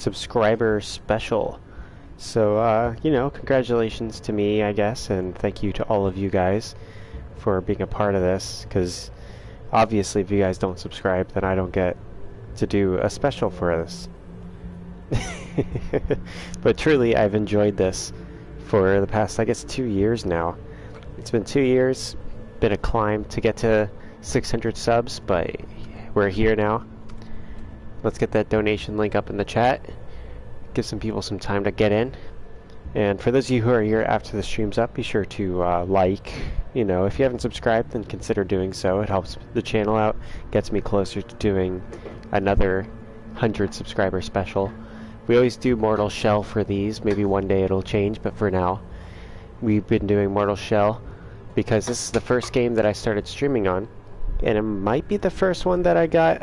subscriber special. So, you know, congratulations to me, I guess, and thank you to all of you guys for being a part of this, because obviously if you guys don't subscribe, then I don't get to do a special for this. But truly, I've enjoyed this for the past, I guess, 2 years now. It's been 2 years, been a climb to get to 600 subs, but we're here now. Let's get that donation link up in the chat. Give some people some time to get in. And for those of you who are here after the stream's up, be sure to like. You know, if you haven't subscribed, then consider doing so. It helps the channel out, gets me closer to doing another 100 subscriber special. We always do Mortal Shell for these. Maybe one day it'll change, but for now, we've been doing Mortal Shell because this is the first game that I started streaming on, and it might be the first one that I got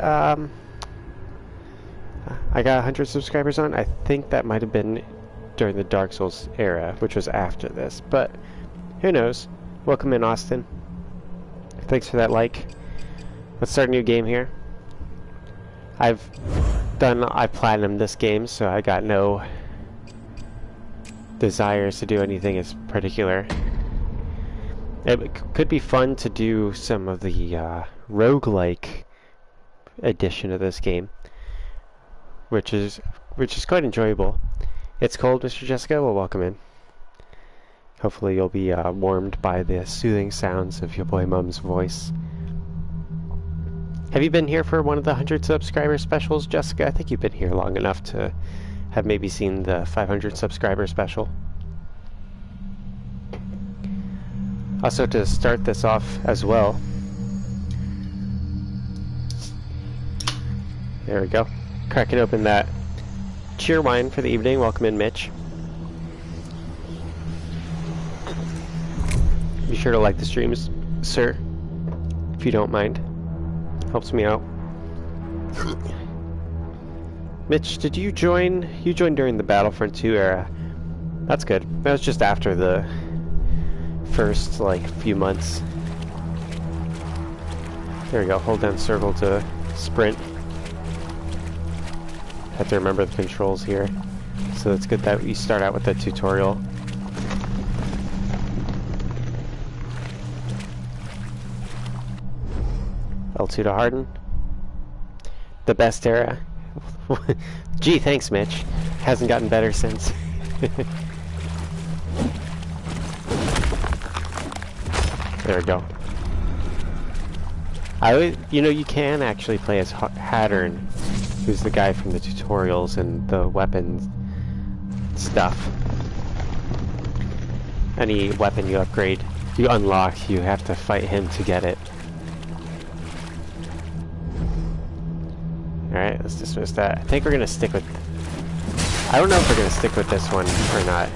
100 subscribers on. I think that might have been during the Dark Souls era, which was after this, but who knows. Welcome in, Austin. Thanks for that like. Let's start a new game here. I platinumed this game, so I got no desires to do anything as particular. It could be fun to do some of the roguelike edition of this game, which is quite enjoyable. It's cold, Mr. Jessica. Well, welcome in. Hopefully you'll be warmed by the soothing sounds of your boy Mum's voice. Have you been here for one of the 100 subscriber specials, Jessica? I think you've been here long enough to have maybe seen the 500 subscriber special. Also, to start this off as well, there we go, cracking open that cheer wine for the evening. Welcome in, Mitch. Be sure to like the streams, sir, if you don't mind. Helps me out. Mitch, did you join? You joined during the Battlefront 2 era. That's good. That was just after the first, like, few months. There we go. Hold down circle to sprint. Have to remember the controls here. So it's good that we start out with the tutorial. L2 to harden. The best era. Gee, thanks, Mitch. Hasn't gotten better since. There we go. You know, you can actually play as Hattern, who's the guy from the tutorials and the weapons stuff. Any weapon you upgrade, you unlock, you have to fight him to get it. Alright, let's dismiss that. I think we're gonna stick with... I don't know if we're gonna stick with this one or not.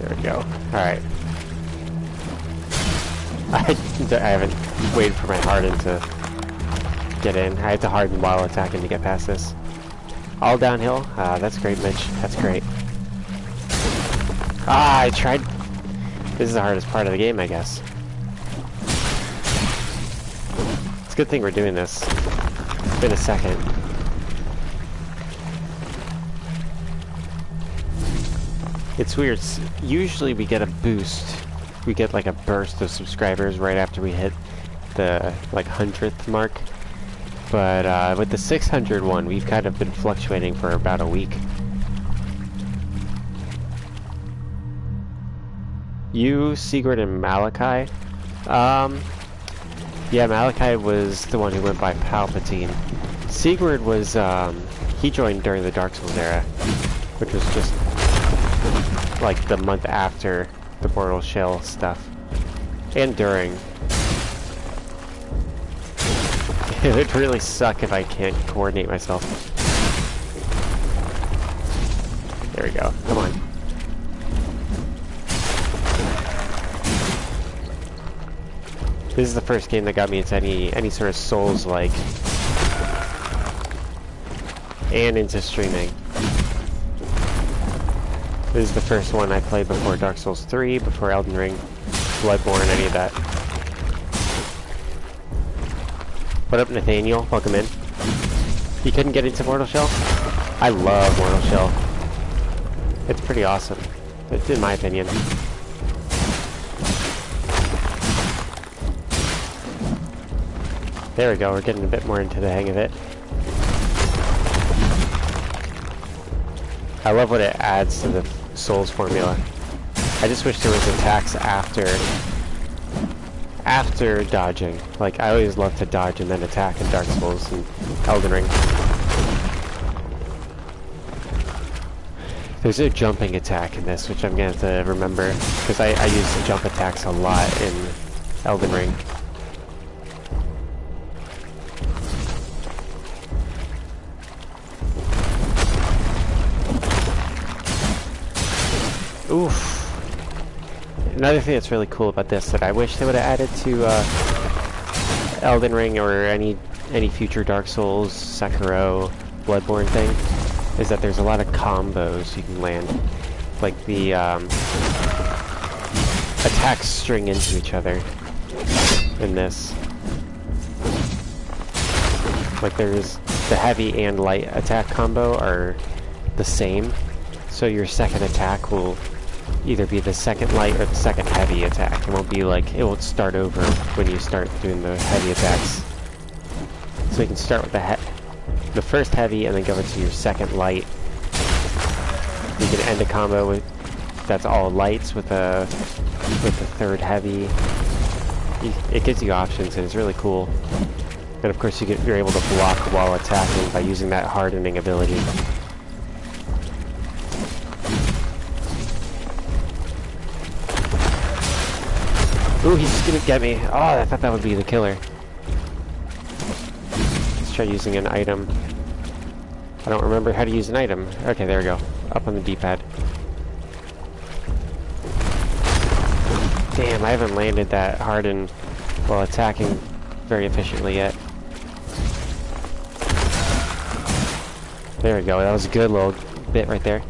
There we go. Alright. I haven't waited for my harden to get in. I had to harden while attacking to get past this. All downhill? That's great, Mitch. That's great. I tried... This is the hardest part of the game, I guess. It's a good thing we're doing this. It's been a second. It's weird. Usually we get a boost. We get like a burst of subscribers right after we hit the like 100th mark. But with the 600 one, we've kind of been fluctuating for about a week. You, Sigurd, and Malachi? Yeah, Malachi was the one who went by Palpatine. Sigurd was, he joined during the Dark Souls era, which was just, like, the month after the Mortal Shell stuff. And during. It would really suck if I can't coordinate myself. There we go, come on. This is the first game that got me into any sort of Souls-like, and into streaming. This is the first one I played before Dark Souls 3, before Elden Ring, Bloodborne, any of that. What up, Nathaniel? Welcome in. You couldn't get into Mortal Shell? I love Mortal Shell. It's pretty awesome, in my opinion. There we go, we're getting a bit more into the hang of it. I love what it adds to the Souls formula. I just wish there was attacks after dodging. Like, I always love to dodge and then attack in Dark Souls and Elden Ring. There's a jumping attack in this, which I'm going to have to remember, because I use the jump attacks a lot in Elden Ring. Oof. Another thing that's really cool about this that I wish they would have added to Elden Ring or any future Dark Souls, Sekiro, Bloodborne thing is that there's a lot of combos you can land. Like the attacks string into each other in this. Like there's the heavy and light attack combo are the same, so your second attack will either be the second light or the second heavy attack. It won't be like, it won't start over when you start doing the heavy attacks. So you can start with the first heavy and then go into your second light. You can end a combo with that's all lights with the third heavy. It gives you options and it's really cool. And of course you're able to block while attacking by using that hardening ability. Ooh, he's just gonna get me. Oh, I thought that would be the killer. Let's try using an item. I don't remember how to use an item. Okay, there we go. Up on the D-pad. Damn, I haven't landed that harden while attacking very efficiently yet. There we go. That was a good little bit right there.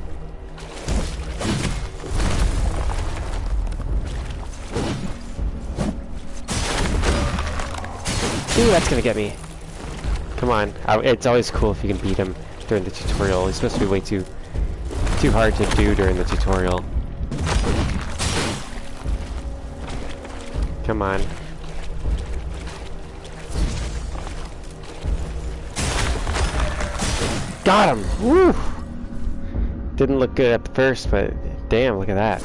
Ooh, that's gonna get me. Come on. It's always cool if you can beat him during the tutorial. He's supposed to be way too hard to do during the tutorial. Come on. Got him! Woo! Didn't look good at first, but damn, look at that.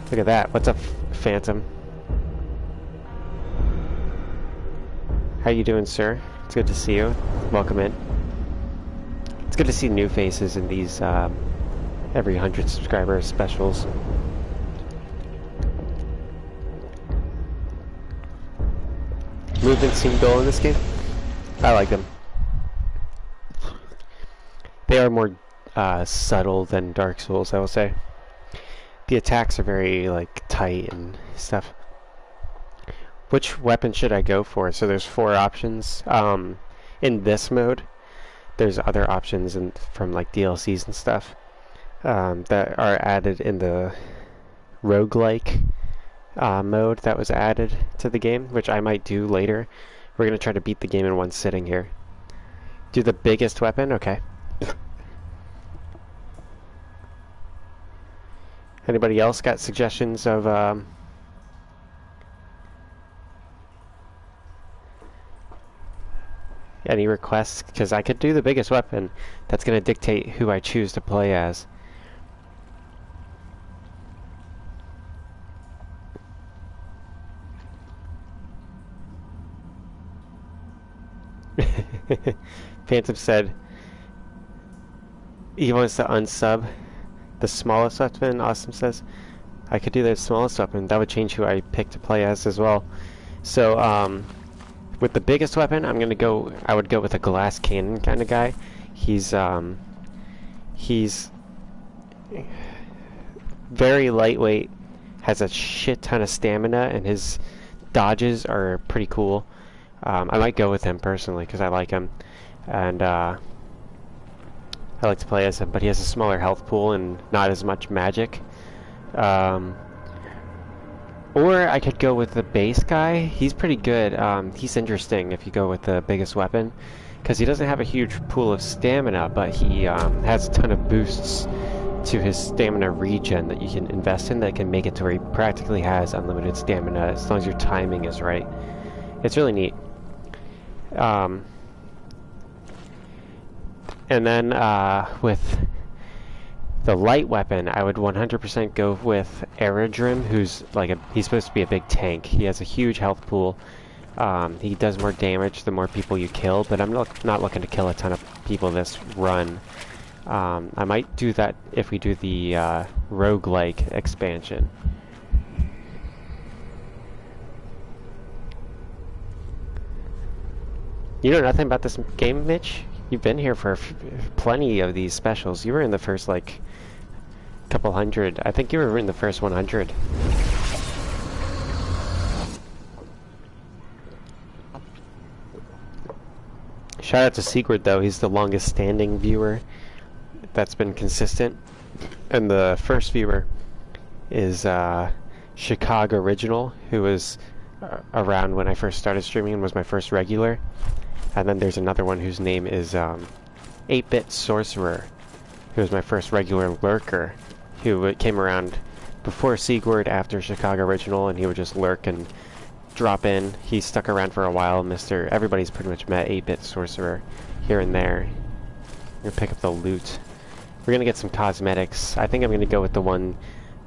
Look at that. What's up, Phantom? How you doing, sir? It's good to see you. Welcome in. It's good to see new faces in these every 100 subscriber specials. Movements seem dull in this game. I like them. They are more subtle than Dark Souls, I will say. The attacks are very like tight and stuff. Which weapon should I go for? So there's 4 options. In this mode, there's other options from like DLCs and stuff that are added in the roguelike mode that was added to the game, which I might do later. We're going to try to beat the game in one sitting here. Do the biggest weapon? Okay. Anybody else got suggestions of any requests? Because I could do the biggest weapon. That's going to dictate who I choose to play as. Phantom said he wants to unsub the smallest weapon. Awesome says I could do the smallest weapon. That would change who I pick to play as well. So with the biggest weapon, I would go with a glass cannon kind of guy. He's very lightweight, has a shit ton of stamina, and his dodges are pretty cool. I might go with him personally because I like him, and I like to play as him, but he has a smaller health pool and not as much magic. Or I could go with the base guy. He's pretty good. He's interesting if you go with the biggest weapon, because he doesn't have a huge pool of stamina, but he has a ton of boosts to his stamina regen that you can invest in that can make it to where he practically has unlimited stamina as long as your timing is right. It's really neat. And then with the light weapon, I would 100% go with Aerodrim, who's like he's supposed to be a big tank. He has a huge health pool. He does more damage the more people you kill, but I'm not looking to kill a ton of people this run. I might do that if we do the roguelike expansion. You know nothing about this game, Mitch? You've been here for plenty of these specials. You were in the first, like, couple hundred. I think you were in the first 100. Shout out to Sigurd, though. He's the longest standing viewer that's been consistent. And the first viewer is Chicago Original, who was around when I first started streaming and was my first regular. And then there's another one whose name is 8-Bit Sorcerer, who was my first regular lurker, who came around before Sigurd, after Chicago Original, and he would just lurk and drop in. He stuck around for a while. Everybody's pretty much met 8-Bit Sorcerer here and there. We're gonna pick up the loot. We're gonna get some cosmetics. I think I'm gonna go with the one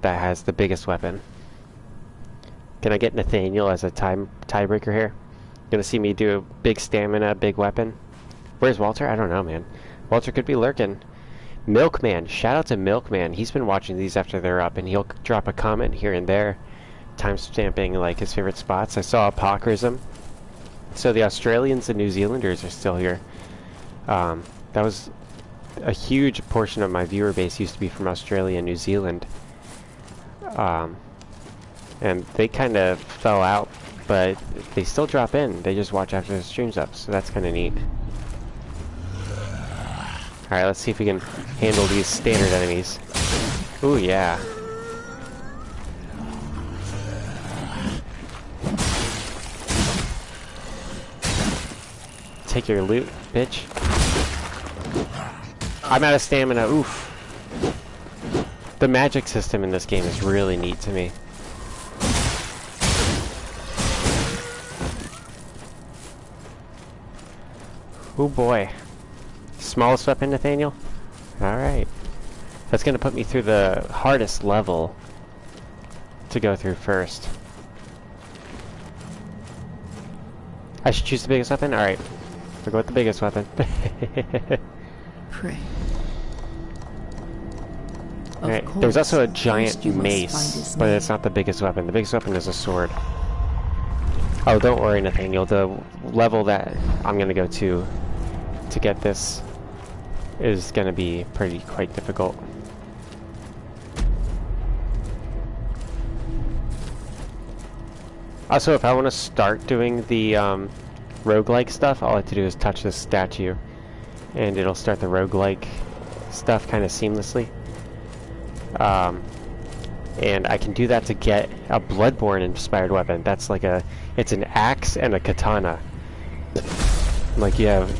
that has the biggest weapon. Can I get Nathaniel as a tiebreaker here? Gonna see me do a big stamina, big weapon. Where's Walter? I don't know, man. Walter could be lurking. Milkman. Shout out to Milkman. He's been watching these after they're up, and he'll drop a comment here and there, time-stamping like his favorite spots. I saw Apocrism. So the Australians and New Zealanders are still here. That was a huge portion of my viewer base used to be from Australia and New Zealand. And they kind of fell out, but they still drop in. They just watch after the stream's up, so that's kind of neat. Alright, let's see if we can handle these standard enemies. Ooh, yeah. Take your loot, bitch. I'm out of stamina, oof. The magic system in this game is really neat to me. Oh boy. Smallest weapon, Nathaniel? Alright. That's gonna put me through the hardest level to go through first. I should choose the biggest weapon? Alright. We'll go with the biggest weapon. Pray. Alright, there's also a giant mace, but it's not the biggest weapon. The biggest weapon is a sword. Oh, don't worry, Nathaniel. The level that I'm gonna go to get this is gonna be quite difficult. Also, if I want to start doing the roguelike stuff, all I have to do is touch this statue, and it'll start the roguelike stuff kind of seamlessly. And I can do that to get a Bloodborne-inspired weapon. That's like it's an axe and a katana. Like you have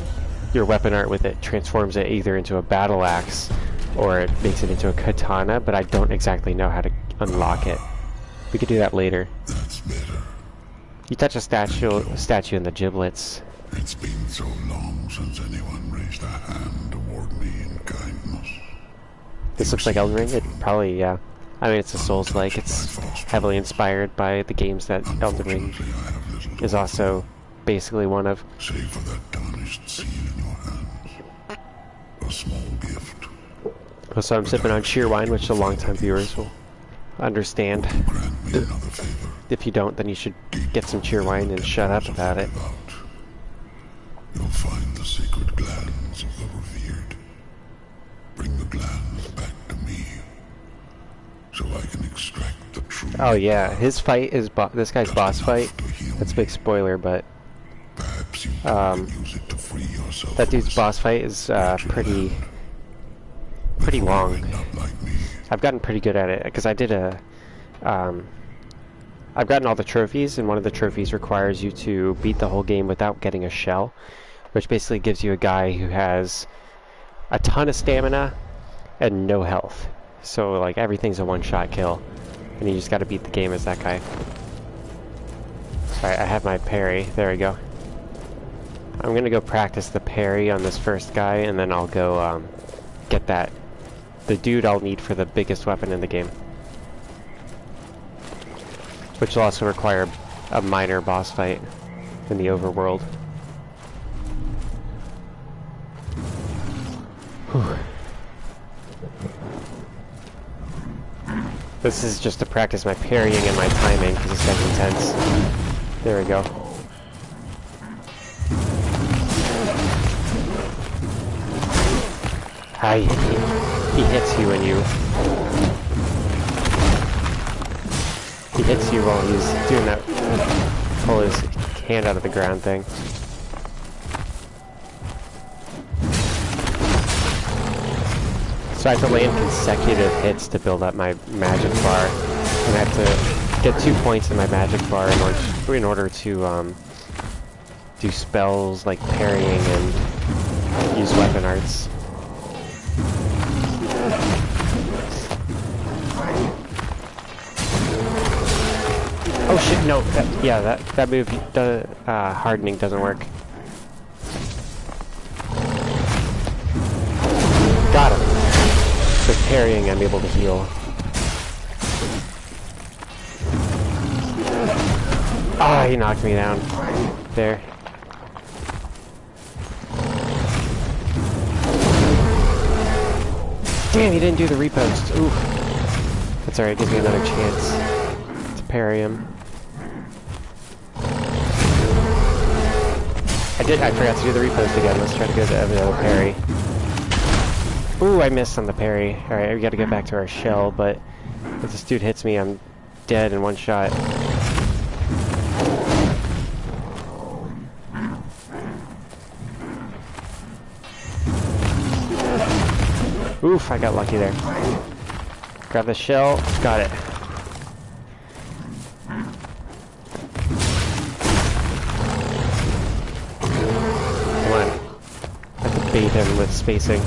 your weapon art with it transforms it either into a battle axe or it makes it into a katana, but I don't exactly know how to unlock it. We could do that later. That's better. You touch a statue in the giblets. It's been so long since anyone raised a hand toward me in kindness. This looks like Elden Ring. It probably, yeah. I mean, it's a Souls-like. It's heavily inspired by the games that Elden Ring is also basically one of. Save for that tarnished seal in your hands. A small gift. So I'm sipping on cheer wine, which the longtime viewers will understand. Grant me another favor. If you don't, then you should get some cheer wine and shut up about it. You'll find the sacred glands of the revered. Bring the glands back to me, so I can extract the truth. Oh yeah, his fight is this guy's boss fight. That's a big spoiler, but Perhaps you can use it to free yourself that from dude's boss fight is pretty long. not like me. I've gotten pretty good at it because I did a I've gotten all the trophies, and one of the trophies requires you to beat the whole game without getting a shell, which basically gives you a guy who has a ton of stamina and no health. So like everything's a one-shot kill, and you just got to beat the game as that guy. Alright, I have my parry. There we go. I'm gonna go practice the parry on this first guy, and then I'll go get the dude I'll need for the biggest weapon in the game, which will also require a minor boss fight in the overworld. Whew. This is just to practice my parrying and my timing, because it's getting intense. There we go. He hits you when you... He hits you while he's doing that pull his hand out of the ground thing. So I have to land consecutive hits to build up my magic bar, and I have to get 2 points in my magic bar in order to do spells like parrying and use weapon arts. Oh shit, no, that move, the hardening doesn't work. Got him. With parrying, I'm able to heal. Ah, he knocked me down. There. Damn, he didn't do the repost. Ooh. That's alright, gives me another chance to parry him. I forgot to do the repost again. Let's try to go to another parry. Ooh, I missed on the parry. Alright, we gotta get back to our shell, but if this dude hits me, I'm dead in one shot. Oof, I got lucky there. Grab the shell, got it. Bait him with spacing.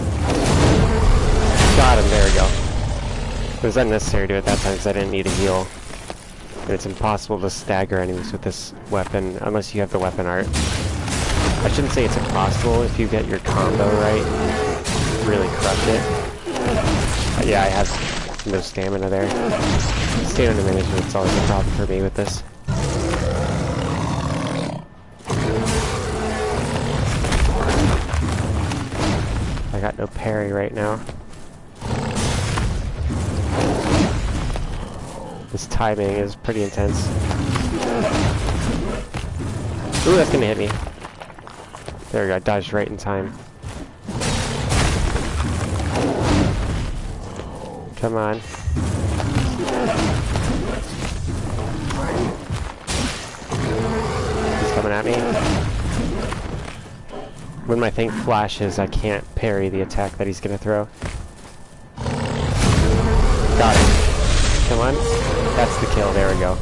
Got him, there we go. It was unnecessary to do it that time because I didn't need a heal. And it's impossible to stagger enemies with this weapon unless you have the weapon art. I shouldn't say it's impossible if you get your combo right and really crush it. Yeah, I have no stamina there. Stamina management's always a problem for me with this. I got no parry right now. This timing is pretty intense. Ooh, that's gonna hit me. There we go, I dodged right in time. Come on. He's coming at me. When my thing flashes, I can't parry the attack that he's gonna throw. Got it. Come on. That's the kill. There we go.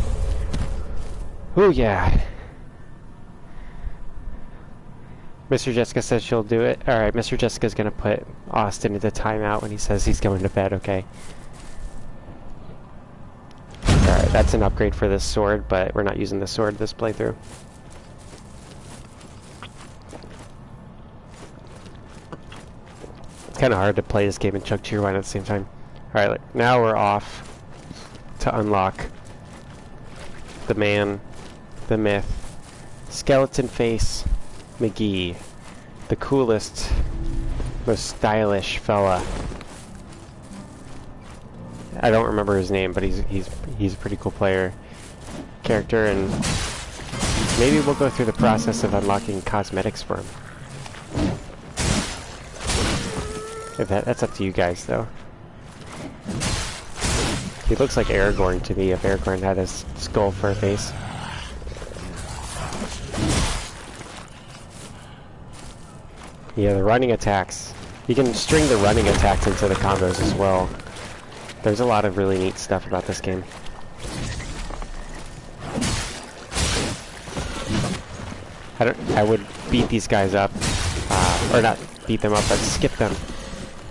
Ooh, yeah. Mr. Jessica says she'll do it. Alright, Mr. Jessica's gonna put Austin into timeout when he says he's going to bed, okay. Alright, that's an upgrade for this sword, but we're not using the sword this playthrough. It's kind of hard to play this game and chug cheer wine at the same time. Alright, now we're off to unlock the man, the myth, Skeleton Face McGee, the coolest, most stylish fella. I don't remember his name, but he's a pretty cool character, and maybe we'll go through the process of unlocking cosmetics for him. That's up to you guys, though. He looks like Aragorn to me if Aragorn had his skull for a face. Yeah, the running attacks. You can string the running attacks into the combos as well. There's a lot of really neat stuff about this game. I would beat these guys up, or not beat them up, but skip them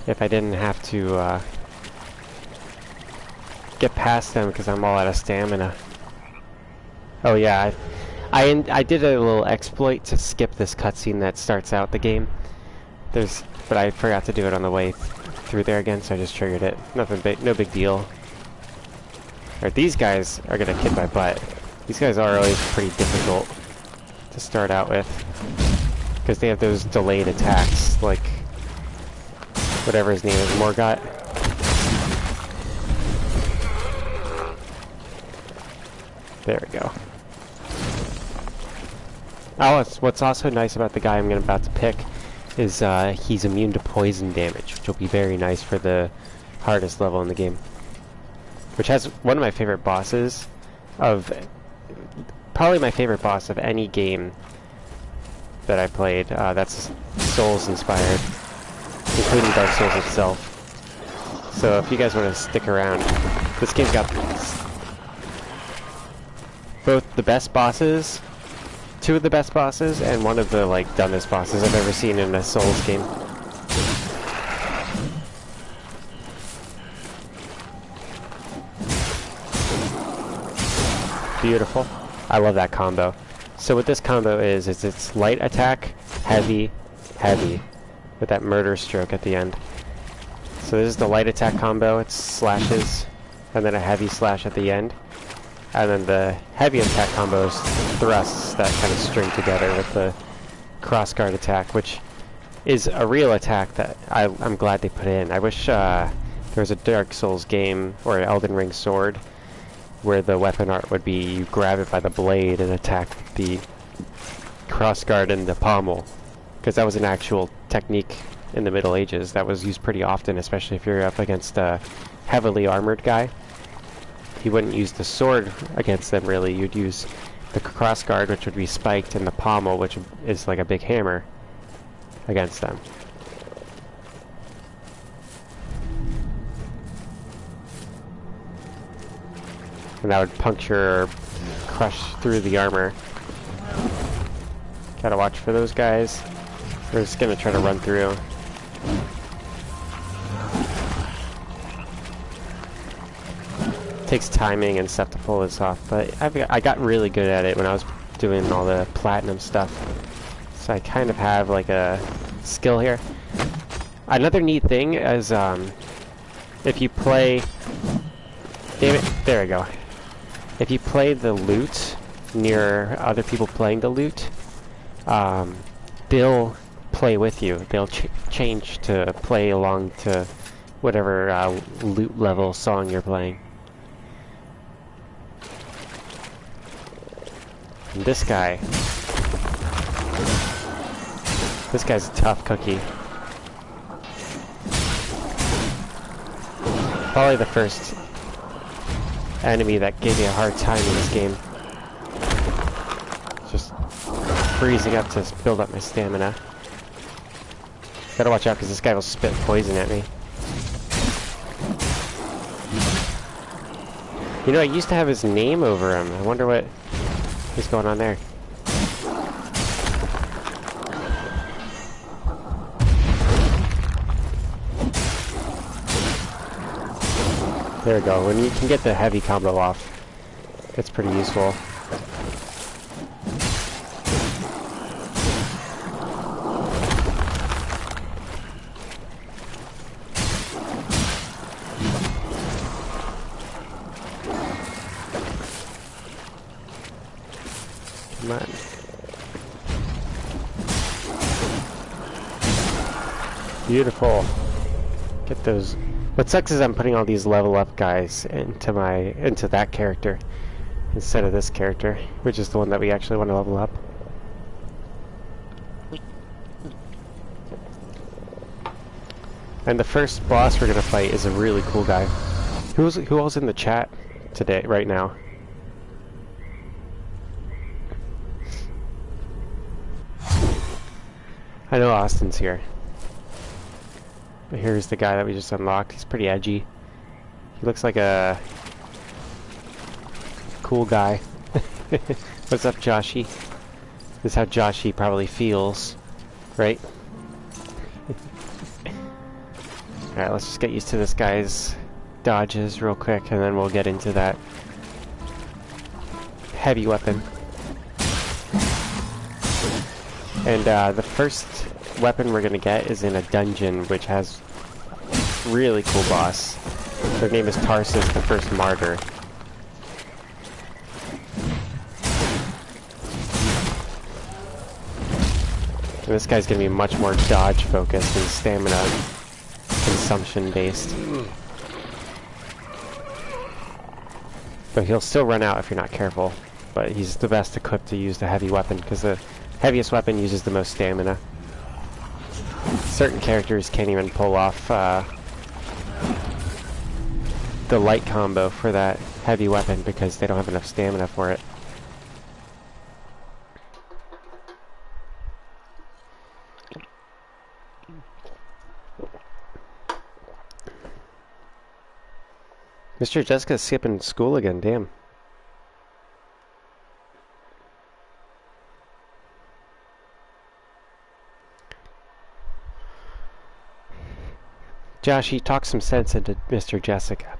if I didn't have to get past them because I'm all out of stamina. Oh yeah, I did a little exploit to skip this cutscene that starts out the game. But I forgot to do it on the way through there again, so I just triggered it. Nothing big, no big deal. Alright, these guys are gonna kick my butt. These guys are always pretty difficult to start out with, because they have those delayed attacks, like whatever his name is, Morgott. There we go. Oh, what's also nice about the guy I'm about to pick is he's immune to poison damage, which will be very nice for the hardest level in the game. Which has one of my favorite bosses probably my favorite boss of any game that I played. That's Souls inspired, including Dark Souls itself. So if you guys want to stick around, this game's got both the best bosses, two of the best bosses, and one of the dumbest bosses I've ever seen in a Souls game. Beautiful. I love that combo. So what this combo is it's light attack, heavy, heavy, with that murder stroke at the end. So this is the light attack combo. It's slashes, and then a heavy slash at the end. And then the heavy attack combo is thrusts that kind of string together with the crossguard attack, which is a real attack that I'm glad they put in. I wish there was a Dark Souls game or an Elden Ring sword where the weapon art would be you grab it by the blade and attack the crossguard and the pommel, because that was an actual technique in the Middle Ages that was used pretty often, especially if you're up against a heavily armored guy. You wouldn't use the sword against them really, you'd use the crossguard, which would be spiked, and the pommel, which is like a big hammer, against them. And that would puncture or crush through the armor. Gotta watch for those guys. We're just gonna try to run through. Takes timing and stuff to pull this off, but I got really good at it when I was doing all the platinum stuff. So I kind of have like a skill here. Another neat thing is if you play... Damn it, there we go. If you play the loot near other people playing the loot, they'll play with you. They'll change to play along to whatever loot level song you're playing. And this guy's a tough cookie. Probably the first enemy that gave me a hard time in this game. Just freezing up to build up my stamina. Gotta watch out because this guy will spit poison at me. You know, I used to have his name over him. I wonder what is going on there. There we go. When you can get the heavy combo off, it's pretty useful. Come on. Beautiful. Get those. What sucks is I'm putting all these level up guys into that character instead of this character, which is the one that we actually want to level up. And the first boss we're gonna fight is a really cool guy. Who else in the chat today, right now? I know Austin's here. But here's the guy that we just unlocked. He's pretty edgy. He looks like a cool guy. What's up, Joshy? This is how Joshy probably feels, right? Alright, let's just get used to this guy's dodges real quick, and then we'll get into that heavy weapon. And the first weapon we're gonna get is in a dungeon, which has a really cool boss. Their name is Tarsus, the First Martyr. And this guy's gonna be much more dodge focused and stamina consumption based. But he'll still run out if you're not careful. But he's the best equipped to use the heavy weapon, because the heaviest weapon uses the most stamina. Certain characters can't even pull off the light combo for that heavy weapon because they don't have enough stamina for it. Mr. Jessica's skipping school again, damn. Josh, he talked some sense into Mr. Jessica.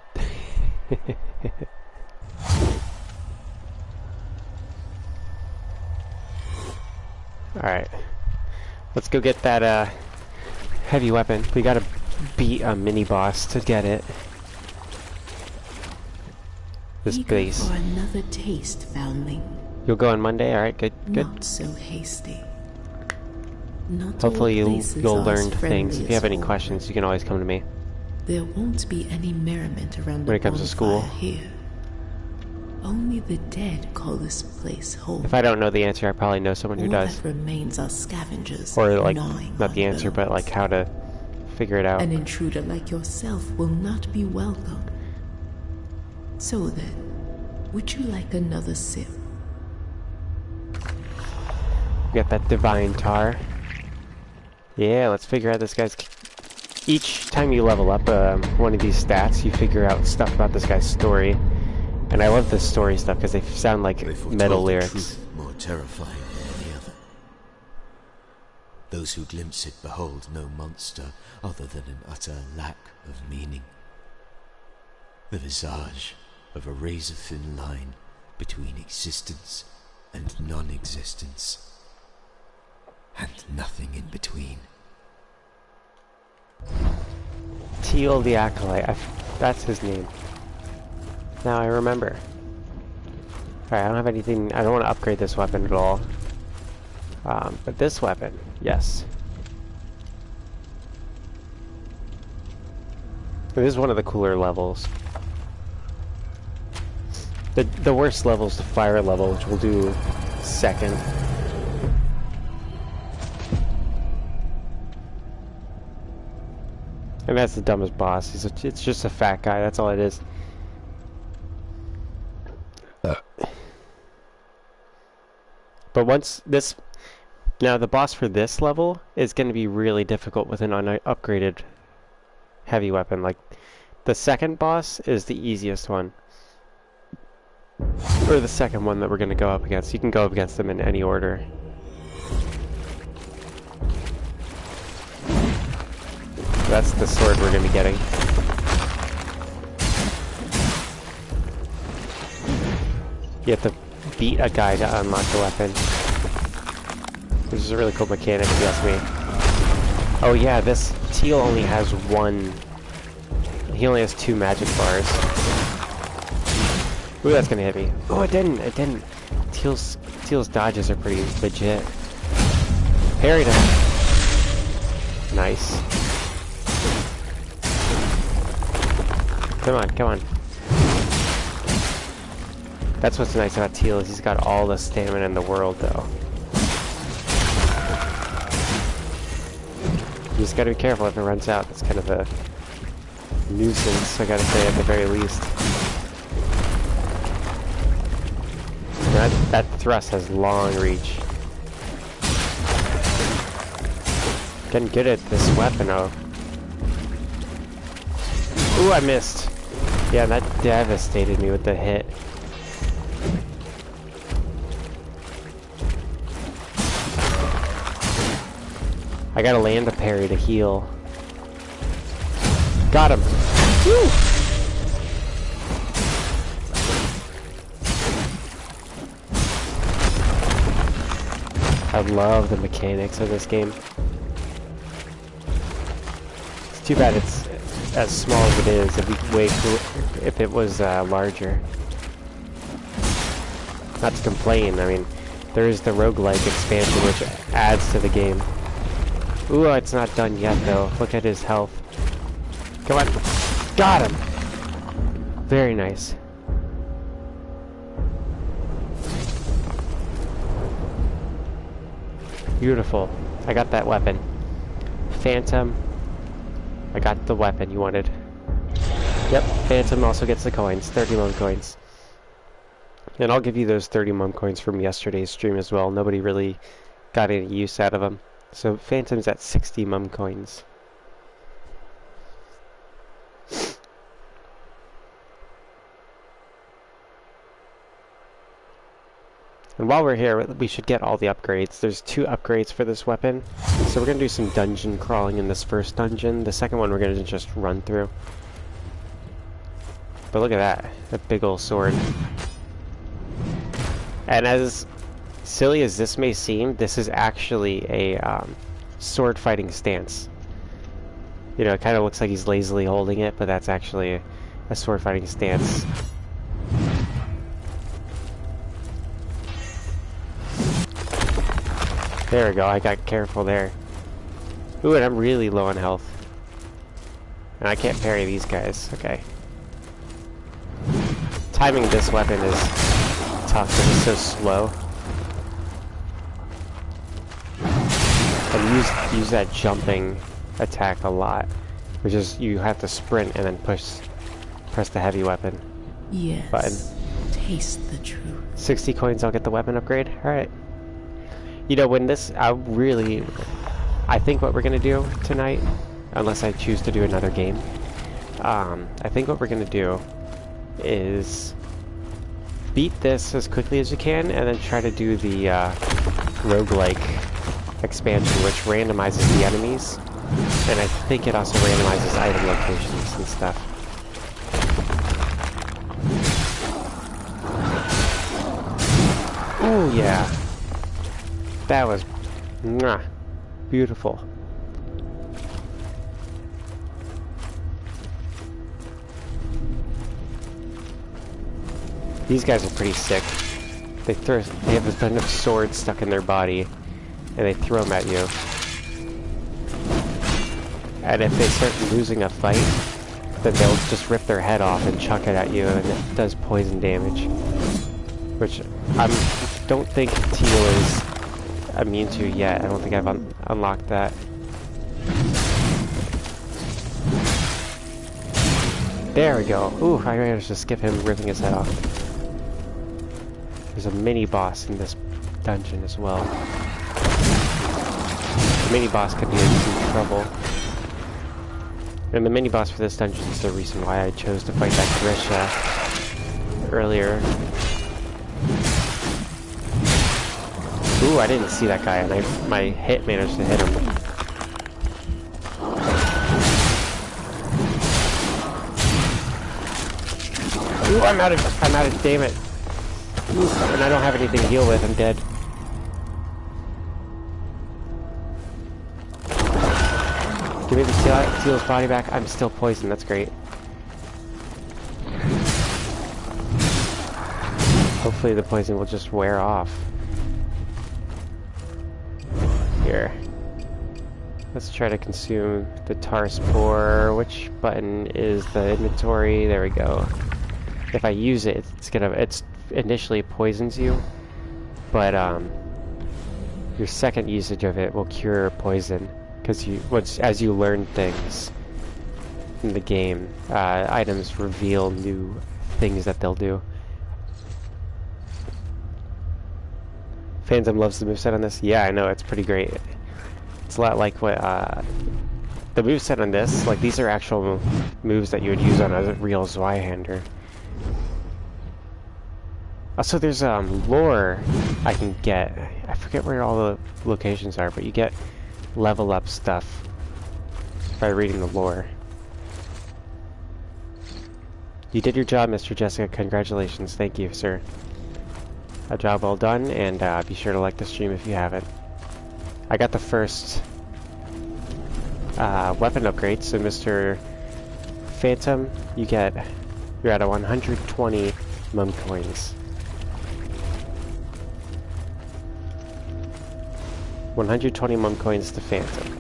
Alright. Let's go get that heavy weapon. We gotta beat a mini-boss to get it. This base. For another taste, foundling. You'll go on Monday? Alright, good, good. Not so hasty. Not Hopefully you'll learn things. If you have any questions, you can always come to me. There won't be any merriment around when it comes to school here. Only the dead call this place home. If I don't know the answer, I probably know someone who does. That remains are scavengers. Or like, not the answer, but like how to figure it out. An intruder like yourself will not be welcome. So then, would you like another sip? Get that divine tar. Yeah, let's figure out this guy's... Each time you level up one of these stats, you figure out stuff about this guy's story. And I love this story stuff because they sound like metal lyrics. More terrifying than any other. Those who glimpse it behold no monster other than an utter lack of meaning. The visage of a razor-thin line between existence and non-existence, and nothing in between. Teal the Acolyte, that's his name. Now I remember. Alright, I don't have anything, I don't want to upgrade this weapon at all. But this weapon, yes. This is one of the cooler levels. The worst level is the fire level, which we'll do second. And that's the dumbest boss. It's just a fat guy, that's all it is. But once this... Now the boss for this level is going to be really difficult with an upgraded heavy weapon. Like, the second boss is the easiest one. Or the second one that we're going to go up against. You can go up against them in any order. That's the sword we're going to be getting. You have to beat a guy to unlock the weapon. Which is a really cool mechanic, if you ask me. Oh yeah, this Teal only has one... He only has 2 magic bars. Ooh, that's gonna hit me. Oh, it didn't. It didn't. Teal's dodges are pretty legit. Parried him. Nice. Come on, come on. That's what's nice about Teal, is he's got all the stamina in the world, though. You just gotta be careful if it runs out. It's kind of a nuisance, I gotta say, at the very least. That thrust has long reach. Getting good at this weapon, oh. Ooh, I missed. Yeah, that devastated me with the hit. I gotta land a parry to heal. Got him! Woo! I love the mechanics of this game. It's too bad it's as small as it is. If it was larger. Not to complain, I mean, there is the roguelike expansion which adds to the game. Ooh, it's not done yet though. Look at his health. Come on. Got him! Very nice. Beautiful. I got that weapon. Phantom. I got the weapon you wanted. Yep, Phantom also gets the coins. 30 mum coins. And I'll give you those 30 mum coins from yesterday's stream as well. Nobody really got any use out of them. So Phantom's at 60 mum coins. And while we're here, we should get all the upgrades. There's 2 upgrades for this weapon. So we're going to do some dungeon crawling in this first dungeon. The second one we're going to just run through. But look at that. That big old sword. And as silly as this may seem, this is actually a sword fighting stance. You know, it kind of looks like he's lazily holding it, but that's actually a sword fighting stance. There we go, I got careful there. Ooh, and I'm really low on health. And I can't parry these guys, okay. Timing this weapon is tough because it's so slow. And use that jumping attack a lot. Which is, you have to sprint and then press the heavy weapon button. Taste the truth. 60 coins, I'll get the weapon upgrade, alright. You know, when this, I think what we're going to do tonight, unless I choose to do another game, I think what we're going to do is beat this as quickly as you can, and then try to do the roguelike expansion, which randomizes the enemies, and I think it also randomizes item locations and stuff. Oh yeah. That was mwah, beautiful. These guys are pretty sick. They have a bunch of swords stuck in their body, and they throw them at you. And if they start losing a fight, then they'll just rip their head off and chuck it at you, and it does poison damage. Which I don't think Teal is immune to yet. I don't think I've unlocked that. There we go. Ooh, I managed to skip him ripping his head off. There's a mini boss in this dungeon as well. The mini boss could be in some trouble. And the mini boss for this dungeon is the reason why I chose to fight that Grisha earlier. Ooh, I didn't see that guy, and my hit managed to hit him. Ooh, I'm out of, damn it. Ooh, and I don't have anything to heal with, I'm dead. Give me the Teal's body back. I'm still poisoned, that's great. Hopefully the poison will just wear off. Here. Let's try to consume the tar spore. Which button is the inventory? There we go. If I use it, it's initially poisons you, but your second usage of it will cure poison, because as you learn things in the game, items reveal new things that they'll do. Phantom loves the moveset on this. Yeah, I know, it's pretty great. It's a lot like what the moveset on this, like these are actual moves that you would use on a real Zweihander. Also, there's lore I can get. I forget where all the locations are, but you get level up stuff by reading the lore. You did your job, Mr. Jessica. Congratulations. Thank you, sir. A job well done, and be sure to like the stream if you haven't. I got the first weapon upgrade, so Mr. Phantom, you're at a 120 mum coins. 120 mum coins to Phantom.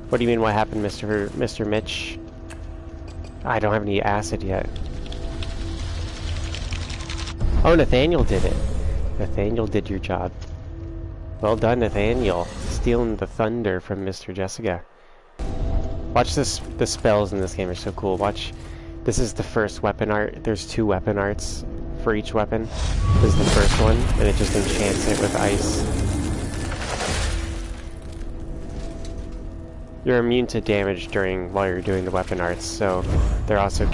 What do you mean, what happened, Mr. Mitch? I don't have any acid yet. Oh, Nathaniel did it. Nathaniel did your job. Well done, Nathaniel. Stealing the thunder from Mr. Jessica. Watch this. The spells in this game are so cool. Watch. This is the first weapon art. There's 2 weapon arts for each weapon. This is the first one, and it just enchants it with ice. You're immune to damage while you're doing the weapon arts, so they also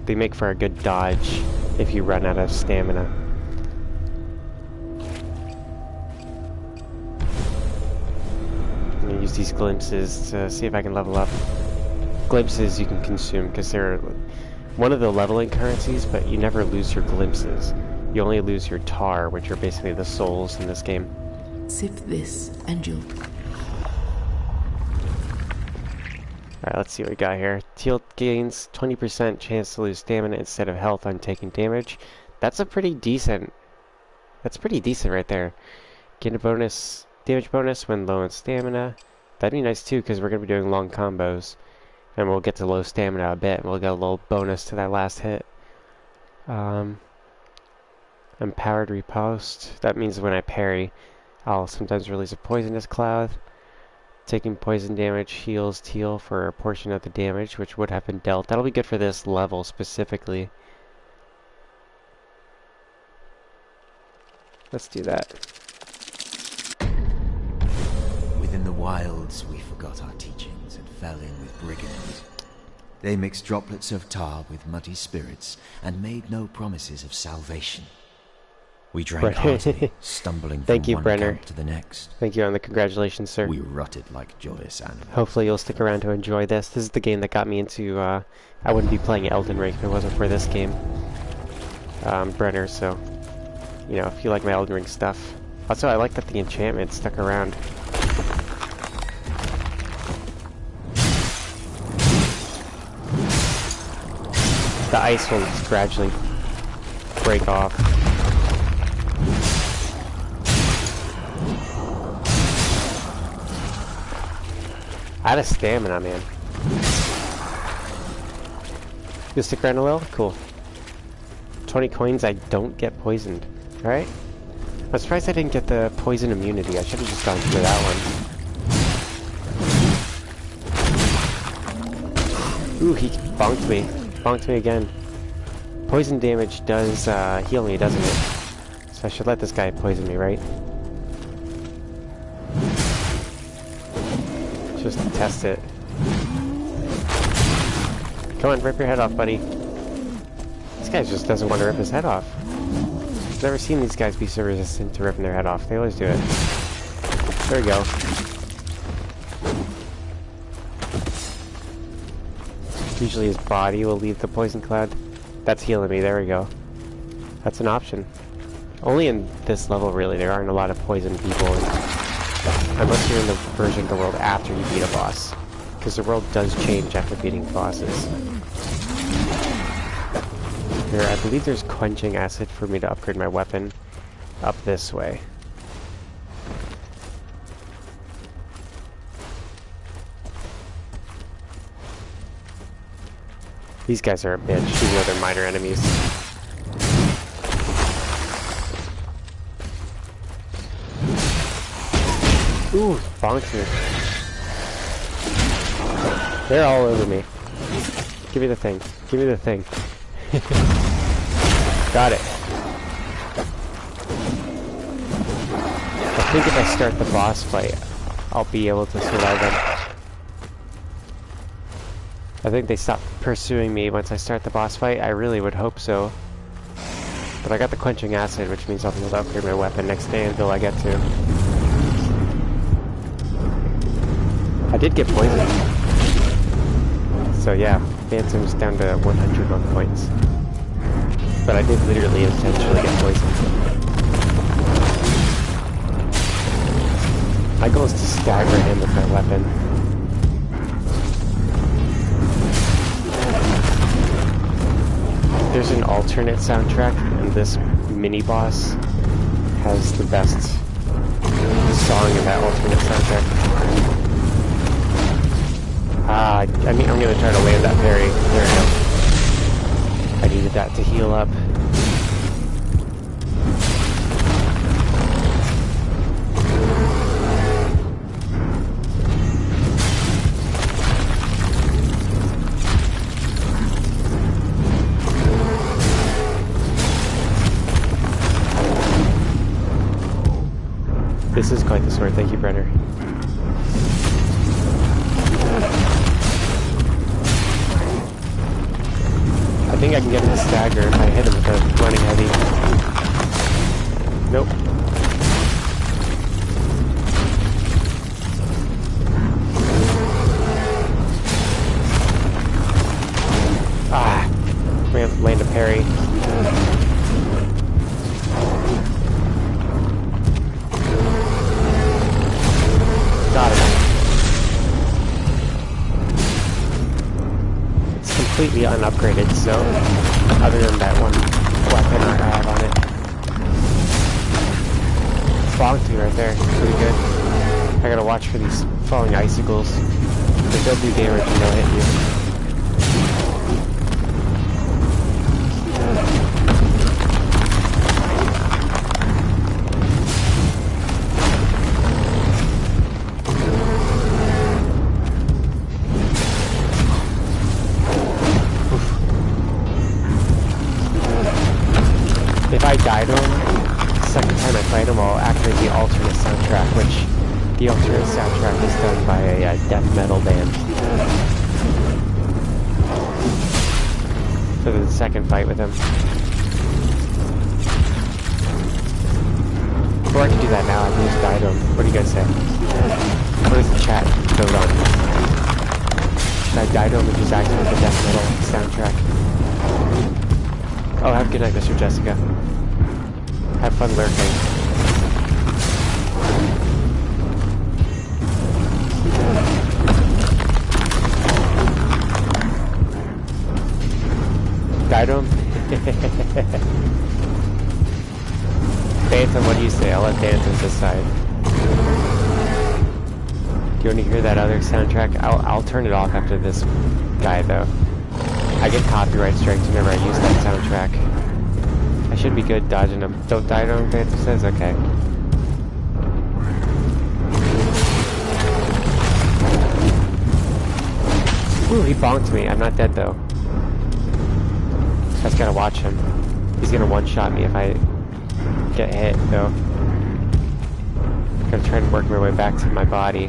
they make for a good dodge if you run out of stamina. I'm gonna use these glimpses to see if I can level up. Glimpses you can consume because they're one of the leveling currencies, but you never lose your glimpses. You only lose your tar, which are basically the souls in this game. Sip this, and you'll... Alright, let's see what we got here. Teal gains 20% chance to lose stamina instead of health on taking damage. That's pretty decent right there. Gain a damage bonus when low on stamina. That'd be nice too, because we're going to be doing long combos. And we'll get to low stamina a bit, and we'll get a little bonus to that last hit. Empowered riposte. That means when I parry, I'll sometimes release a poisonous cloud. Taking poison damage heals Teal for a portion of the damage, which would have been dealt. That'll be good for this level specifically. Let's do that. Within the wilds, we forgot our teachings and fell in with brigands. They mixed droplets of tar with muddy spirits and made no promises of salvation. We drank heartily, stumbling from one camp to the next. Thank you on the congratulations, sir. We rutted like joyous animals. Hopefully you'll stick around to enjoy this. This is the game that got me into, I wouldn't be playing Elden Ring if it wasn't for this game. Brenner, so, you know, if you like my Elden Ring stuff. Also, I like that the enchantment stuck around. The ice will just gradually break off. Out of stamina, man. You stick around a little? Cool. 20 coins, I don't get poisoned. Alright. I'm surprised I didn't get the poison immunity. I should have just gone for that one. Ooh, he bonked me. Bonked me again. Poison damage does heal me, doesn't it? So I should let this guy poison me, right? Just to test it. Come on, rip your head off, buddy. This guy just doesn't want to rip his head off. I've never seen these guys be so resistant to ripping their head off. They always do it. There we go. Usually his body will leave the poison cloud. That's healing me. There we go. That's an option. Only in this level, really. There aren't a lot of poison people. Unless you're in the version of the world after you beat a boss. Because the world does change after beating bosses. Here, I believe there's quenching acid for me to upgrade my weapon up this way. These guys are a bitch, even though they're minor enemies. Ooh, bonked me. They're all over me. Give me the thing. Give me the thing. Got it. I think if I start the boss fight, I'll be able to survive them. I think they stop pursuing me once I start the boss fight. I really would hope so. But I got the quenching acid, which means I'll be able to upgrade my weapon next day until I get to. I did get poisoned. So yeah, Phantom's down to 101 points. But I did literally intentionally get poisoned. My goal is to stagger him with my weapon. There's an alternate soundtrack, and this mini-boss has the best song in that alternate soundtrack. I mean, I'm gonna try to land that parry. There we go. I needed that to heal up. This is quite the sword, thank you, Brenner. I think I can get him to stagger if I hit him with a running heavy. Nope. Ah! We have to land a parry. Got it. It's completely unupgraded, so other than that one weapon I have on it. Bonked me right there. Pretty good. I gotta watch for these falling icicles. They don't do damage and they'll hit you. If I die to him, the second time I fight him, I'll activate the alternate soundtrack, which the alternate soundtrack is done by a death metal band. For the second fight with him. Or I can do that now, I can just die to him. What do you guys say? What does the chat vote on? Should I die to him and just activate the death metal soundtrack? Oh, have a good night, Mr. Jessica. Have fun lurking. Die to him? Phantom, what do you say? I'll let Phantom decide. Do you want to hear that other soundtrack? I'll turn it off after this guy, though. I get copyright strikes whenever I use that soundtrack. I should be good dodging him. Don't die to him, Phantom says? Okay. Ooh, he bonked me. I'm not dead, though. I just gotta watch him. He's gonna one-shot me if I get hit, though. Gotta try and work my way back to my body.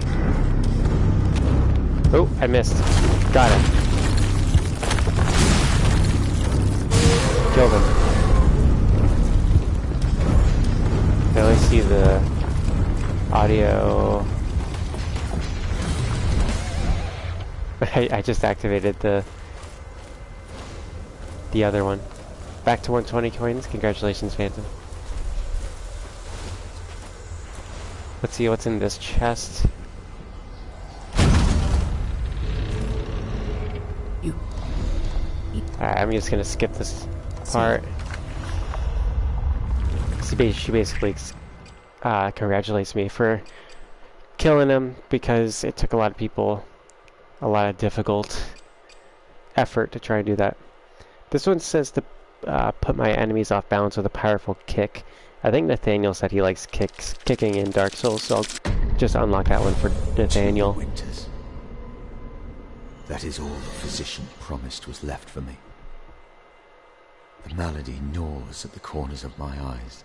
Oh, I missed. Got him. Killed him. I only see the audio. I just activated the other one. Back to 120 coins. Congratulations, Phantom. Let's see what's in this chest. Alright, I'm just gonna skip this part. She basically congratulates me for killing him because it took a lot of people a lot of difficult effort to try and do that. This one says to put my enemies off balance with a powerful kick. I think Nathaniel said he likes kicking in Dark Souls, so I'll just unlock that one for Nathaniel. 2 winters. That is all the physician promised was left for me. The malady gnaws at the corners of my eyes.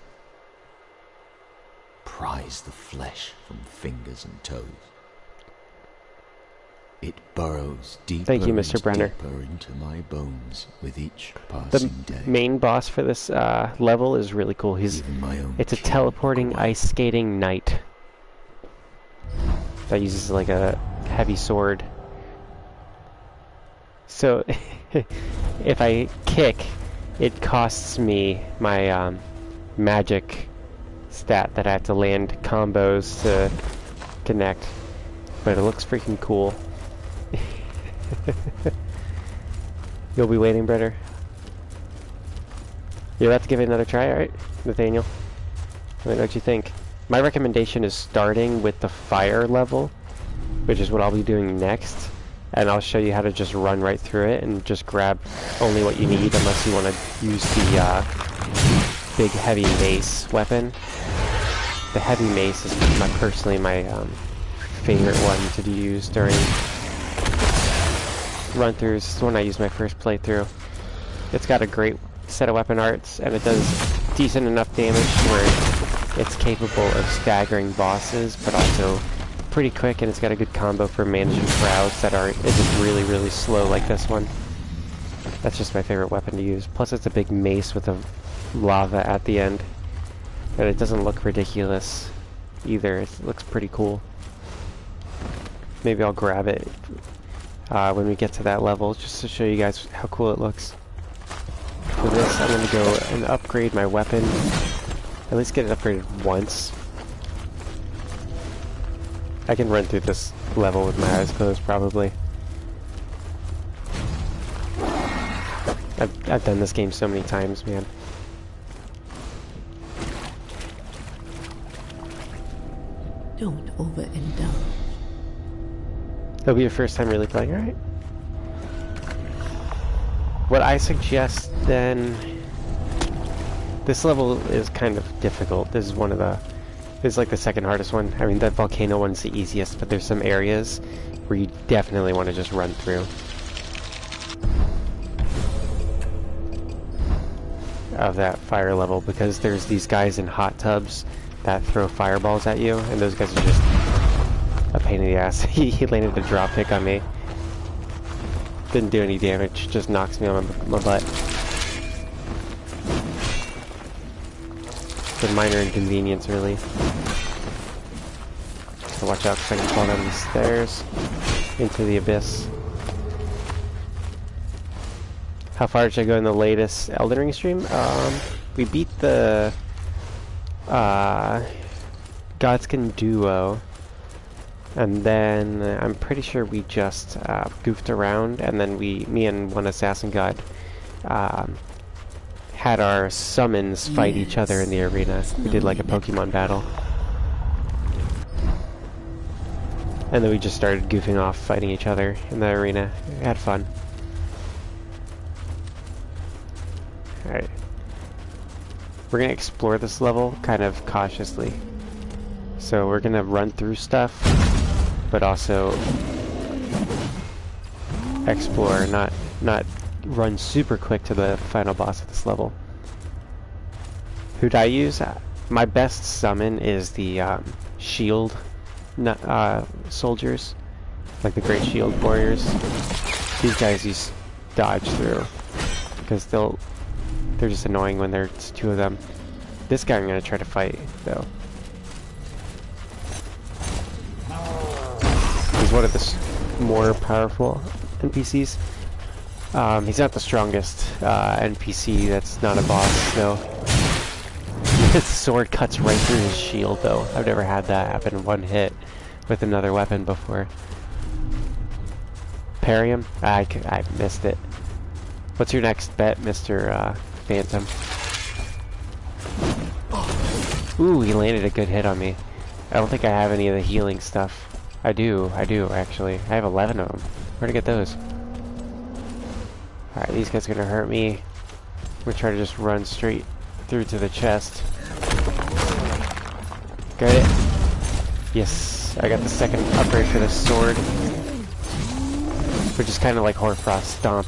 Pries the flesh from fingers and toes. It burrows deeper Thank you, Mr. and Brenner. deeper into my bones with each passing day. The main boss for this level is really cool. It's a teleporting ice skating knight that uses like a heavy sword. So if I kick, it costs me my magic stat that I have to land combos to connect. But it looks freaking cool. You'll be waiting, brother. You're about to give it another try, alright, Nathaniel? Let me know what you think. My recommendation is starting with the fire level, which is what I'll be doing next. And I'll show you how to just run right through it and just grab only what you need unless you want to use the big heavy mace weapon. The heavy mace is personally my favorite one to use during run-throughs. This is one I used my first playthrough. It's got a great set of weapon arts, and it does decent enough damage where it's capable of staggering bosses, but also pretty quick, and it's got a good combo for managing crowds that isn't really, really slow like this one. That's just my favorite weapon to use. Plus it's a big mace with a lava at the end. And it doesn't look ridiculous either. It looks pretty cool. Maybe I'll grab it when we get to that level, just to show you guys how cool it looks. For this, I'm going to go and upgrade my weapon. At least get it upgraded once. I can run through this level with my eyes closed, probably. I've done this game so many times, man. Don't overindulge. It'll be your first time really playing, alright? What I suggest then... This level is kind of difficult. This is one of the... This is like the second hardest one. I mean, that volcano one's the easiest, but there's some areas where you definitely want to just run through. Of that fire level, because there's these guys in hot tubs that throw fireballs at you, and those guys are just a pain in the ass. He landed a drop kick on me. Didn't do any damage, just knocks me on my butt. It's a minor inconvenience, really. So watch out, because I can fall down these stairs into the abyss. How far should I go in the latest Elden Ring stream? We beat the Godskin Duo, and then I'm pretty sure we just goofed around, and then me and one assassin god had our summons fight each other in the arena. We did like a Pokemon battle. And then we just started goofing off fighting each other in the arena. We had fun. Alright. We're gonna explore this level kind of cautiously. So we're gonna run through stuff, but also explore, not run super quick to the final boss of this level. Who'd I use? My best summon is the shield soldiers, like the Great Shield Warriors. These guys you dodge through, because they're just annoying when there's two of them. This guy I'm gonna try to fight, though. He's one of the more powerful NPCs. He's not the strongest NPC that's not a boss, though. His sword cuts right through his shield, though. I've never had that happen in one hit with another weapon before. Parry him? I missed it. What's your next bet, Mr. Phantom? Ooh, he landed a good hit on me. I don't think I have any of the healing stuff. I do, actually. I have 11 of them. Where'd I get those? Alright, these guys are gonna hurt me. We're trying to just run straight through to the chest. Got it? Yes, I got the second upgrade for this sword, which is kind of like Hoarfrost Stomp.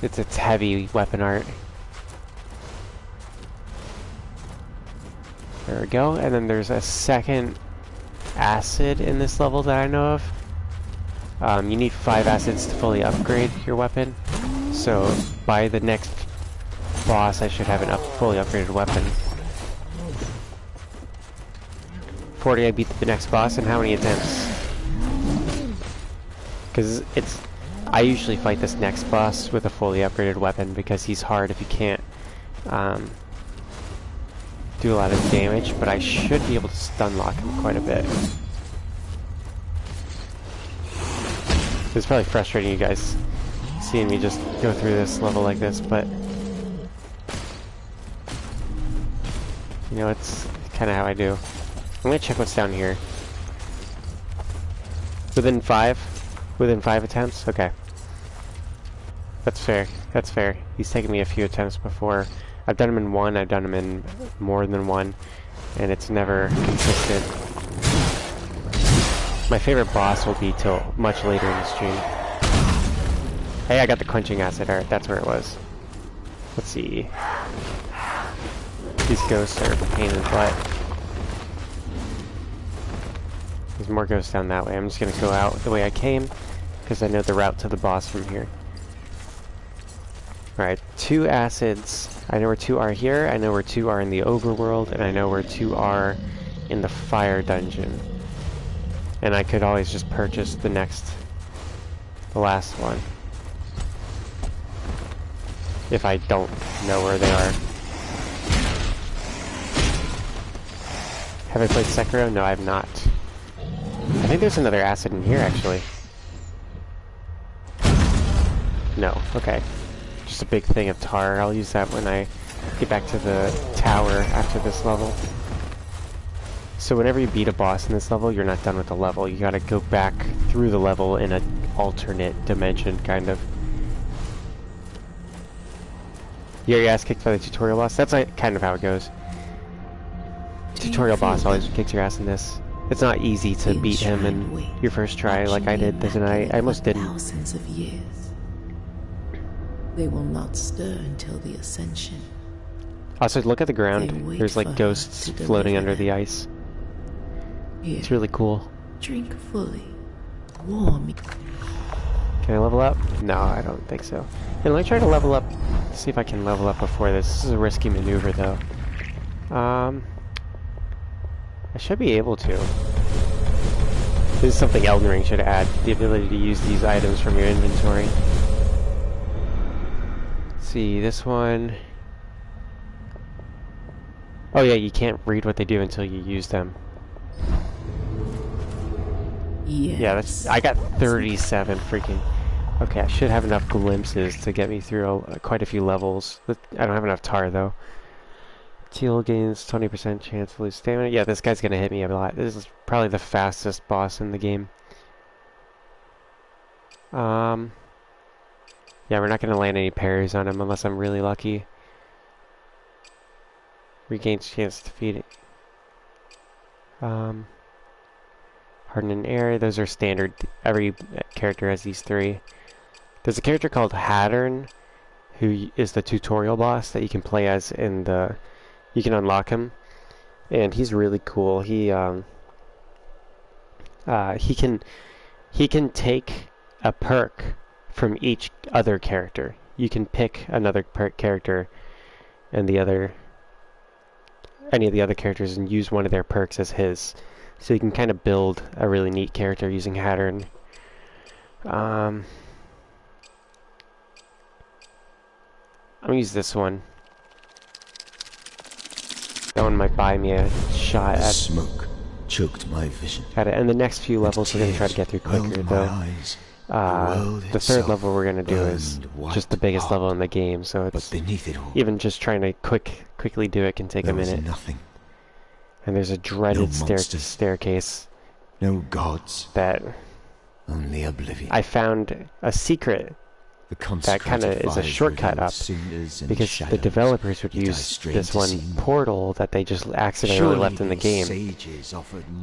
It's heavy weapon art. There we go, and then there's a second acid in this level that I know of. You need 5 acids to fully upgrade your weapon, so by the next boss I should have an fully upgraded weapon. 40 I beat the next boss, and how many attempts? Because I usually fight this next boss with a fully upgraded weapon because he's hard if you can't do a lot of damage, but I should be able to stun lock him quite a bit. It's probably frustrating you guys seeing me just go through this level like this, but you know, it's kind of how I do. I'm gonna check what's down here. Within 5 attempts? Okay. That's fair. That's fair. He's taken me a few attempts before. I've done him in 1, I've done him in more than 1, and it's never consistent. My favorite boss will be till much later in the stream. Hey, I got the quenching acid. Alright, that's where it was. Let's see. These ghosts are a pain in the butt. There's more ghosts down that way. I'm just gonna go out the way I came, because I know the route to the boss from here. Alright, 2 acids. I know where 2 are here, I know where 2 are in the overworld, and I know where 2 are in the fire dungeon. And I could always just purchase the last one. If I don't know where they are. Have I played Sekiro? No, I have not. I think there's another acid in here, actually. No, okay. Just a big thing of tar. I'll use that when I get back to the tower after this level. So whenever you beat a boss in this level, you're not done with the level. You gotta go back through the level in an alternate dimension, kind of. You get your ass kicked by the tutorial boss? That's kind of how it goes. Tutorial boss always kicks your ass in this. It's not easy to beat him in your first try like I did tonight. I almost didn't. Thousands of years. They will not stir until the ascension. Also, look at the ground. There's like ghosts floating under the ice. Here, it's really cool. Drink fully. Warm. Can I level up? No, I don't think so. Hey, let me try to level up. See if I can level up before this. This is a risky maneuver, though. I should be able to. This is something Elden Ring should add. The ability to use these items from your inventory. Let's see, this one. Oh yeah, you can't read what they do until you use them. Yes. Yeah, I got 37 freaking... Okay, I should have enough glimpses to get me through quite a few levels. I don't have enough tar, though. Teal gains 20% chance to lose stamina. Yeah, this guy's gonna hit me a lot. This is probably the fastest boss in the game. Yeah, we're not gonna land any parries on him unless I'm really lucky. Regains chance to defeat it. Harden and air, those are standard. Every character has these 3. There's a character called Hattern, who is the tutorial boss that you can play as in the... You can unlock him, and he's really cool. He can take a perk from each other character. You can pick another character and any of the other characters and use one of their perks as his. So you can kind of build a really neat character using Hattern. I'm gonna use this one. That one might buy me a shot at smoke choked my vision. At it. And the next few levels we're gonna try to get through quicker, though. The third level we're gonna do is just the biggest level in the game, so it's even just trying to quickly do it can take a minute. Nothing. And there's a dreaded staircase. No gods. That only oblivion. I found a secret that kind of is a shortcut up, because the developers would use this one portal that they just accidentally left in the game,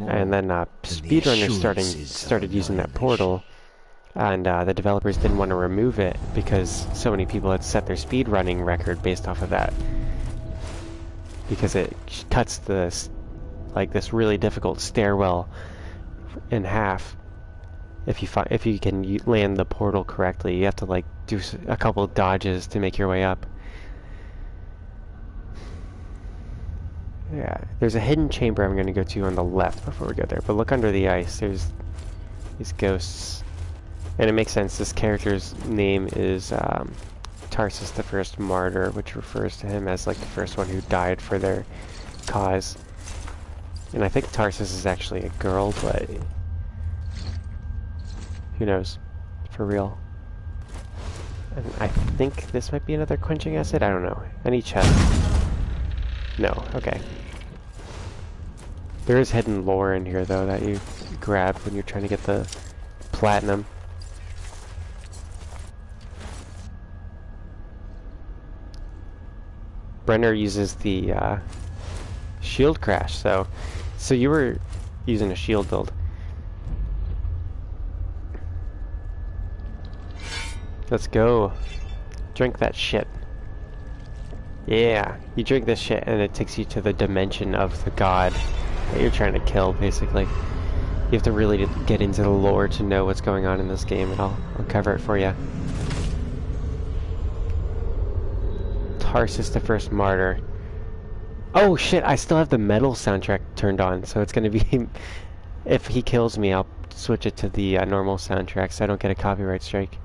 and then speedrunners started using that portal, and the developers didn't want to remove it because so many people had set their speedrunning record based off of that, because it cuts this really difficult stairwell in half. If you can land the portal correctly, you have to like do a couple of dodges to make your way up. Yeah, there's a hidden chamber I'm going to go to on the left before we go there. But look under the ice. There's these ghosts. And it makes sense. This character's name is Tarsus the First Martyr, which refers to him as like the first one who died for their cause. And I think Tarsus is actually a girl, but who knows? For real. And I think this might be another quenching acid. I don't know. Any chest? No. Okay. There is hidden lore in here, though, that you grab when you're trying to get the platinum. Brenner uses the shield crash, so you were using a shield build. Let's go. Drink that shit. Yeah, you drink this shit and it takes you to the dimension of the god that you're trying to kill, basically. You have to really get into the lore to know what's going on in this game, and I'll cover it for you. Tarsus the First Martyr. Oh shit, I still have the metal soundtrack turned on, so it's gonna be... if he kills me, I'll switch it to the normal soundtrack so I don't get a copyright strike.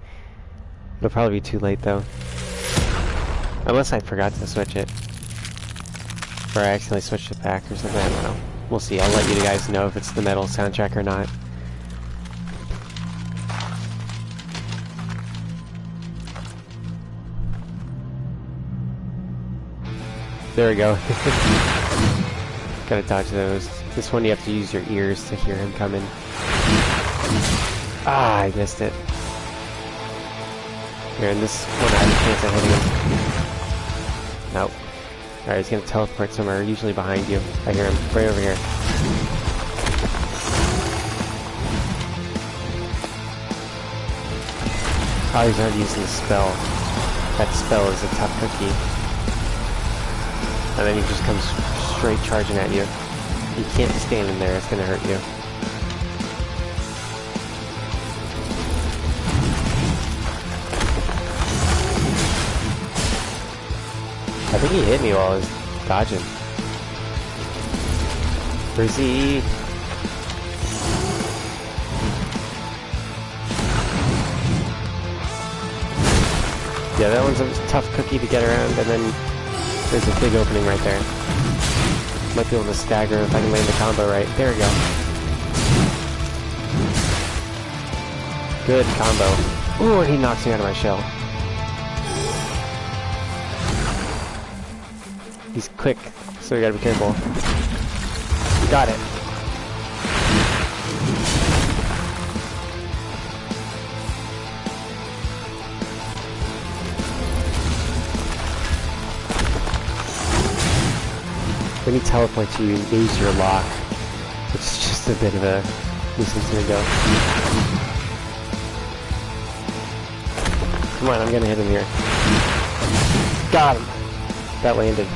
It'll probably be too late, though. Unless I forgot to switch it. Or I accidentally switched it back or something, I don't know. We'll see, I'll let you guys know if it's the metal soundtrack or not. There we go. Gotta dodge those. This one you have to use your ears to hear him coming. Ah, I missed it. Here, and this one I have a chance of hitting him. Nope. Alright, he's gonna teleport somewhere, usually behind you. I hear him, right over here. Oh, he's already using the spell. That spell is a tough cookie. And then he just comes straight charging at you. You can't stand in there, it's gonna hurt you. I think he hit me while I was dodging. Where is he? Yeah, that one's a tough cookie to get around, and then there's a big opening right there. Might be able to stagger if I can land the combo right. There we go. Good combo. Ooh, and he knocks me out of my shell. He's quick, so we gotta be careful. Got it. When he teleports you, lose your lock, which is just a bit of a nuisance to go. Come on, I'm gonna hit him here. Got him! That landed.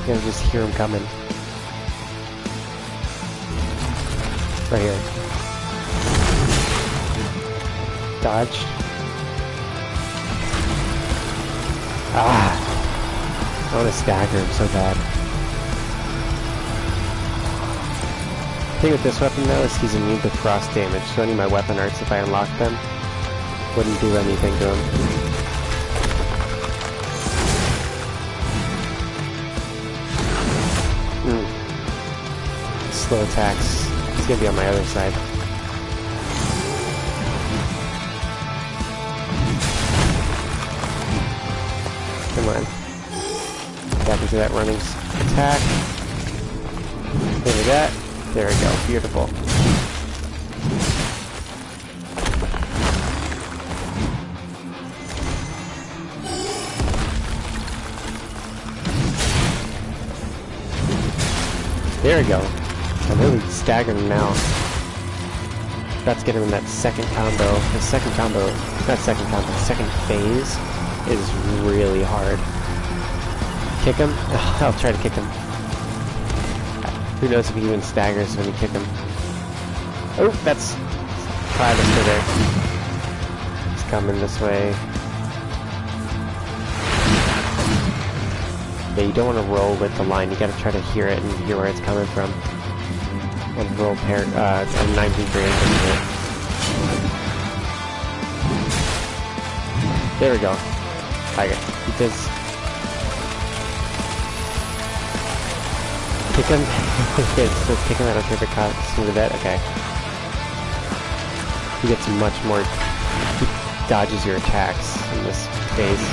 You gotta just hear him coming. Right here. Dodge. Ah! I want to stagger him so bad. The thing with this weapon though is he's immune to frost damage, so any of my weapon arts, if I unlock them, wouldn't do anything to him. Slow attacks. He's gonna be on my other side. Come on. Back into that running attack. Look at that. There we go. Beautiful. There we go. I'm really staggering him now. That's getting him in that second combo. The second combo, not second combo, second phase is really hard. Kick him? I'll try to kick him. Who knows if he even staggers when you kick him. Oh, that's Privaster there. He's coming this way. Yeah, you don't want to roll with the line. You gotta try to hear it and hear where it's coming from. And roll pair, at 19 for it. There we go. Okay, keep this. Kick him. Okay, so kick him. I don't care if it costs me the bet. Okay. He gets much more. He dodges your attacks in this phase.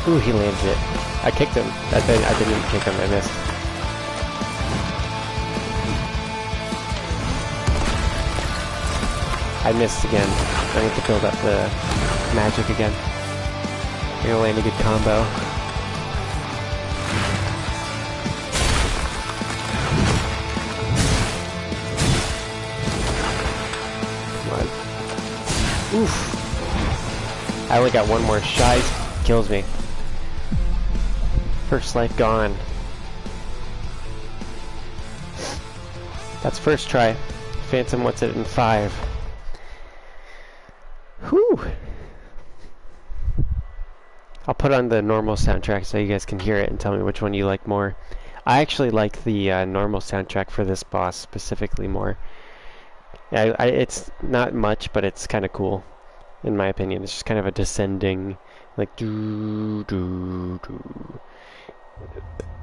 Ooh, he landed it. I kicked him. I didn't kick him. I missed. I missed again. I need to build up the magic again. I'm gonna land a good combo. Oof. I only got one more shot. Kills me. First life gone. That's first try. Phantom wants it in 5. Whew. I'll put on the normal soundtrack so you guys can hear it and tell me which one you like more. I actually like the normal soundtrack for this boss specifically more. It's not much, but it's kind of cool, in my opinion. It's just kind of a descending, like doo doo doo.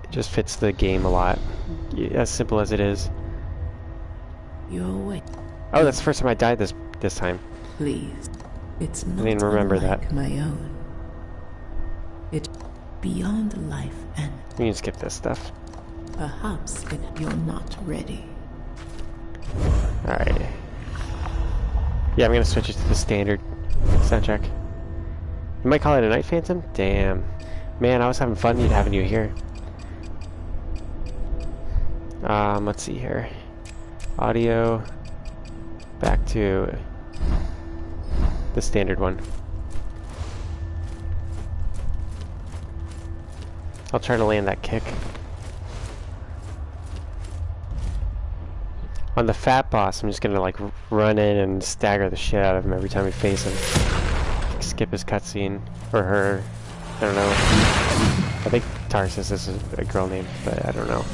It just fits the game a lot, as simple as it is. You're awake. Oh, that's the first time I died this time. Please, it's not I didn't remember unlike that. my own. It's beyond life and We can skip this stuff. perhaps you're not ready. Alright. Yeah, I'm gonna switch it to the standard soundtrack. You might call it a Night Phantom? Damn. Man, I was having fun having you here. Let's see here. Audio. Back to the standard one. I'll try to land that kick. On the fat boss, I'm just gonna like run in and stagger the shit out of him every time we face him. Skip his cutscene, or her. I don't know. I think Tarsus is a girl name, but I don't know.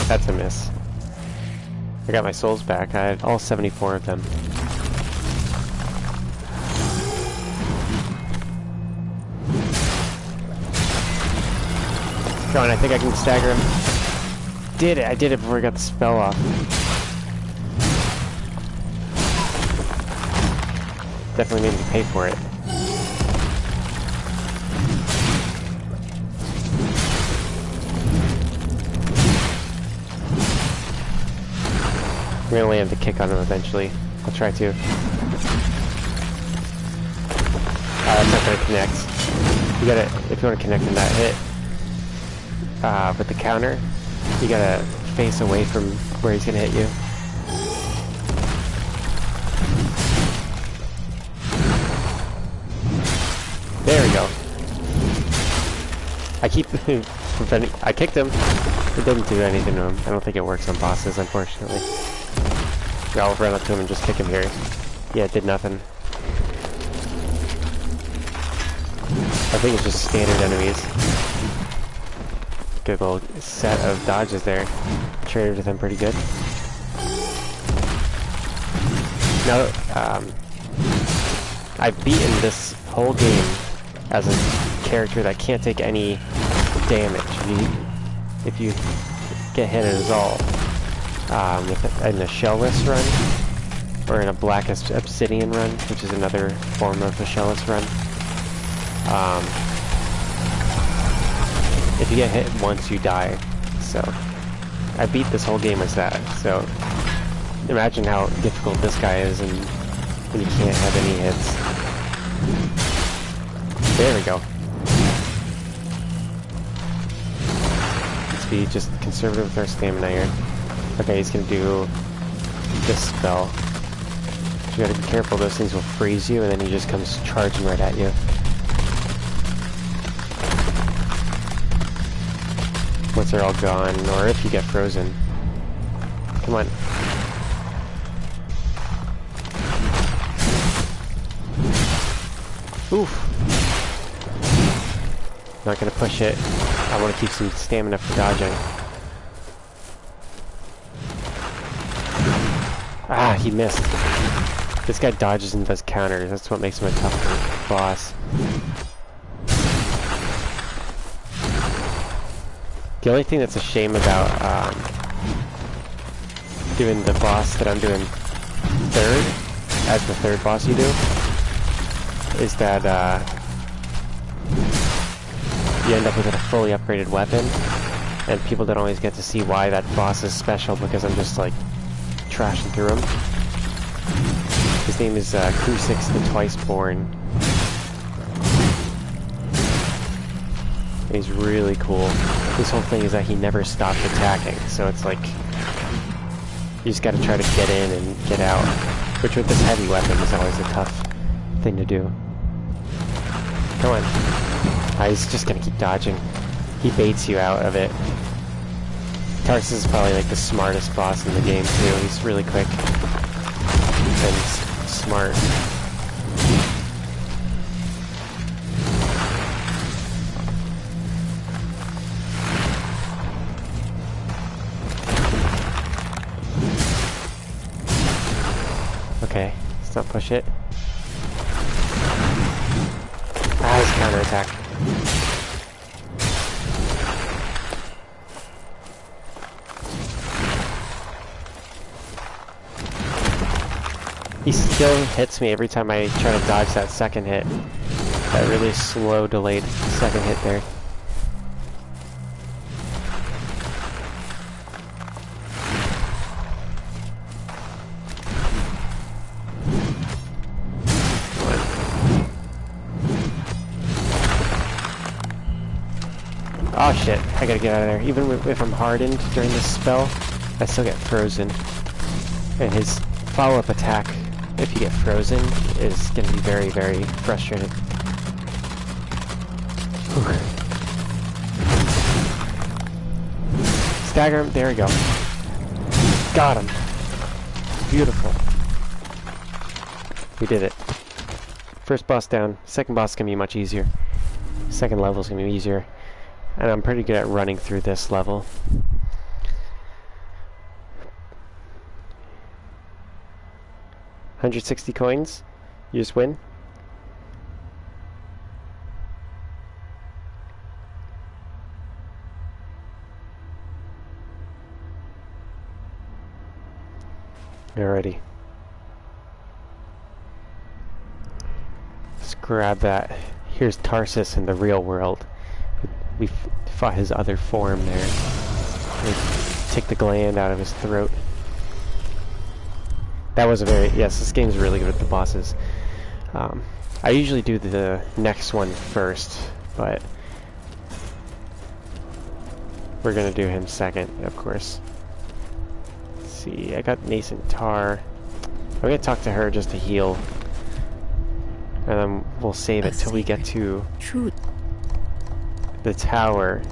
That's a miss. I got my souls back. I had all 74 of them. Come on, I think I can stagger him. Did it! I did it before I got the spell off. Definitely made me pay for it. I'm gonna land the kick on him eventually. I'll try to. That's not gonna connect. You gotta, if you want to connect in that hit, with the counter, you gotta face away from where he's gonna hit you. There we go. I keep preventing. I kicked him. It didn't do anything to him. I don't think it works on bosses, unfortunately. I'll run up to him and just kick him here. Yeah, it did nothing. I think it's just standard enemies. Good little set of dodges there. Traded with them pretty good. Now, I've beaten this whole game as a character that can't take any damage if you get hit at all. In a shellless run, or in a black obsidian run, which is another form of a shellless run. If you get hit once, you die. So, I beat this whole game as that. So, imagine how difficult this guy is and when you can't have any hits. There we go. Let's be just conservative with our stamina here. Okay, he's gonna do this spell. You gotta be careful, those things will freeze you and then he just comes charging right at you. Once they're all gone, or if you get frozen. Come on. Oof. Not gonna push it. I want to keep some stamina for dodging. Ah, he missed. This guy dodges and does counters. That's what makes him a tough boss. The only thing that's a shame about doing the boss that I'm doing third, as the third boss you do, is that you end up with a fully upgraded weapon, and people don't always get to see why that boss is special because I'm just like trashing through him. His name is Crucix the Twiceborn. He's really cool. His whole thing is that he never stops attacking, so it's like you just gotta try to get in and get out, which with this heavy weapon is always a tough thing to do. Come on. He's just gonna keep dodging. He baits you out of it. Tarsus is probably like the smartest boss in the game too. He's really quick and smart. Okay, let's not push it. Ah, his counterattack. He still hits me every time I try to dodge that second hit. That really slow, delayed second hit there. Oh shit, I gotta get out of there. Even if I'm hardened during this spell, I still get frozen. And his follow-up attack, if you get frozen, is gonna be very, very frustrating. Whew. Stagger him, there we go. Got him. Beautiful. We did it. First boss down. Second boss is gonna be much easier. Second level is gonna be easier. And I'm pretty good at running through this level. $160 coins. You just win. Alrighty. Let's grab that. Here's Tarsus in the real world. We fought his other form there. We take the gland out of his throat. That was a very... Yes, this game's really good with the bosses. I usually do the next one first, but we're gonna do him second, of course. Let's see, I got Nascent Tar. I'm gonna talk to her just to heal. And then we'll save it till we get to the tower.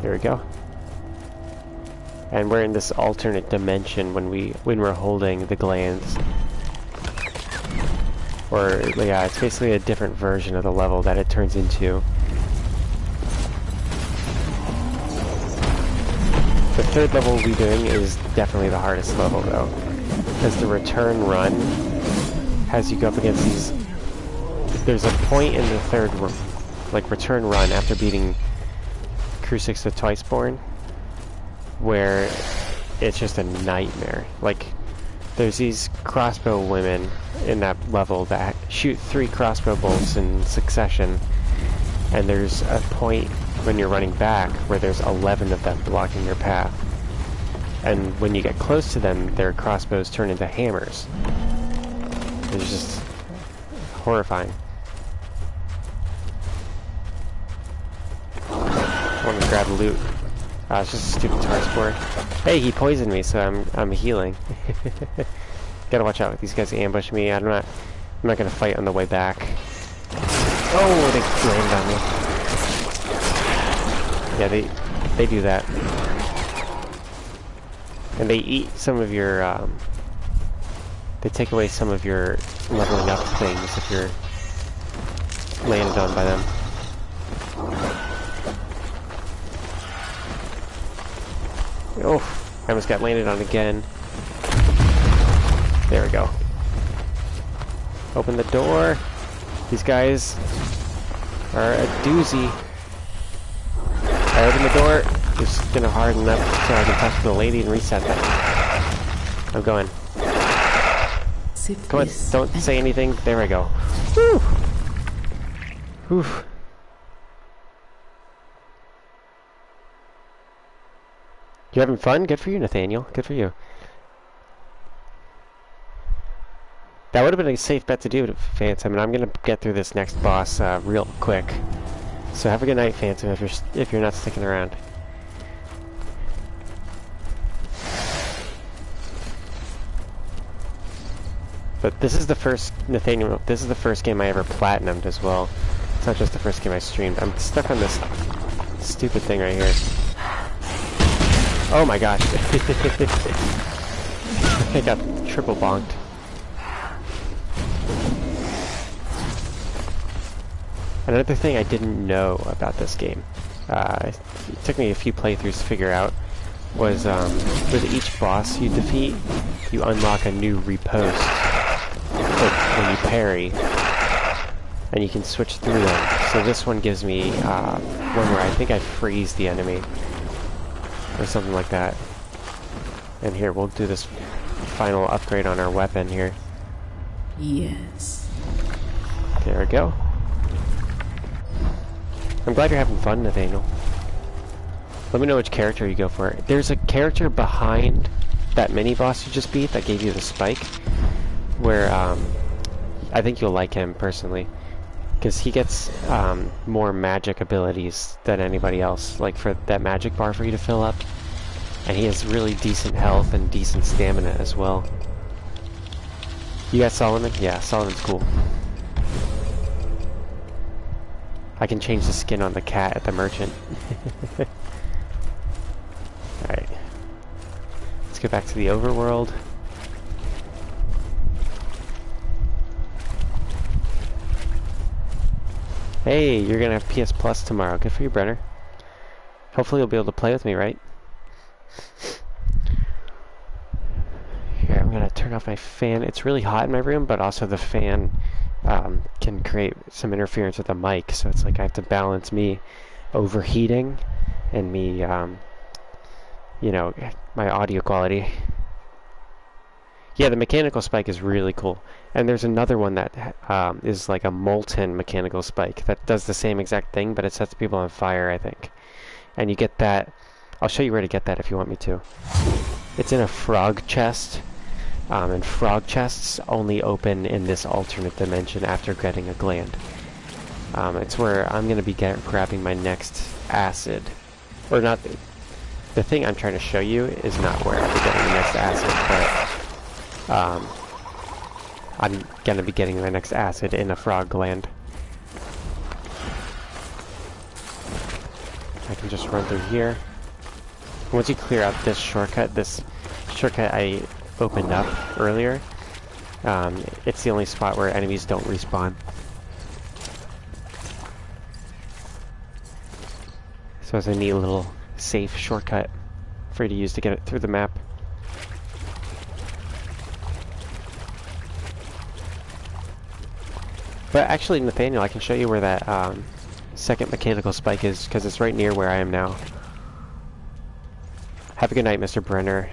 There we go. And we're in this alternate dimension when we're holding the glands. Or yeah, it's basically a different version of the level that it turns into. The third level we'll be doing is definitely the hardest level though, because the return run has you go up against these. There's a point in the third return run after beating Crucix the Twiceborn where it's just a nightmare. Like, there's these crossbow women in that level that shoot 3 crossbow bolts in succession, and there's a point when you're running back where there's 11 of them blocking your path. And when you get close to them, their crossbows turn into hammers. It's just horrifying. I want to grab loot. It's just a stupid tar spore. Hey, he poisoned me, so I'm healing. Gotta watch out. These guys ambush me. I'm not gonna fight on the way back. Oh, they landed on me. Yeah, they do that. And they eat some of your They take away some of your leveling up things if you're landed on by them. Oh, I almost got landed on again. There we go. Open the door. These guys are a doozy. I open the door. Just gonna harden up so I can talk to the lady and reset that. I'm going. Come on, don't say anything. There I go. Whew. Whew. You having fun? Good for you, Nathaniel. Good for you. That would have been a safe bet to do, Phantom, and I'm gonna get through this next boss real quick. So have a good night, Phantom, if you're not sticking around. But this is the first, Nathaniel, this is the first game I ever platinumed as well. It's not just the first game I streamed. I'm stuck on this stupid thing right here. Oh my gosh. I got triple bonked. Another thing I didn't know about this game, it took me a few playthroughs to figure out, was with each boss you defeat, you unlock a new riposte when you parry, and you can switch through them. So this one gives me one where I think I freeze the enemy, or something like that. And here, we'll do this final upgrade on our weapon here. Yes. There we go. I'm glad you're having fun, Nathaniel. Let me know which character you go for. There's a character behind that mini-boss you just beat that gave you the spike, where I think you'll like him personally, because he gets more magic abilities than anybody else, like for that magic bar for you to fill up, and he has really decent health and decent stamina as well. You got Solomon? Yeah, Solomon's cool. I can change the skin on the cat at the merchant. Alright. Let's get back to the overworld. Hey, you're gonna have PS Plus tomorrow. Good for you, Brenner. Hopefully you'll be able to play with me, right? Here, I'm gonna turn off my fan. It's really hot in my room, but also the fan can create some interference with the mic, so it's like I have to balance me overheating and me, you know, my audio quality. Yeah, the mechanical spike is really cool. And there's another one that is like a molten mechanical spike that does the same exact thing, but it sets people on fire, I think. And you get that. I'll show you where to get that if you want me to. It's in a frog chest. And frog chests only open in this alternate dimension after getting a gland. It's where I'm going to be grabbing my next acid. Or not. The thing I'm trying to show you is not where I'll be getting the next acid, but I'm going to be getting my next acid in a frog gland. I can just run through here. Once you clear out this shortcut I opened up earlier, it's the only spot where enemies don't respawn. So it's a neat little safe shortcut for you to use to get it through the map. But actually, Nathaniel, I can show you where that second mechanical spike is, because it's right near where I am now. Have a good night, Mr. Brenner.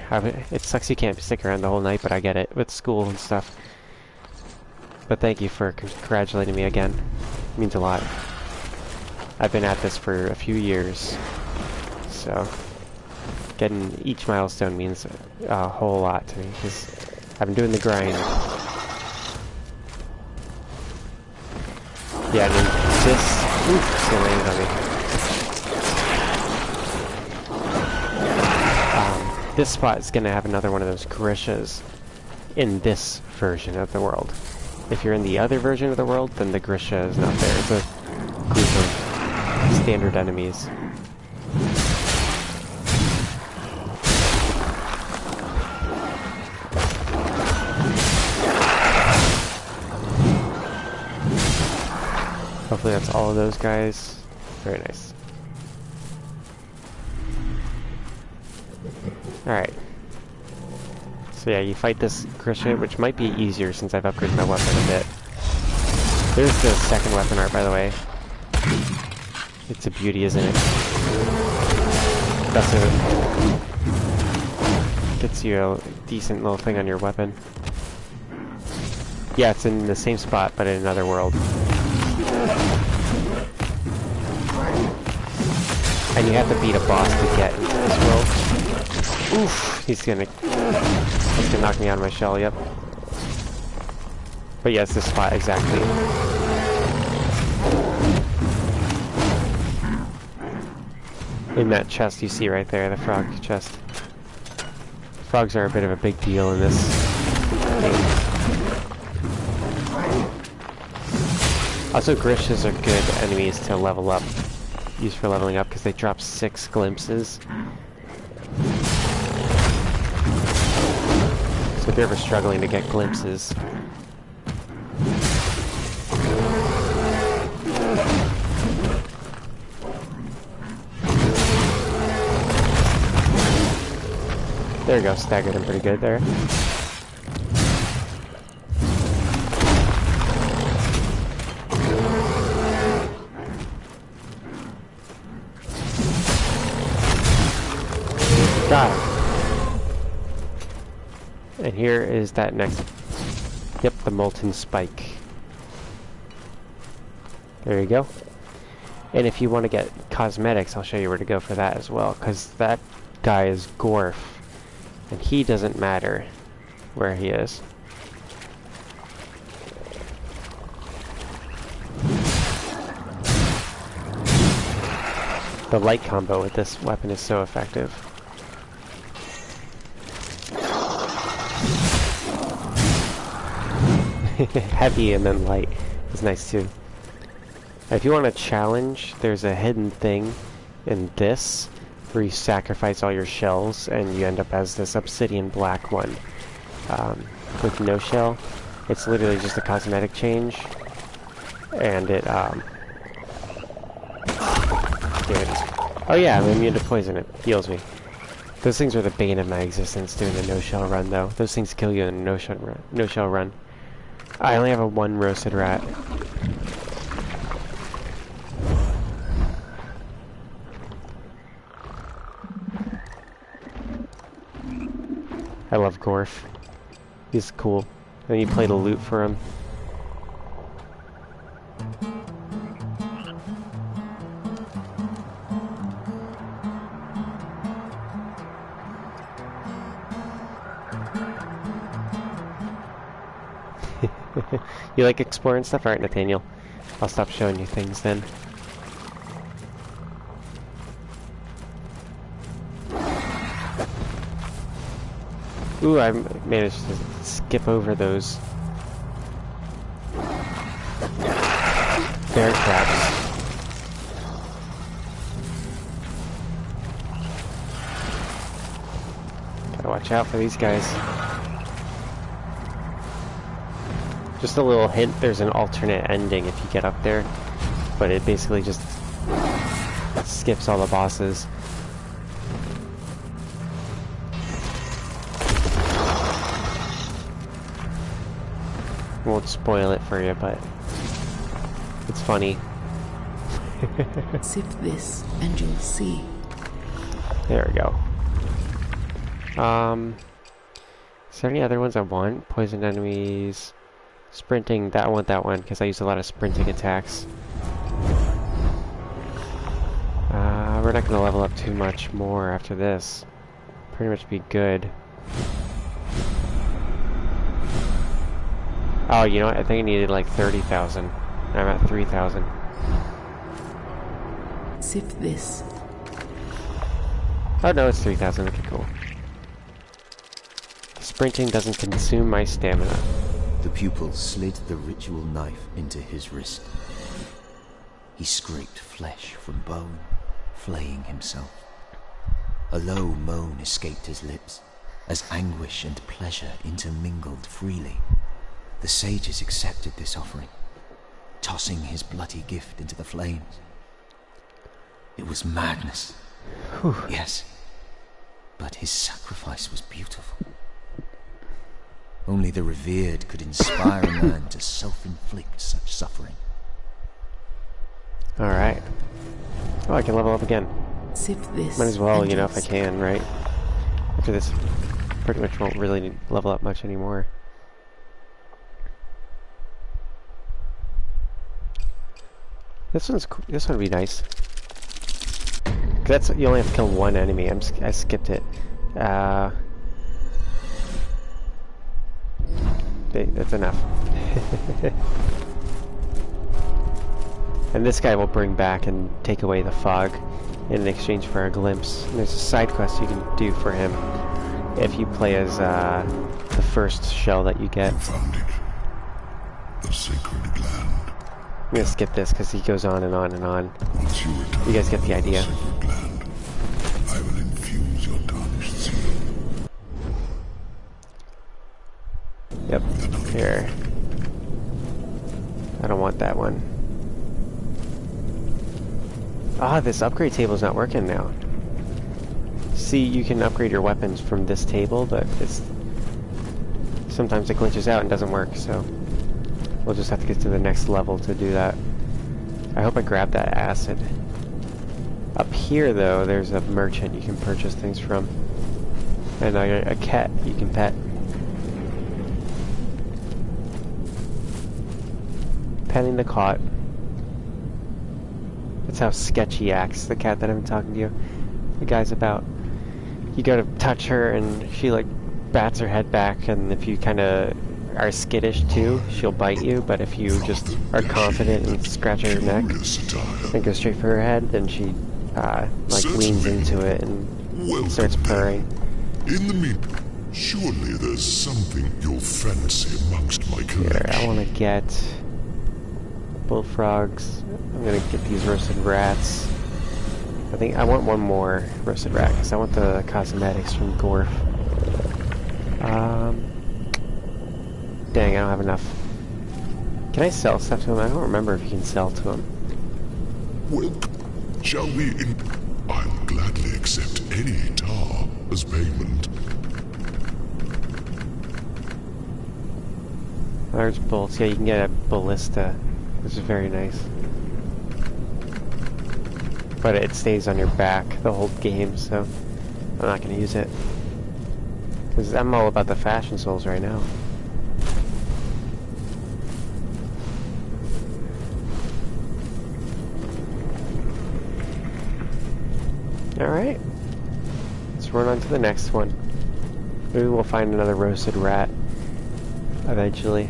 It sucks you can't stick around the whole night, but I get it, with school and stuff. But thank you for congratulating me again. It means a lot. I've been at this for a few years, so getting each milestone means a whole lot to me, because I've been doing the grind. Yeah, I mean, this still landed on me. This spot is going to have another one of those Grishas in this version of the world. If you're in the other version of the world, then the Grisha is not there. It's a group of standard enemies. Hopefully that's all of those guys. Very nice. Alright. So yeah, you fight this Christian, which might be easier since I've upgraded my weapon a bit. There's the second weapon art, by the way. It's a beauty, isn't it? That's a... gets you a decent little thing on your weapon. Yeah, it's in the same spot, but in another world. And you have to beat a boss to get into this world. Oof! He's gonna knock me out of my shell, yep. But yeah, it's this spot exactly. In that chest you see right there, the frog chest. Frogs are a bit of a big deal in this game. Also, Grishas are good enemies to level up. Used for leveling up because they drop 6 glimpses. So if you're ever struggling to get glimpses, there you go, staggered him pretty good there. Got him. And here is that next... Yep, the molten spike. There you go. And if you want to get cosmetics, I'll show you where to go for that as well, because that guy is Gorf. And he doesn't matter where he is. The light combo with this weapon is so effective. Heavy and then light is nice too. If you want a challenge, there's a hidden thing in this where you sacrifice all your shells and you end up as this obsidian black one with no shell. It's literally just a cosmetic change, and it there it is. Oh yeah, I'm immune to poison. It heals me. Those things are the bane of my existence doing a no-shell run though. Those things kill you in a no-shell run. I only have a 1 roasted rat. I love Gorf. He's cool. And you play the loot for him. You like exploring stuff? Alright, Nathaniel. I'll stop showing you things then. Ooh, I managed to skip over those bear traps. Gotta watch out for these guys. Just a little hint, there's an alternate ending if you get up there, but it basically just skips all the bosses. Won't spoil it for you, but it's funny. Sift this and you'll see. There we go. Is there any other ones I want? Poison enemies. Sprinting, I want that one, because I use a lot of sprinting attacks. We're not going to level up too much more after this. Pretty much be good. Oh, you know what? I think I needed like 30,000. I'm at 3,000. Sift this. Oh no, it's 3,000. Okay, cool. Sprinting doesn't consume my stamina. The pupil slid the ritual knife into his wrist. He scraped flesh from bone, flaying himself. A low moan escaped his lips, as anguish and pleasure intermingled freely. The sages accepted this offering, tossing his bloody gift into the flames. It was madness. Whew. Yes, but his sacrifice was beautiful. Only the revered could inspire a man to self-inflict such suffering. Alright. Oh, I can level up again. Sip this. Might as well, and you know, if I taste. can, right? After this, pretty much won't really level up much anymore. This one would be nice. 'Cause that's, you only have to kill one enemy. I skipped it. That's enough. And this guy will bring back and take away the fog in exchange for a glimpse. And there's a side quest you can do for him if you play as the first shell that you get. You found it. The sacred gland. I'm gonna skip this because he goes on and on and on. Once you return You guys get the to idea. sacred gland, I will infuse your tarnished seal. Yep. Here. I don't want that one. Ah, this upgrade table's not working now. See, you can upgrade your weapons from this table, but sometimes it glitches out and doesn't work, so we'll just have to get to the next level to do that. I hope I grabbed that acid. Up here, though, there's a merchant you can purchase things from. And a cat you can pet. Petting the cat. That's how Sketchy acts, the cat that I'm talking to you. The guy's about. You go to touch her and she like bats her head back, and if you kind of are skittish too, she'll bite you, but if you just are confident and scratch her neck and go straight for her head, then she like leans into it and starts purring. In the meantime, surely there's something you'll fancy amongst my Here, collection. I want to get bullfrogs. I'm gonna get these roasted rats. I think I want one more roasted rat because I want the cosmetics from Gorf. Dang, I don't have enough. Can I sell stuff to him? I don't remember if you can sell to him. Well, shall we I'll gladly accept any tar as payment. Large bolts. Yeah, you can get a ballista, which is very nice. But it stays on your back the whole game, so I'm not going to use it. Because I'm all about the fashion souls right now. Alright. Let's run on to the next one. Maybe we'll find another roasted rat eventually.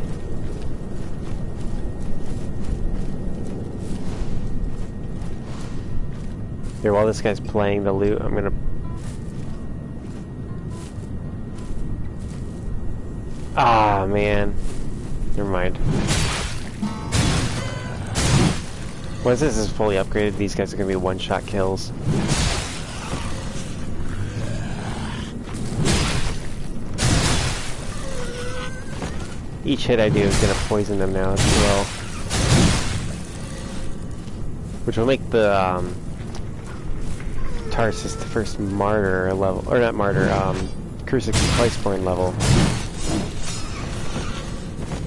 Here, while this guy's playing the loot, I'm gonna... Ah, man. Never mind. Once this is fully upgraded, these guys are gonna be one-shot kills. Each hit I do is gonna poison them now as well. Which will make the, Tarsus the first martyr level, or not martyr, Crucix Twiceborn level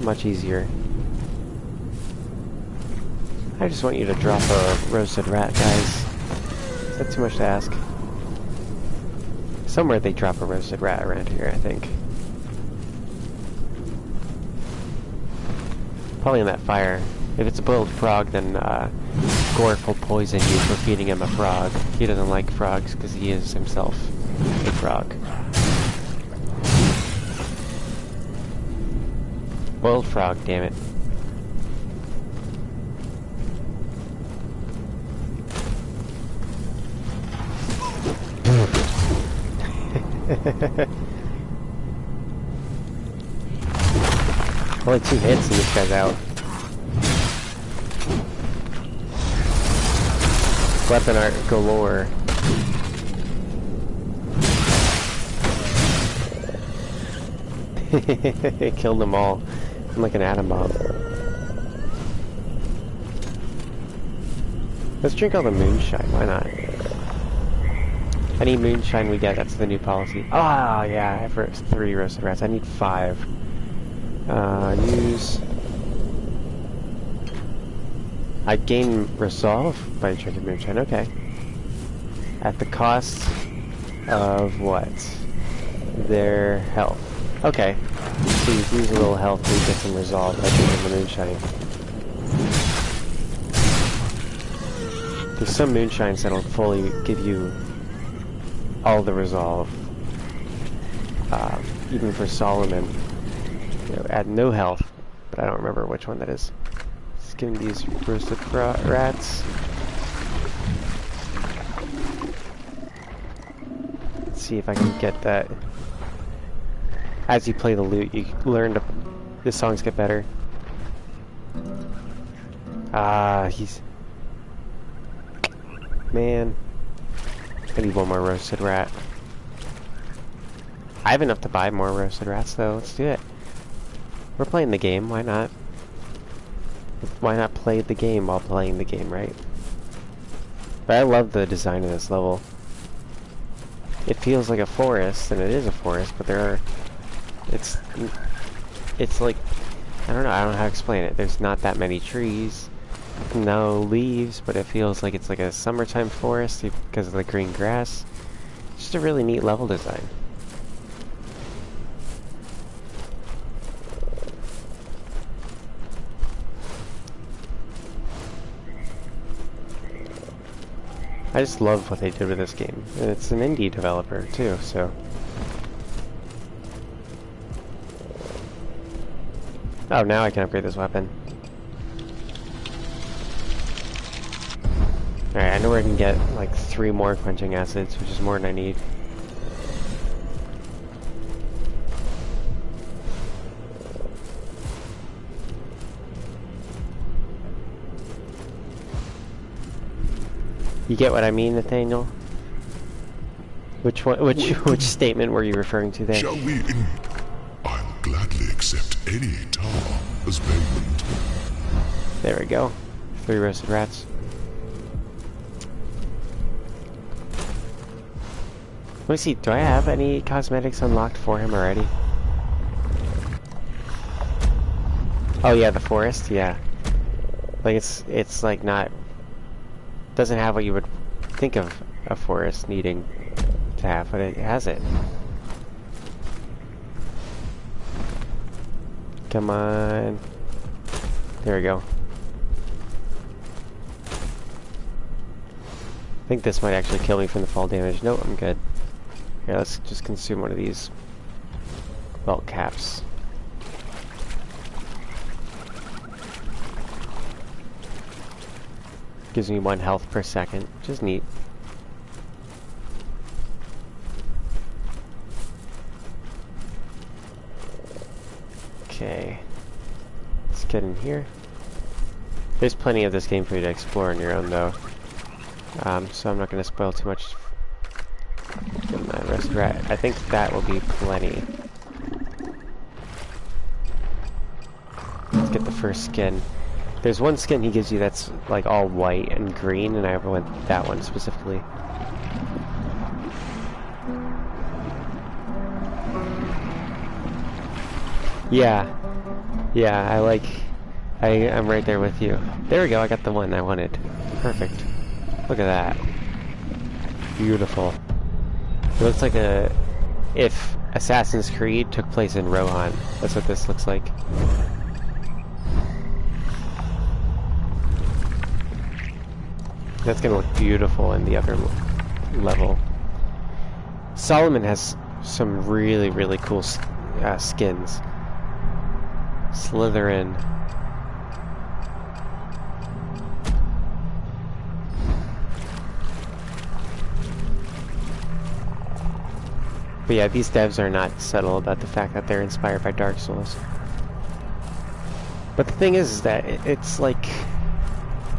much easier. I just want you to drop a roasted rat, guys. Is that too much to ask? Somewhere they drop a roasted rat around here, I think. Probably in that fire. If it's a boiled frog, then Gorf will poison you for feeding him a frog. He doesn't like frogs because he is himself a frog. Boiled frog, damn it. Only 2 hits and this guy's out. Weapon art galore. Killed them all. I'm like an atom bomb. Let's drink all the moonshine, why not? Any moonshine we get, that's the new policy. Ah, yeah, I have 3 roasted rats. I need 5. Use... I gain resolve by drinking moonshine, okay. At the cost of what? Their health. Okay. So you lose a little health and you get some resolve by drinking the moonshine. There's some moonshines that'll fully give you all the resolve. Even for Solomon. You know, at no health. But I don't remember which one that is. Let's give him these roasted rats. Let's see if I can get that. As you play the lute, you learn to... the songs get better. He's... Man. I need one more roasted rat. I have enough to buy more roasted rats, though. Let's do it. We're playing the game, why not? Why not play the game while playing the game, right? But I love the design of this level. It feels like a forest, and it is a forest, but there are... It's like... I don't know how to explain it. There's not that many trees. No leaves, but it feels like it's like a summertime forest because of the green grass. It's just a really neat level design. I just love what they did with this game. And it's an indie developer too, so... Oh, now I can upgrade this weapon. Alright, I know where I can get like 3 more quenching acids, which is more than I need. You get what I mean, Nathaniel? Which one? Which statement were you referring to there? Shall we? I'll gladly accept any tar as payment. There we go. 3 roasted rats. Let me see. Do I have any cosmetics unlocked for him already? Oh yeah, the forest. Yeah. Like it's like not. Doesn't have what you would think of a forest needing to have, but it has it. Come on. There we go. I think this might actually kill me from the fall damage. No, I'm good. Here, let's just consume one of these belt caps. Gives me 1 health per second, which is neat. Okay, let's get in here. There's plenty of this game for you to explore on your own, though. So I'm not going to spoil too much. Get my rest rat. I think that will be plenty. Let's get the first skin. There's one skin he gives you that's like all white and green, and I want that one specifically. Yeah, I'm right there with you. There we go, I got the one I wanted. Perfect. Look at that. Beautiful. It looks like if Assassin's Creed took place in Rohan. That's what this looks like. That's gonna look beautiful in the other level. Solomon has some really, really cool skins. Slytherin. But yeah, these devs are not subtle about the fact that they're inspired by Dark Souls. But the thing is that it's like...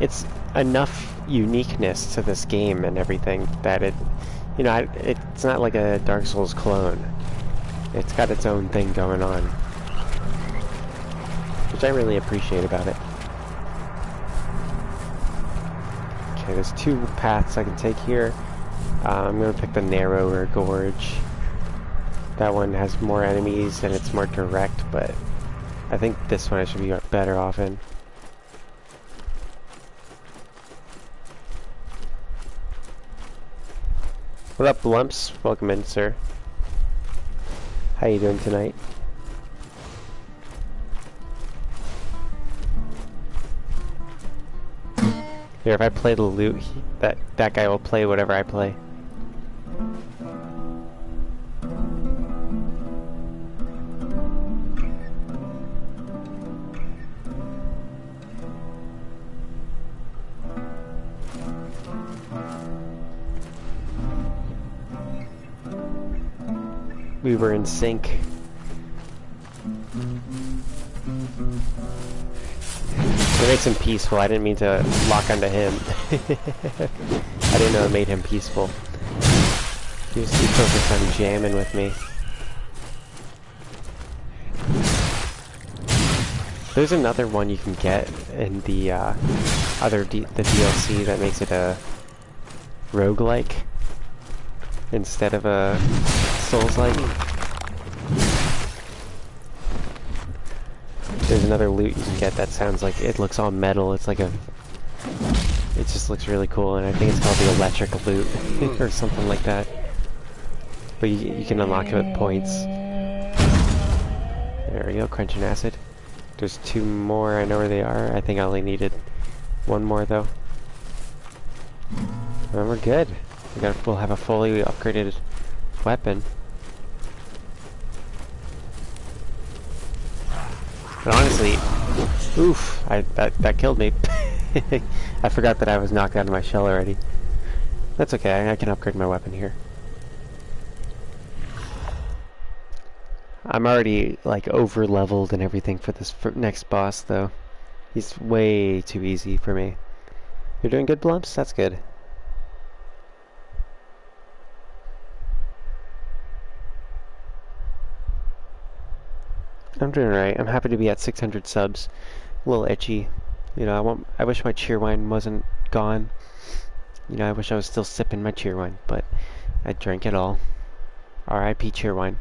it's enough uniqueness to this game and everything that it... you know, it's not like a Dark Souls clone. It's got its own thing going on. Which I really appreciate about it. Okay, there's two paths I can take here. I'm gonna pick the narrower gorge. That one has more enemies and it's more direct, but I think this one I should be better off in. What up, Lumps? Welcome in, sir. How you doing tonight? Here, if I play the loot, that guy will play whatever I play. We were in sync. It makes him peaceful. I didn't mean to lock onto him. I didn't know it made him peaceful. He was too focused on jamming with me. There's another one you can get in the the DLC that makes it a roguelike instead of a Souls-like. There's another loot you can get that sounds like it looks all metal. It's like a, it just looks really cool, and I think it's called the electric loot or something like that. But you can unlock it with points. There we go, crunching acid. There's two more. I know where they are. I think I only needed one more though. And we're good. We'll have a fully upgraded weapon. But honestly, oof, that killed me. I forgot that I was knocked out of my shell already. That's okay, I can upgrade my weapon here. I'm already like over leveled and everything for this next boss though. He's way too easy for me. You're doing good, Blumps? That's good. I'm doing alright. I'm happy to be at 600 subs. A little itchy. You know, I wish my cheer wine wasn't gone. You know, I wish I was still sipping my cheer wine, but I drank it all. R.I.P. cheer wine.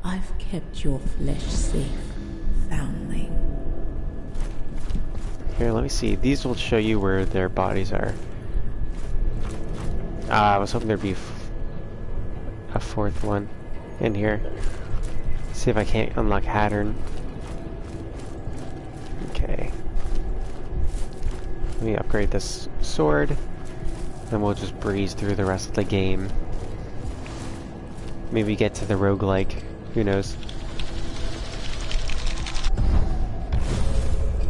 I've kept your flesh safe, foundling. Here, let me see. These will show you where their bodies are. I was hoping there'd be a fourth one in here. See if I can't unlock Hattern. Okay. Let me upgrade this sword. Then we'll just breeze through the rest of the game. Maybe get to the roguelike. Who knows?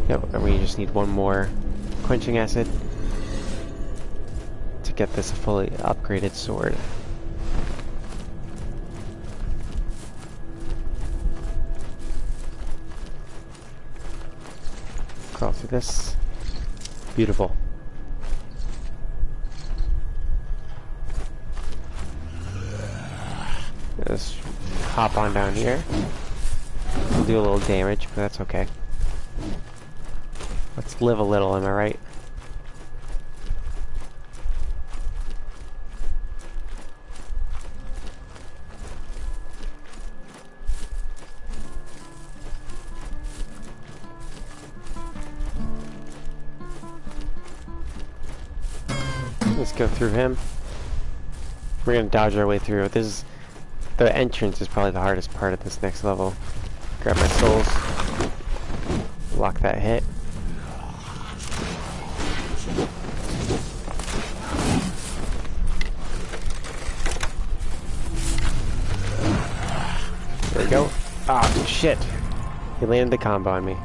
Yep, and we just need one more quenching acid to get this fully upgraded sword. Crawl through this. Beautiful. Just hop on down here. We'll do a little damage, but that's okay. Let's live a little, am I right? Let's go through him. We're gonna dodge our way through. The entrance is probably the hardest part of this next level. Grab my souls. Lock that hit. There we go. Ah, shit. He landed the combo on me.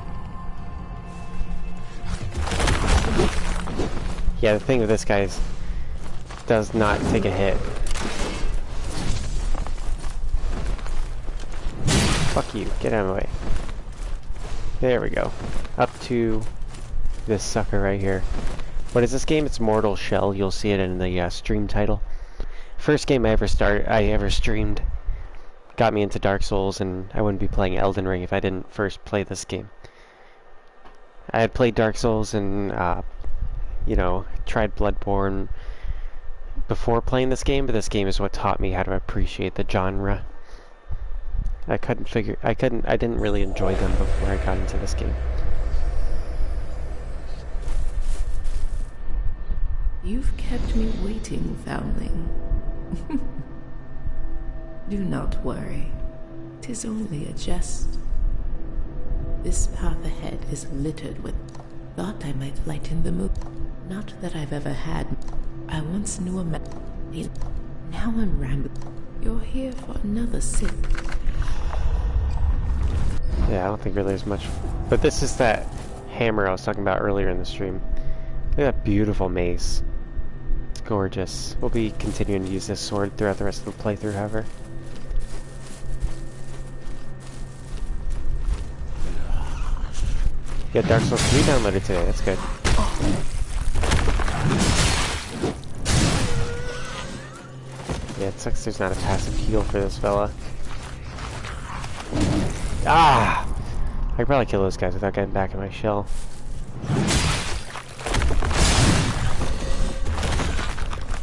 Yeah, the thing with this guy is does not take a hit. Fuck you, get out of my way. There we go. Up to this sucker right here. What is this game? It's Mortal Shell. You'll see it in the stream title. First game I ever streamed. Got me into Dark Souls, and I wouldn't be playing Elden Ring if I didn't first play this game. I had played Dark Souls and you know, tried Bloodborne before playing this game, but this game is what taught me how to appreciate the genre. I didn't really enjoy them before I got into this game. You've kept me waiting, foundling. Do not worry. 'Tis only a jest. This path ahead is littered with... Thought I might lighten the mood. Not that I've ever had. I once knew a man. Now I'm rambling. You're here for another sip. Yeah, I don't think really there's much. But this is that hammer I was talking about earlier in the stream. Look at that beautiful mace. It's gorgeous. We'll be continuing to use this sword throughout the rest of the playthrough, however. Yeah, Dark Souls 3 downloaded today. That's good. Yeah, it sucks there's not a passive heal for this fella. Ah! I could probably kill those guys without getting back in my shell.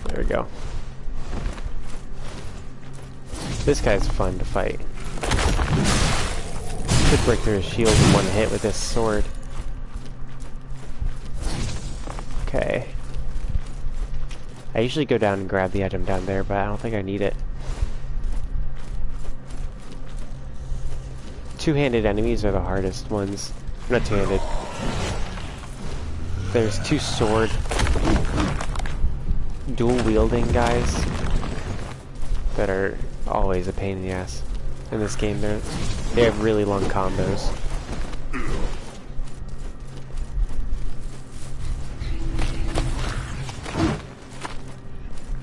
There we go. This guy's fun to fight. Could break through his shield in one hit with this sword. Okay. I usually go down and grab the item down there, but I don't think I need it. Two-handed enemies are the hardest ones. Not two-handed. There's two sword dual-wielding guys that are always a pain in the ass in this game. They have really long combos.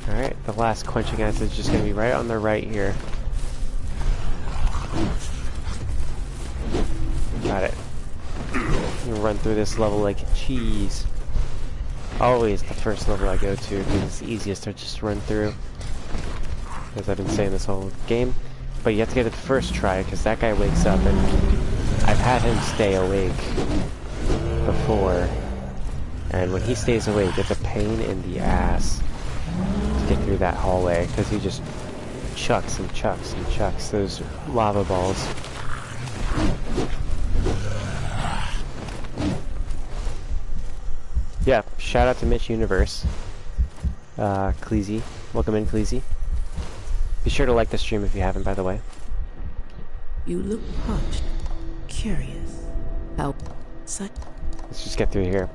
Alright, the last quenching acid is just going to be right on the right here. Got it. Run through this level like cheese. Always the first level I go to because it's the easiest to just run through. As I've been saying this whole game. But you have to get it the first try because that guy wakes up and I've had him stay awake before. And when he stays awake, it's a pain in the ass to get through that hallway because he just chucks and chucks and chucks those lava balls. Yeah, shout out to Mitch Universe. Cleasy. Welcome in, Cleasy. Be sure to like the stream if you haven't, by the way. You look parched. Curious. How such... Let's just get through here.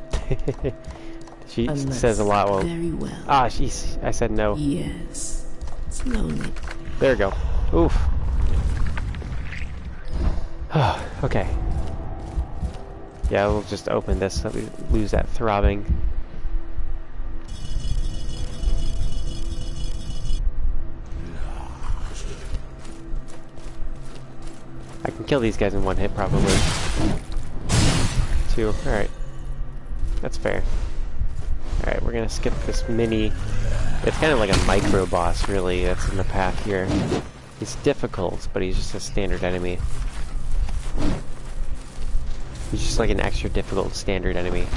She Unless says a lot. Well, very well. Ah, jeez. I said no. Yes. Slowly. There we go. Oof. Okay. Yeah, we'll just open this so we lose that throbbing. I can kill these guys in one hit, probably. Two. Alright. That's fair. Alright, we're gonna skip this mini... It's kind of like a micro boss, really, that's in the path here. He's difficult, but he's just a standard enemy. He's just like an extra difficult standard enemy.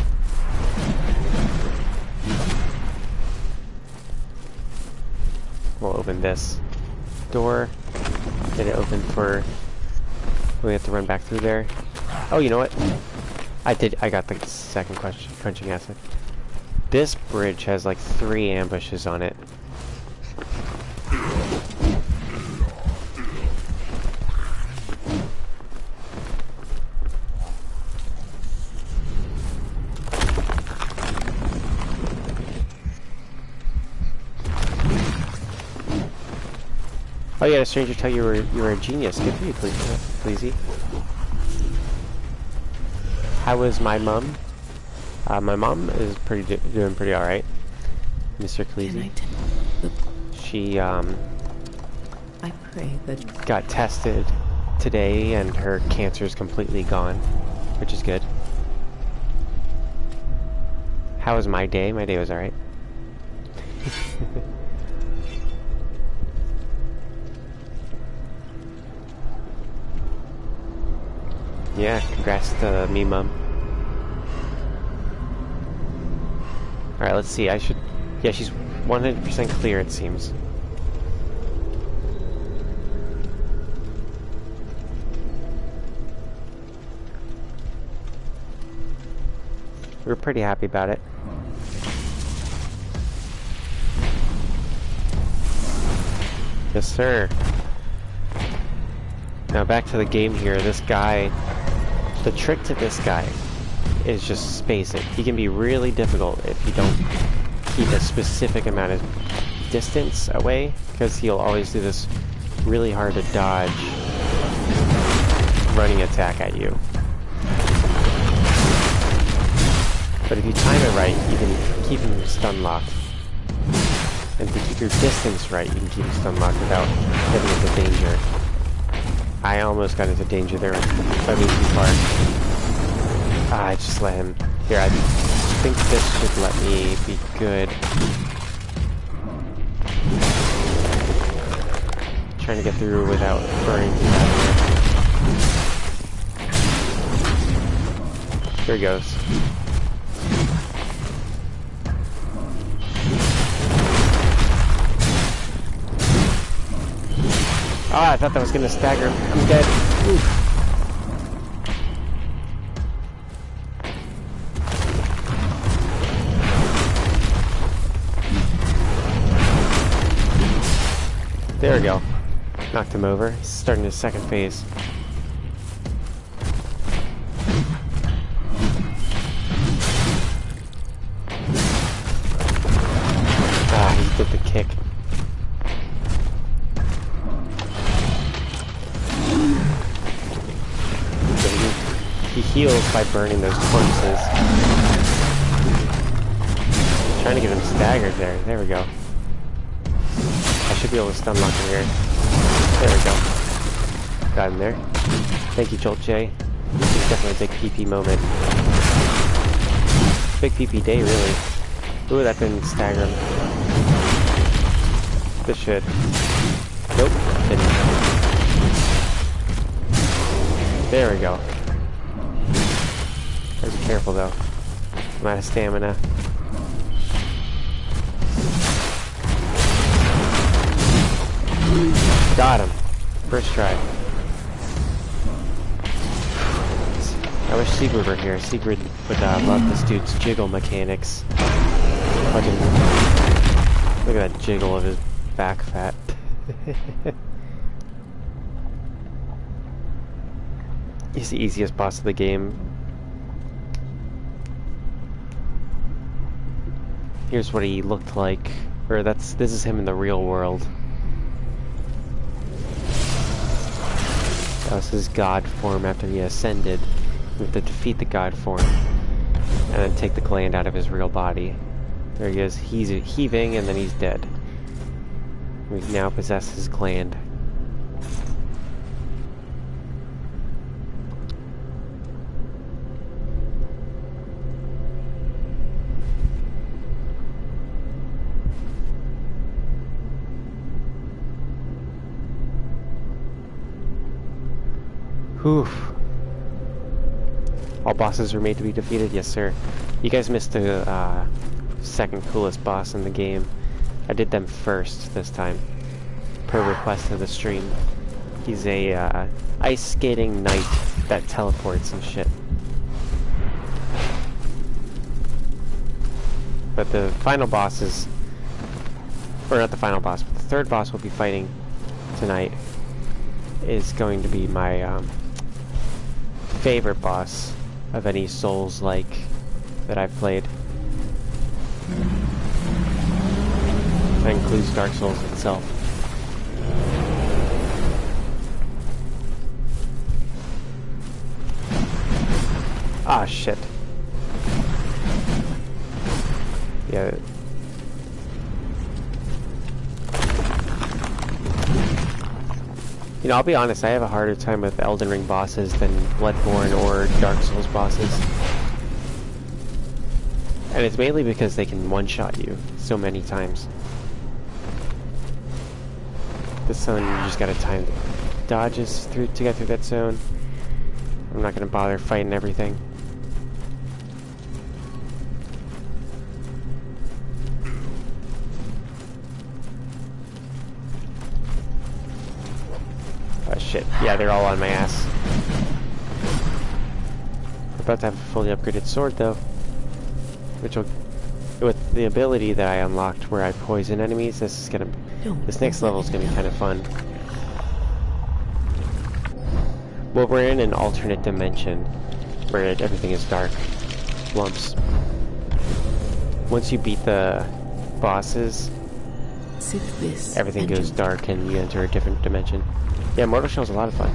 We'll open this door. Get it open for... We have to run back through there. Oh, you know what? I got the second quenching acid. This bridge has like 3 ambushes on it. Oh yeah, a stranger tell you were a genius. Good for you, Pleasy. How was my mom? My mom is doing pretty alright, Mr. Cleasy. She I pray that got tested today and her cancer is completely gone, which is good. How was my day? My day was alright. Yeah, congrats to me, Mum. Alright, let's see. I should... Yeah, she's 100% clear, it seems. We're pretty happy about it. Yes, sir. Now back to the game here. This guy... The trick to this guy is just space it. He can be really difficult if you don't keep a specific amount of distance away, because he'll always do this really hard to dodge running attack at you. But if you time it right, you can keep him stun locked. And if you keep your distance right, you can keep him stun locked without getting into danger. I almost got into danger there, but I mean too far. Ah, I just let him. Here, I think this should let me be good. Trying to get through without burning too bad here. Here he goes. Ah, I thought that was gonna stagger him. I'm dead. Oof. There we go. Knocked him over. He's starting his second phase. Ah, he did the kick. He heals by burning those corpses. Trying to get him staggered there. There we go. I should be able to stun lock him here. There we go. Got him there. Thank you, Jolt J. This is definitely a big PP moment. Big PP day, really. Ooh, that didn't stagger him. This should. Nope, didn't. There we go. Gotta be careful though. I'm out of stamina. Got him. First try. I wish Sigrid were here. Sigrid would love this dude's jiggle mechanics. Fucking look at that jiggle of his back fat. He's the easiest boss of the game. Here's what he looked like. Or this is him in the real world. That was his god form after he ascended. We have to defeat the god form. And then take the gland out of his real body. There he is. He's heaving and then he's dead. We now possess his gland. Oof. All bosses are made to be defeated? Yes, sir. You guys missed the second coolest boss in the game. I did them first this time, per request of the stream. He's a ice skating knight that teleports and shit. But the final boss is... Or not the final boss, but the third boss we'll be fighting tonight is going to be my favorite boss of any Souls-like that I've played. That includes Dark Souls itself. Ah, shit. Yeah. You know, I'll be honest, I have a harder time with Elden Ring bosses than Bloodborne or Dark Souls bosses. And it's mainly because they can one-shot you so many times. This one, you just gotta time dodges through to get through that zone. I'm not gonna bother fighting everything. Yeah, they're all on my ass. I'm about to have a fully upgraded sword though, which will, with the ability that I unlocked where I poison enemies, this next level is gonna be kind of fun. Well, we're in an alternate dimension where everything is dark. Lumps. Once you beat the bosses, everything goes dark and you enter a different dimension. Yeah, Mortal Shell's a lot of fun.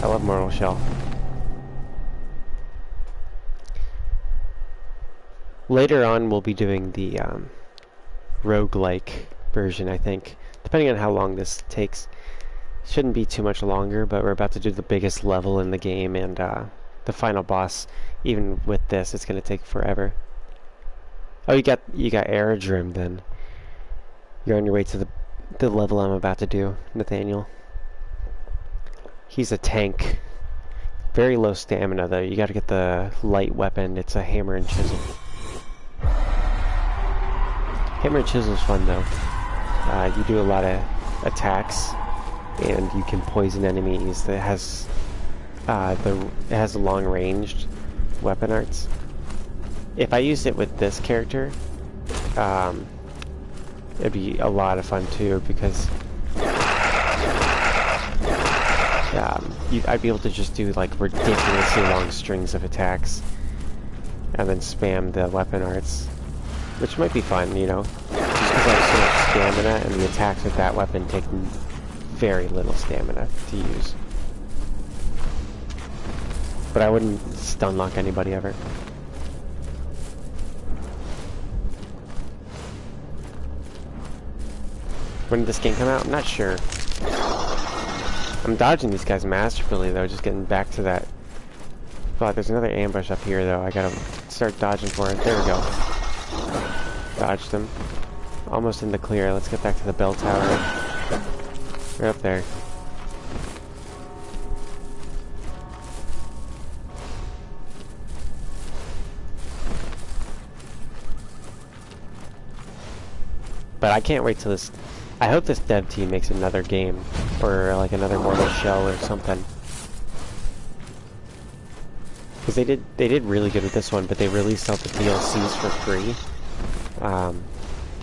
I love Mortal Shell. Later on, we'll be doing the roguelike version, I think. Depending on how long this takes. Shouldn't be too much longer, but we're about to do the biggest level in the game, and the final boss. Even with this, it's going to take forever. Oh, you got Aerodrome then. You're on your way to the level I'm about to do, Nathaniel. He's a tank. Very low stamina though. You got to get the light weapon. It's a hammer and chisel. Hammer and chisel is fun though. You do a lot of attacks, and you can poison enemies. It has long ranged weapon arts. If I used it with this character, it'd be a lot of fun too, because I'd be able to just do like ridiculously long strings of attacks and then spam the weapon arts, which might be fun, you know, just because I have so much stamina, and the attacks with that weapon take very little stamina to use. But I wouldn't stun lock anybody ever. When did this game come out? I'm not sure. I'm dodging these guys masterfully though, just getting back to that. Fuck, there's another ambush up here though. I gotta start dodging for it. There we go. Dodged him. Almost in the clear. Let's get back to the bell tower. Right up there. But I can't wait till this. I hope this dev team makes another game, or like another Mortal Shell or something. Because they did really good with this one, but they released all the DLCs for free.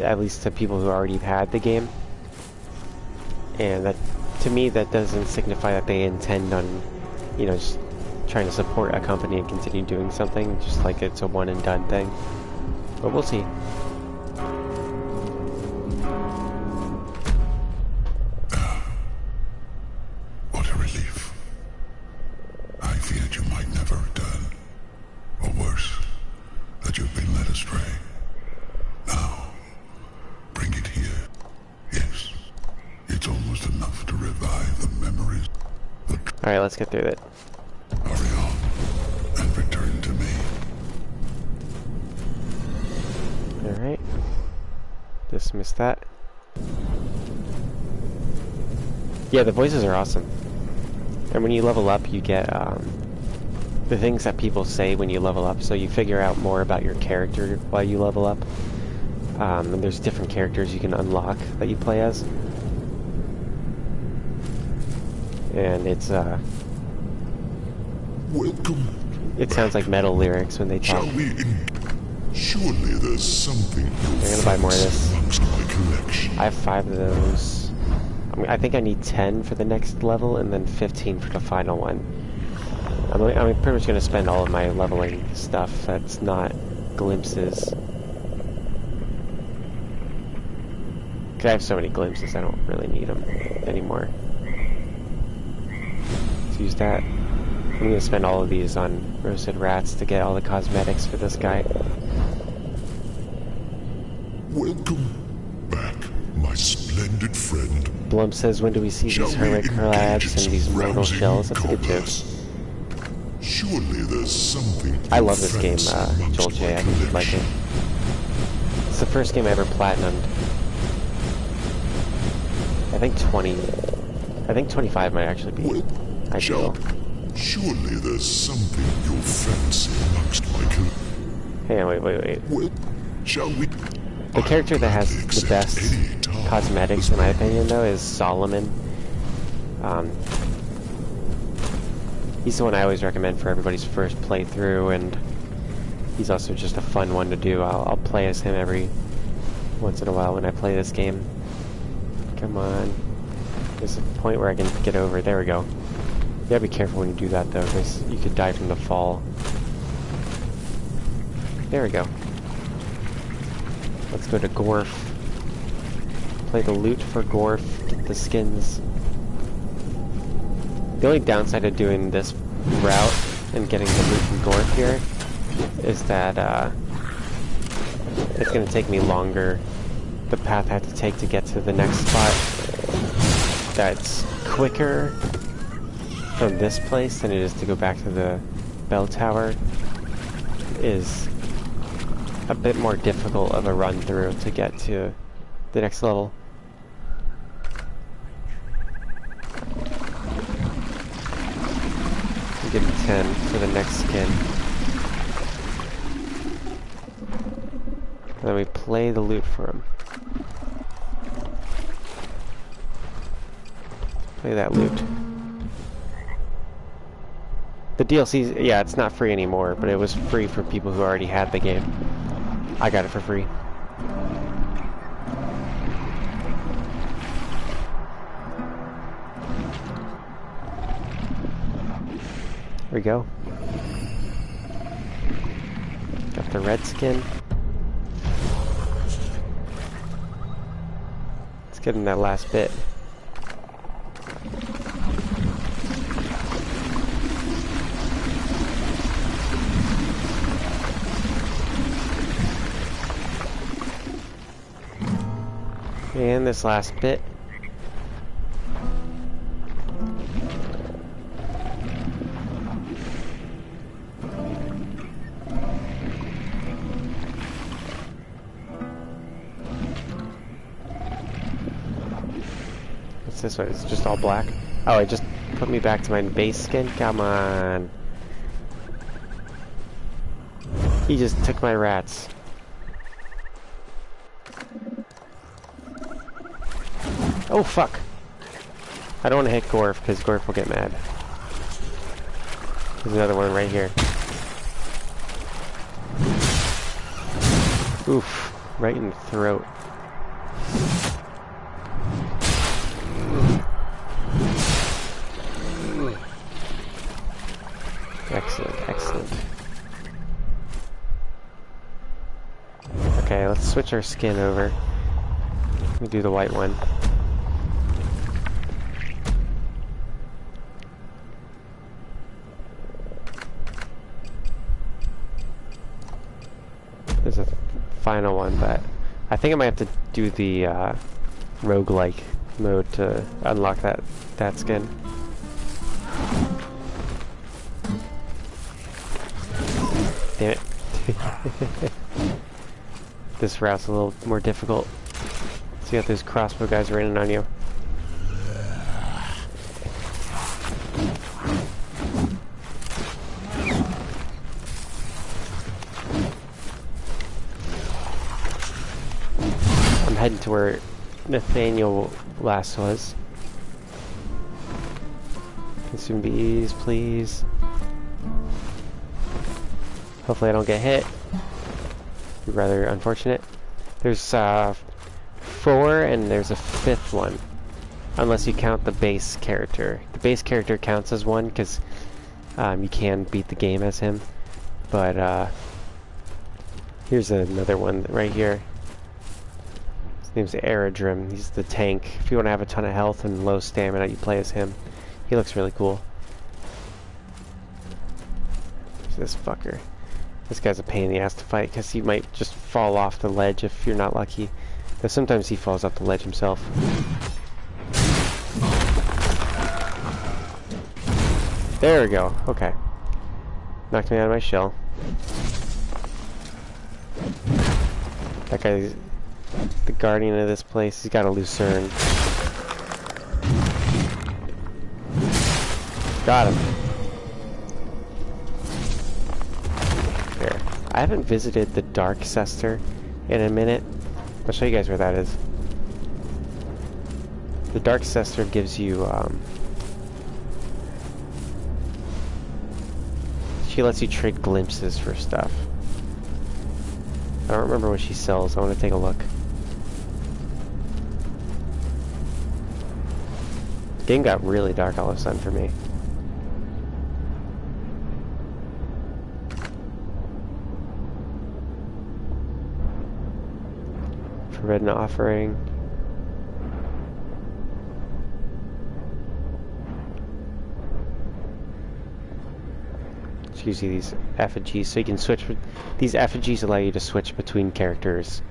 At least to people who already had the game. And that, to me, that doesn't signify that they intend on, you know, just trying to support a company and continue doing something, just like it's a one and done thing. But we'll see. What a relief. I feared you might never return. Or worse, that you've been led astray. Now, bring it here. Yes, it's almost enough to revive the memories. Alright, let's get through it. Hurry on, and return to me. Alright. Dismiss that. Yeah, the voices are awesome. And when you level up, you get the things that people say when you level up, so you figure out more about your character while you level up. And there's different characters you can unlock that you play as. And it's Welcome. it sounds like metal lyrics when they talk. Shall we surely there's something I'm gonna buy more of this. amongst my collection. I have 5 of those. I think I need 10 for the next level, and then 15 for the final one. I'm pretty much going to spend all of my leveling stuff that's not glimpses. Because I have so many glimpses, I don't really need them anymore. Let's use that. I'm going to spend all of these on roasted rats to get all the cosmetics for this guy. Welcome back, my splendid friend. Blum says, when do we see these hermit crabs and these mortal shells? That's a good joke. Surely there's something. I love this game, Joel J. I think you'd like it. It's the first game I ever platinumed. I think 25 might actually be ideal. Surely there's something you'll fancy amongst my collection. Hang on, wait. Well, shall we? The character that has the best cosmetics, in my opinion, though, is Solomon. He's the one I always recommend for everybody's first playthrough, and he's also just a fun one to do. I'll play as him every once in a while when I play this game. Come on. There's a point where I can get over. There we go. You gotta be careful when you do that, though, because you could die from the fall. There we go. Let's go to Gorf. Play the loot for Gorf. Get the skins. The only downside of doing this route and getting the loot from Gorf here is that it's going to take me longer. The path I have to take to get to the next spot that's quicker from this place than it is to go back to the bell tower is a bit more difficult of a run through to get to the next level. Give him 10 for the next skin. And then we play the loot for him. Play that loot. The DLC's, yeah, it's not free anymore, but it was free for people who already had the game. I got it for free. There we go. Got the red skin. Let's get in that last bit. And this last bit. What's this one? It's just all black. Oh, it just put me back to my base skin? Come on. He just took my rats. Oh, fuck. I don't want to hit Gorf, because Gorf will get mad. There's another one right here. Oof. Right in the throat. Excellent, excellent. Okay, let's switch our skin over. Let me do the white one. There's a final one, but I think I might have to do the roguelike mode to unlock that skin. Damn it. This route's a little more difficult. So you got those crossbow guys raining on you. I'm heading to where Nathaniel last was. Consume bees, please. Hopefully I don't get hit. Be rather unfortunate. There's 4 and there's a 5th one. Unless you count the base character. The base character counts as one because you can beat the game as him. But here's another one right here. His name's Aerodrim. He's the tank. If you want to have a ton of health and low stamina, you play as him. He looks really cool. There's this fucker. This guy's a pain in the ass to fight because he might just fall off the ledge if you're not lucky. Though sometimes he falls off the ledge himself. There we go. Okay. Knocked me out of my shell. That guy's the guardian of this place. He's got a lucerne. Got him. There. I haven't visited the Dark Cester in a minute. I'll show you guys where that is. The Dark Cester gives you She lets you trade glimpses for stuff. I don't remember what she sells. I want to take a look. The game got really dark all of a sudden for me. Forbidden offering. It's usually these effigies, so you can switch. These effigies allow you to switch between characters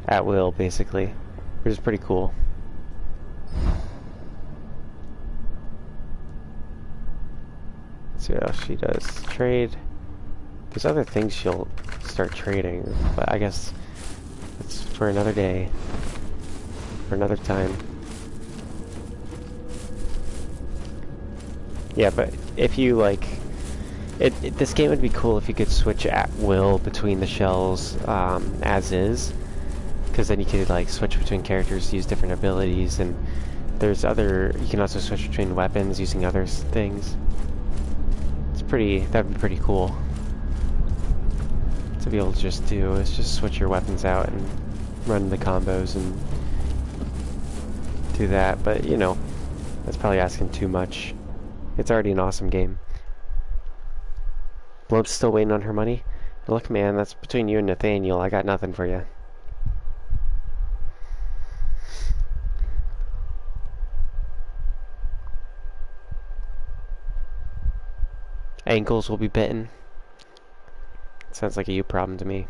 at will, basically, which is pretty cool. Let's see what else she does. Trade. There's other things she'll start trading, but I guess that's for another day, for another time. Yeah, but if you like, this game would be cool if you could switch at will between the shells as is, because then you could like switch between characters, use different abilities, and there's other. You can also switch between weapons using other things. It's pretty. That'd be pretty cool to be able to just do. Is just switch your weapons out and run the combos and do that. But you know, that's probably asking too much. It's already an awesome game. Blobe's still waiting on her money. Look, man, that's between you and Nathaniel. I got nothing for you. Ankles will be bitten. Sounds like a you problem to me.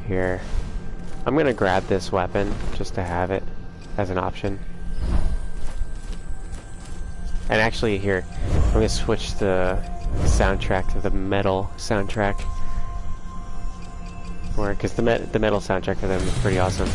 Here. I'm gonna grab this weapon just to have it as an option. And actually here, I'm gonna switch the soundtrack to the metal soundtrack. Because the metal soundtrack for them is pretty awesome.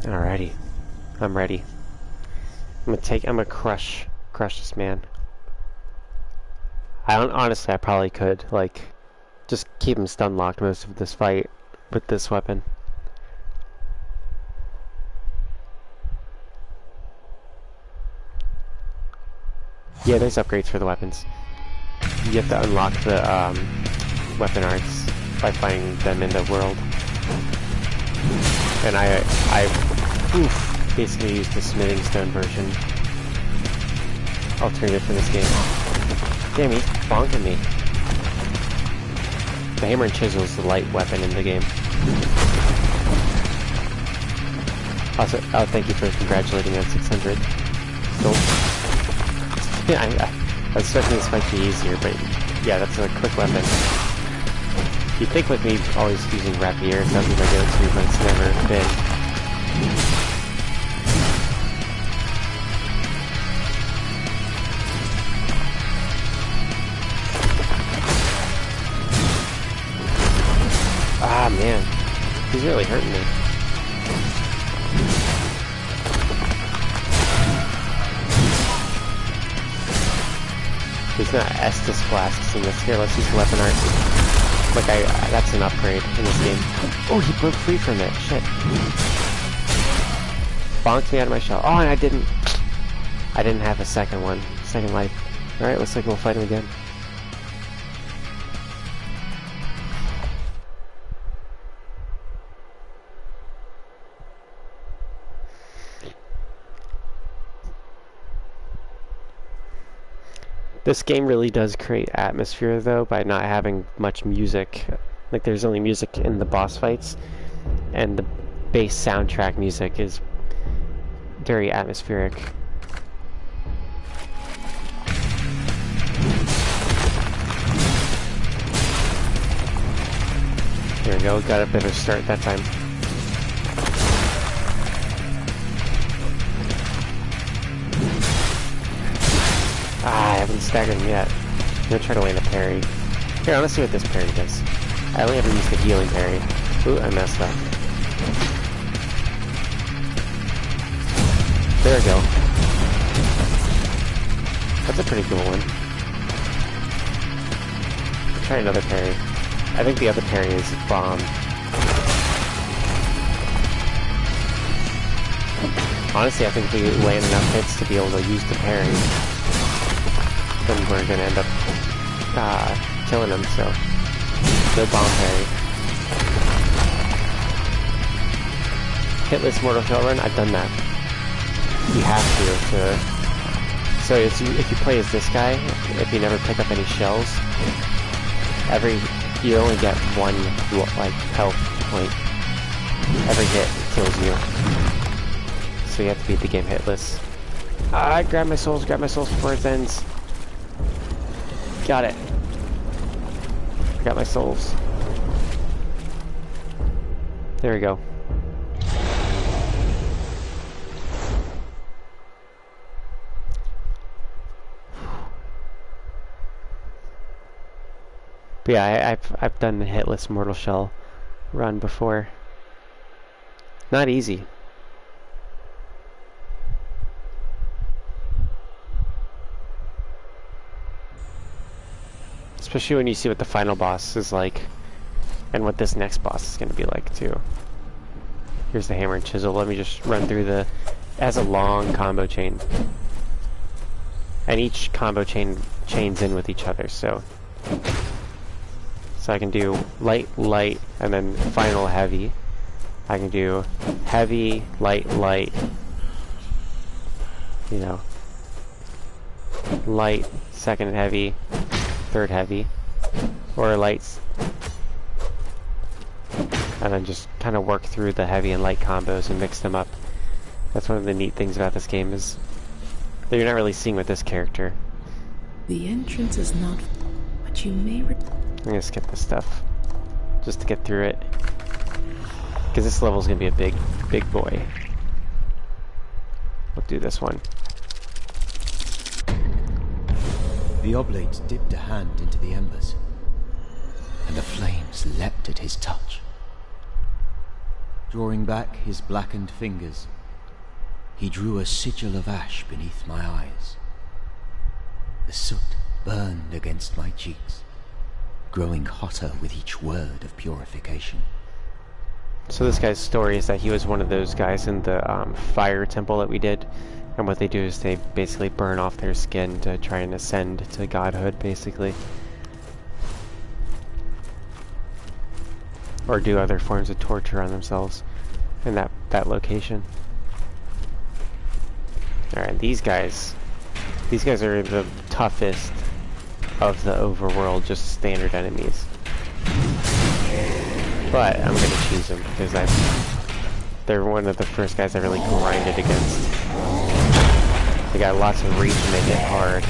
Alrighty, I'm ready. I'm gonna crush this man. Honestly, I probably could, like, just keep him stun locked most of this fight with this weapon. Yeah, there's upgrades for the weapons. You have to unlock the weapon arts by finding them in the world. And I basically used the smithing stone version alternative for this game. Damn, he's bonking me. The hammer and chisel is the light weapon in the game. Also, oh, thank you for congratulating me on 600. Still, yeah, I was expecting this fight to be easier, but yeah, that's a quick weapon. You'd think with me always using rapier, that would be my go-to, but it's never been. Ah, man. He's really hurting me. He's not Estus Flasks in this. Here, let's use weapon art. Like, that's an upgrade in this game. Oh, he broke free from it. Shit. Bonked me out of my shell. Oh, and I didn't have a second life. Alright, looks like we'll fight him again. This game really does create atmosphere, though, by not having much music. Like, there's only music in the boss fights, and the bass soundtrack music is very atmospheric. There we go, got a better start that time. Ah, I haven't staggered him yet. I'm gonna try to land a parry. Here, I want to see what this parry does. I only ever used the healing parry. Ooh, I messed up. There we go. That's a pretty cool one. Try another parry. I think the other parry is bomb. Honestly, I think if we land enough hits to be able to use the parry, then we're gonna end up killing him, so the bomb parry. Hitless Mortal Shell Run, I've done that. You have to so if you play as this guy, if you never pick up any shells, you only get one like health point. Every hit kills you. So you have to beat the game hitless. Grab my souls before it ends. Got it. I got my souls. There we go. But yeah, I've done the hitless Mortal Shell run before. Not easy. Especially when you see what the final boss is like, and what this next boss is going to be like too. Here's the hammer and chisel. Let me just run through it has a long combo chain. And each combo chains in with each other, so I can do light, and then final heavy. I can do heavy, light, you know, light, second heavy, third heavy, or lights, and then just kind of work through the heavy and light combos and mix them up. That's one of the neat things about this game, is that you're not really seeing with this character. The entrance is not, but you may. I'm gonna skip this stuff just to get through it, because this level is gonna be a big boy. We'll do this one. The oblate dipped a hand into the embers, and the flames leapt at his touch. Drawing back his blackened fingers, he drew a sigil of ash beneath my eyes. The soot burned against my cheeks, growing hotter with each word of purification. So this guy's story is that he was one of those guys in the fire temple that we did, and what they do is they basically burn off their skin to try and ascend to godhood, basically. Or do other forms of torture on themselves in that location. Alright, these guys are the toughest of the overworld, just standard enemies. But I'm gonna choose them because they're one of the first guys I really grinded against. They got lots of reach and they hit hard.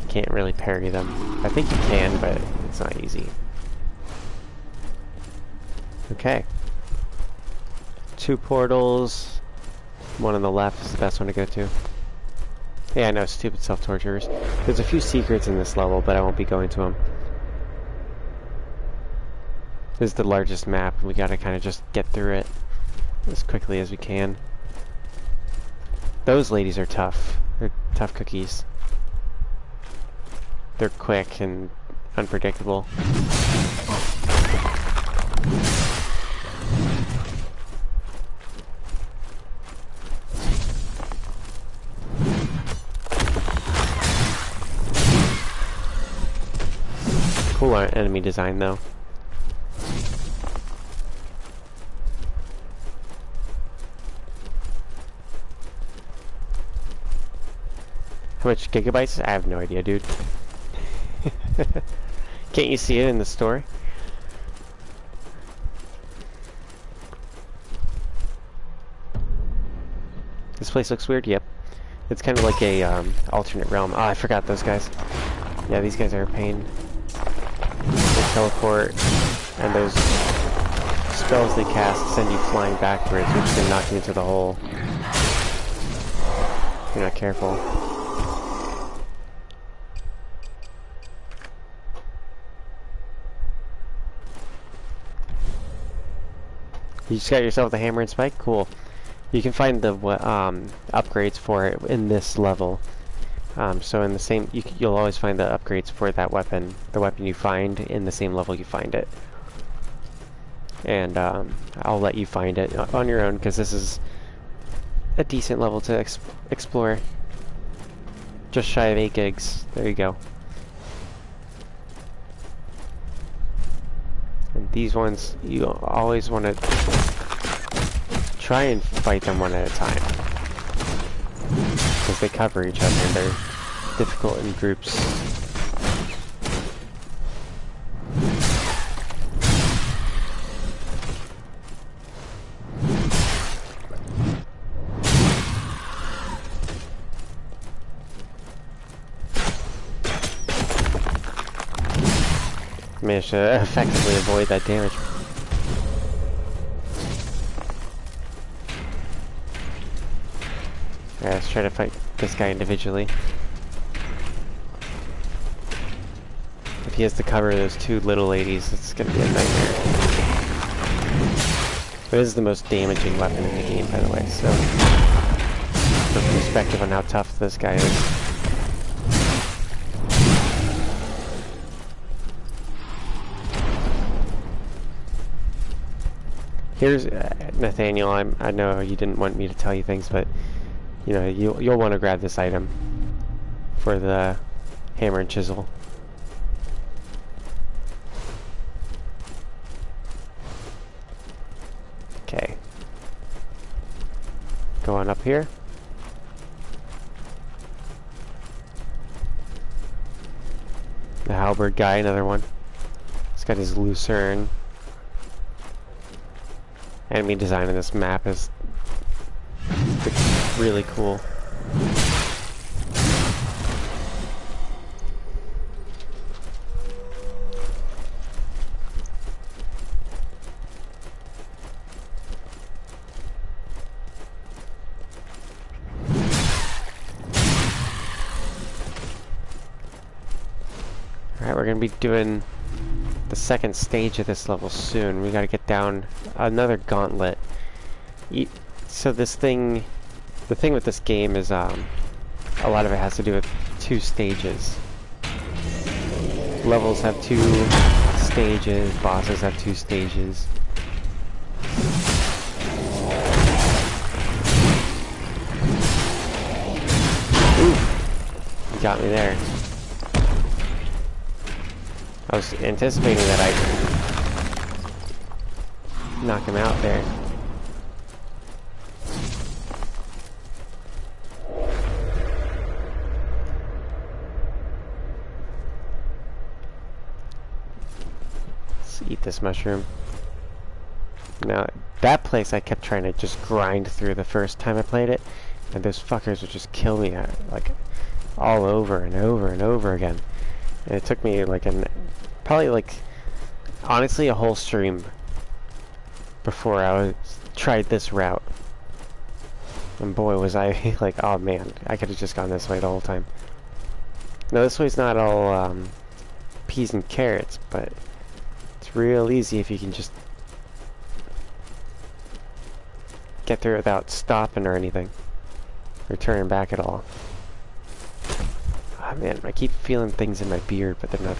Can't really parry them. I think you can, but it's not easy. Okay. 2 portals. One on the left is the best one to go to. Yeah, I know, stupid self-torturers. There's a few secrets in this level, but I won't be going to them. This is the largest map, and we gotta kind of just get through it as quickly as we can. Those ladies are tough. They're tough cookies. They're quick and unpredictable. Cool enemy design, though. How much gigabytes? I have no idea, dude. Can't you see it in the store? This place looks weird? Yep. It's kind of like a alternate realm. Oh, I forgot those guys. Yeah, these guys are a pain. They teleport, and those spells they cast send you flying backwards, which can knock you into the hole if you're not careful. You just got yourself the hammer and spike? Cool. You can find the upgrades for it in this level. So in the same, you'll always find the upgrades for that weapon, the weapon you find in the same level you find it. And I'll let you find it on your own because this is a decent level to explore. Just shy of 8 gigs. There you go. And these ones, you always want to try and fight them one at a time. Because they cover each other and they're difficult in groups. Managed to effectively avoid that damage. Alright, let's try to fight this guy individually. If he has to cover those two little ladies, it's gonna be a nightmare. But this is the most damaging weapon in the game, by the way, so for perspective on how tough this guy is. Here's Nathaniel. I know you didn't want me to tell you things, but you know you'll want to grab this item for the hammer and chisel. Okay. Go on up here. The halberd guy, another one. He's got his lucerne. Enemy design in this map is really cool. Alright, we're gonna be doing the second stage of this level soon. We gotta get down another gauntlet. So this thing, the thing with this game is a lot of it has to do with 2 stages. Levels have 2 stages, bosses have 2 stages. Ooh, you got me there. I was anticipating that I'd knock him out there. Let's eat this mushroom. Now, that place I kept trying to just grind through the first time I played it, and those fuckers would just kill me like all over and over and over again. And it took me like probably like honestly a whole stream before I tried this route. And boy was I like, oh man, I could have just gone this way the whole time. Now this way's not all peas and carrots, but it's real easy if you can just get through it without stopping or anything, or turning back at all. Oh man, I keep feeling things in my beard, but they're not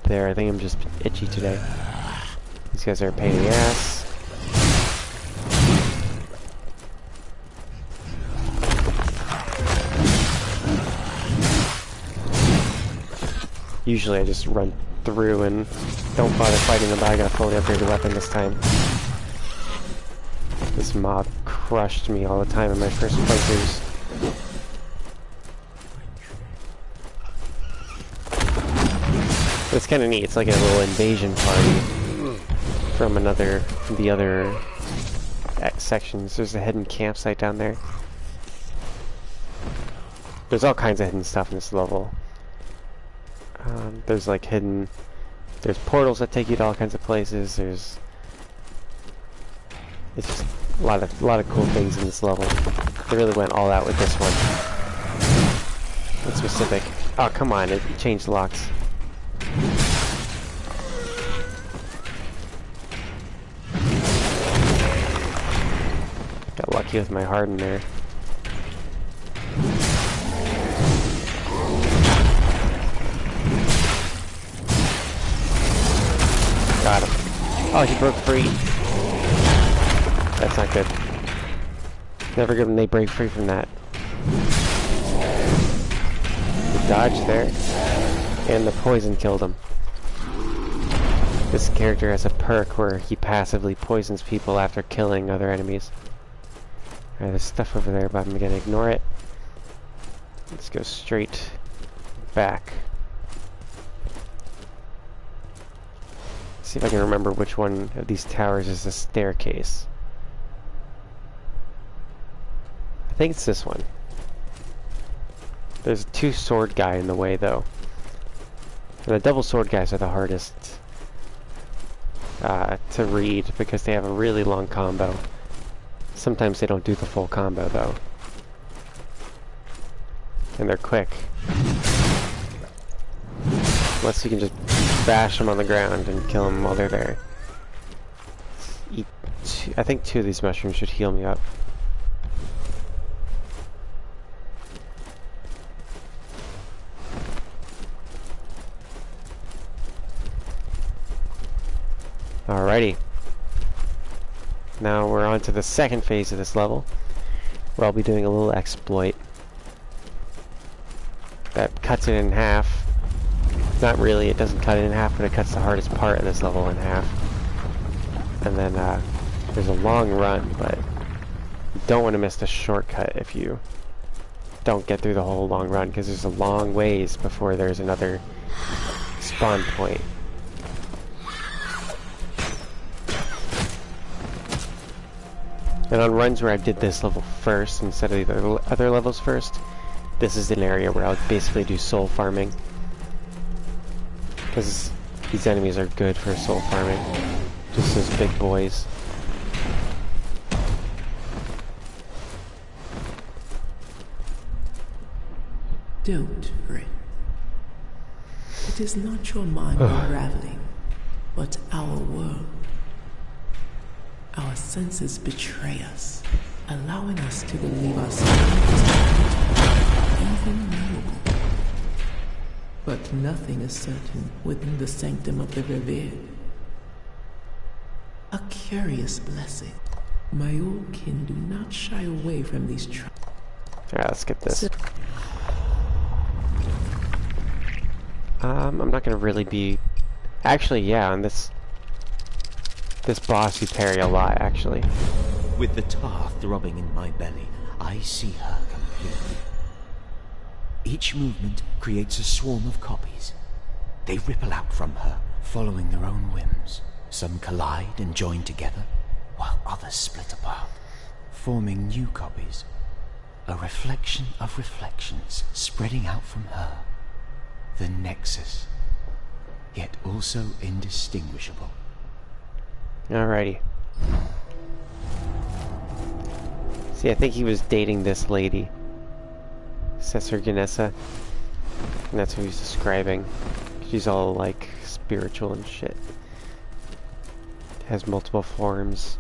there. I think I'm just itchy today. These guys are a pain in the ass. Usually I just run through and don't bother fighting them, but I got a fully upgraded weapon this time. This mob crushed me all the time in my first playthroughs. It's kind of neat. It's like a little invasion party from the other sections. There's a hidden campsite down there. There's all kinds of hidden stuff in this level. There's like there's portals that take you to all kinds of places. It's just a lot of cool things in this level. They really went all out with this one. In specific. Oh come on! It changed locks. unlucky with my harden there. Got him. Oh, he broke free. That's not good. Never good when they break free from that. The dodge there. And the poison killed him. This character has a perk where he passively poisons people after killing other enemies. Alright, there's stuff over there, but I'm gonna ignore it. Let's go straight back. See if I can remember which one of these towers is the staircase. I think it's this one. There's a two sword guy in the way though. And the double sword guys are the hardest to read because they have a really long combo. Sometimes they don't do the full combo though. And they're quick. Unless you can just bash them on the ground and kill them while they're there. I think 2 of these mushrooms should heal me up. Alrighty. Now we're on to the second phase of this level, where I'll be doing a little exploit that cuts it in half. Not really, it doesn't cut it in half, but it cuts the hardest part of this level in half. And then there's a long run, but you don't want to miss the shortcut if you don't get through the whole long run, because there's a long ways before there's another spawn point. And on runs where I did this level first instead of the other levels first, this is an area where I'll basically do soul farming. Because these enemies are good for soul farming. Just those big boys. Don't fret. It is not your mind unraveling, but our world. Our senses betray us, allowing us to believe ourselves even knowable. But nothing is certain within the sanctum of the revered. A curious blessing. My old kin do not shy away from these Alright, let's skip this. I'm not gonna really be... Actually, yeah, on this boss you parry a lot, actually. With the tar throbbing in my belly, I see her completely. Each movement creates a swarm of copies. They ripple out from her, following their own whims. Some collide and join together, while others split apart, forming new copies. A reflection of reflections spreading out from her. The nexus, yet also indistinguishable. Alrighty. See, I think he was dating this lady, Cesar Ganessa, and that's who he's describing. She's all like spiritual and shit. Has multiple forms.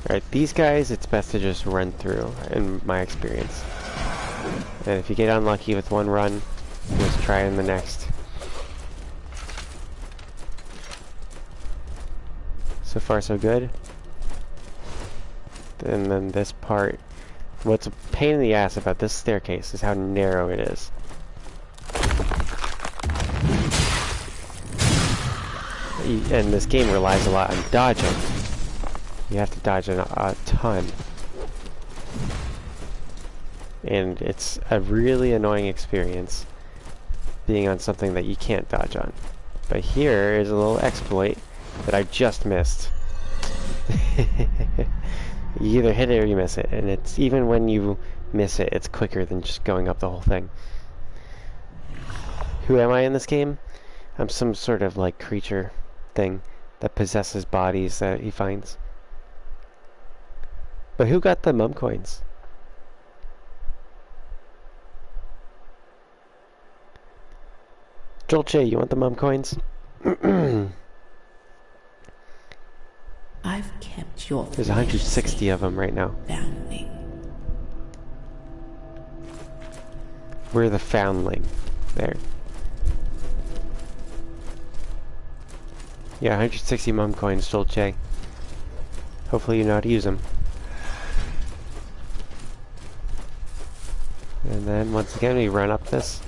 Alright, these guys it's best to just run through, in my experience. And if you get unlucky with one run, just try in the next. So far so good. And then this part, what's a pain in the ass about this staircase is how narrow it is. And this game relies a lot on dodging. You have to dodge a ton. And it's a really annoying experience being on something that you can't dodge on. But here is a little exploit that I just missed. You either hit it or you miss it, and it's even when you miss it, it's quicker than just going up the whole thing. Who am I in this game? I'm some sort of like creature thing that possesses bodies that he finds. But who got the mum coins? Dolce, you want the mum coins? I've kept kept your There's 160 of them right now. foundling. We're the foundling. There. Yeah, 160 mum coins, Dolce. Hopefully you know how to use them. And then, once again, we run up this.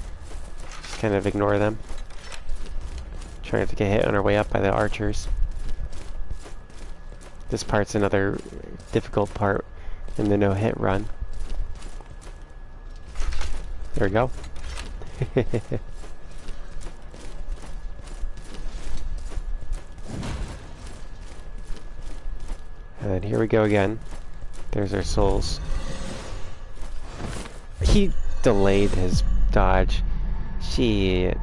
Just kind of ignore them. Try not to get hit on our way up by the archers. This part's another difficult part in the no-hit run. There we go. And then here we go again. There's our souls. He delayed his dodge. Shit.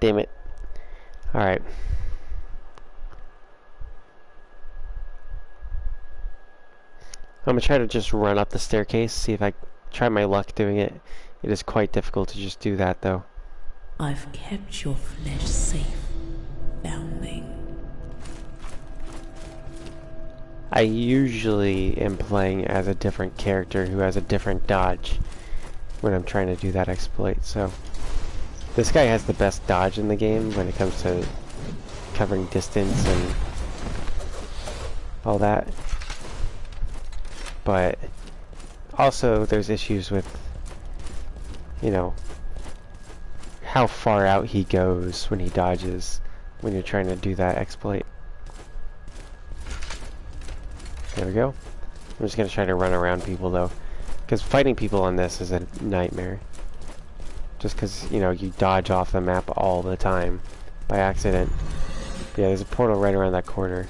Damn it. Alright. I'm gonna try to just run up the staircase, see if I try my luck doing it. It is quite difficult to just do that though. I've kept your flesh safe, foundling. I usually am playing as a different character who has a different dodge when I'm trying to do that exploit, so this guy has the best dodge in the game when it comes to covering distance and all that. But also there's issues with, you know, how far out he goes when he dodges when you're trying to do that exploit. There we go. I'm just gonna try to run around people though, because fighting people on this is a nightmare. Just because, you know, you dodge off the map all the time by accident. But yeah, there's a portal right around that corner.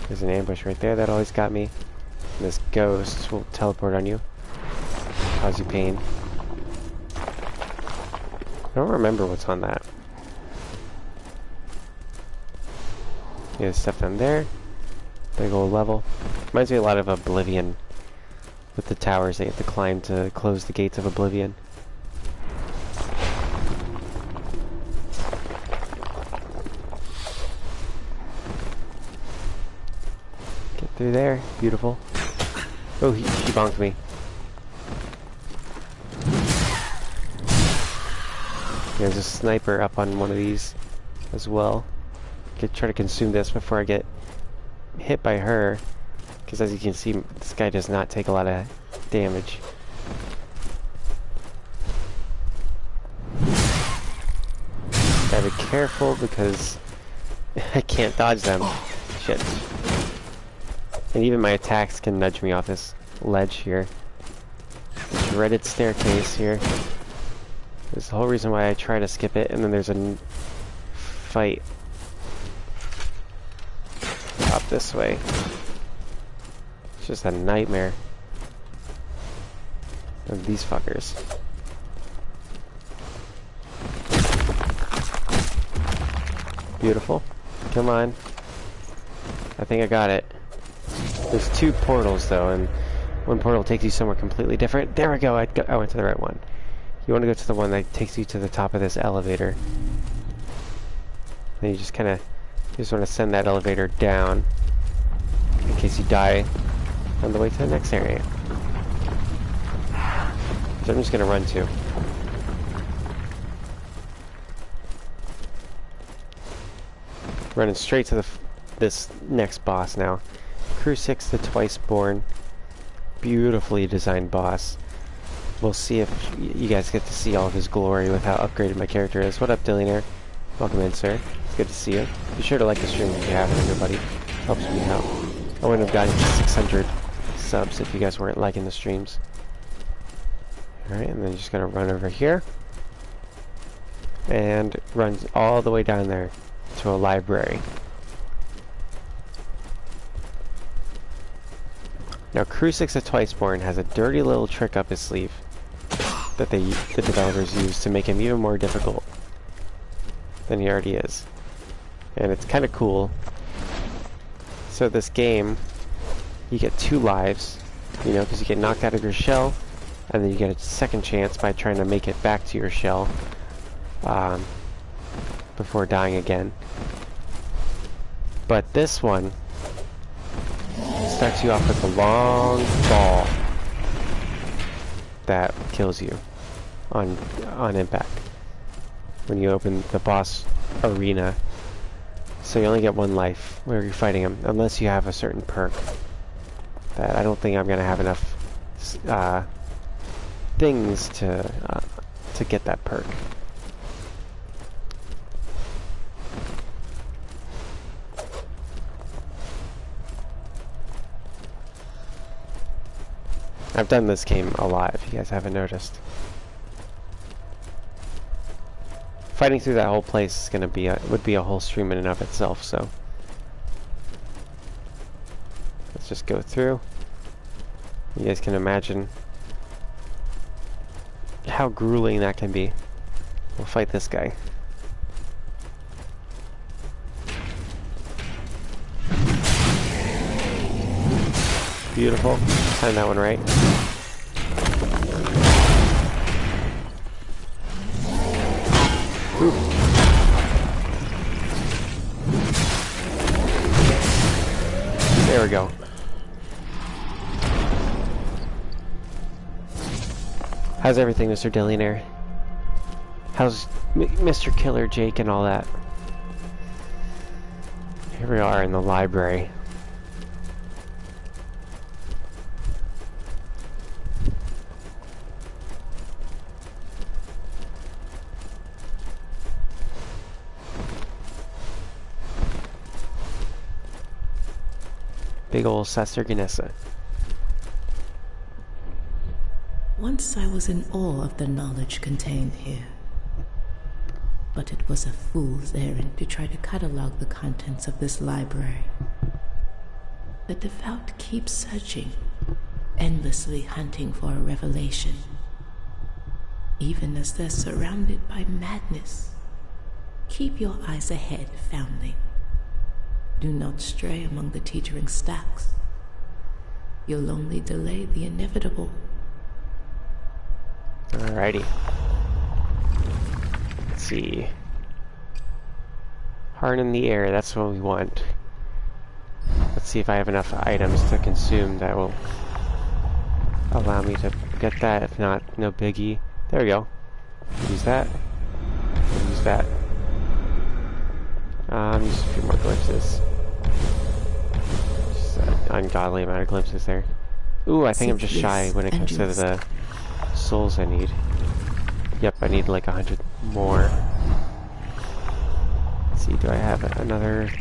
There's an ambush right there that always got me. And this ghost will teleport on you. Cause you pain. I don't remember what's on that. Yeah, stuff down there. Big old level. Reminds me a lot of Oblivion. With the towers they have to climb to close the gates of Oblivion. Get through there. Beautiful. Oh, she bonked me. There's a sniper up on one of these as well. Could try to consume this before I get hit by her, because as you can see, this guy does not take a lot of damage. Gotta be careful because I can't dodge them. Shit. And even my attacks can nudge me off this ledge here. The dreaded staircase here. There's the whole reason why I try to skip it, and then there's a fight up this way. It's just a nightmare of these fuckers. Beautiful. Come on. I think I got it. There's two portals though, and one portal takes you somewhere completely different. There we go. I went to the right one. You want to go to the one that takes you to the top of this elevator. Then you just kind of want to send that elevator down in case you die on the way to the next area. So I'm just going to run to. Running straight to this next boss now. Crew 6, the Twice Born. Beautifully designed boss. We'll see if you guys get to see all of his glory with how upgraded my character is. What up, Dillionaire? Welcome in, sir. It's good to see you. Be sure to like the stream if you haven't, everybody. Helps me out. I wouldn't have gotten to 600 subs if you guys weren't liking the streams. Alright, and then just gonna run over here. And run all the way down there to a library. Now, Crew 6 of Twiceborn has a dirty little trick up his sleeve that the developers use to make him even more difficult than he already is. And it's kind of cool. So this game, you get 2 lives You know, because you get knocked out of your shell, and then you get a second chance by trying to make it back to your shell before dying again. But this one starts you off with a long ball that kills you on impact when you open the boss arena. So you only get one life where you're fighting him, unless you have a certain perk that I don't think I'm gonna have enough things to get that perk. I've done this game a lot, if you guys haven't noticed. Fighting through that whole place is gonna be would be a whole stream in and of itself, so let's just go through. You guys can imagine how grueling that can be. We'll fight this guy. Beautiful. Timed that one right. Ooh. There we go. How's everything, Mr. Dillionaire? How's Mr. Killer Jake and all that? Here we are in the library. Big ol' Sester Ganessa. Once I was in awe of the knowledge contained here. But it was a fool's errand to try to catalog the contents of this library. The devout keep searching, endlessly hunting for a revelation, even as they're surrounded by madness. Keep your eyes ahead, foundling. Do not stray among the teetering stacks. You'll only delay the inevitable. Alrighty. Let's see. Heart in the air, that's what we want. Let's see if I have enough items to consume that will allow me to get that. If not, no biggie. There we go. Use that. Use that. Use a few more glimpses. Just an ungodly amount of glimpses there. Ooh, I think I'm just shy when it comes to the souls I need. Yep, I need like 100 more. Let's see, do I have another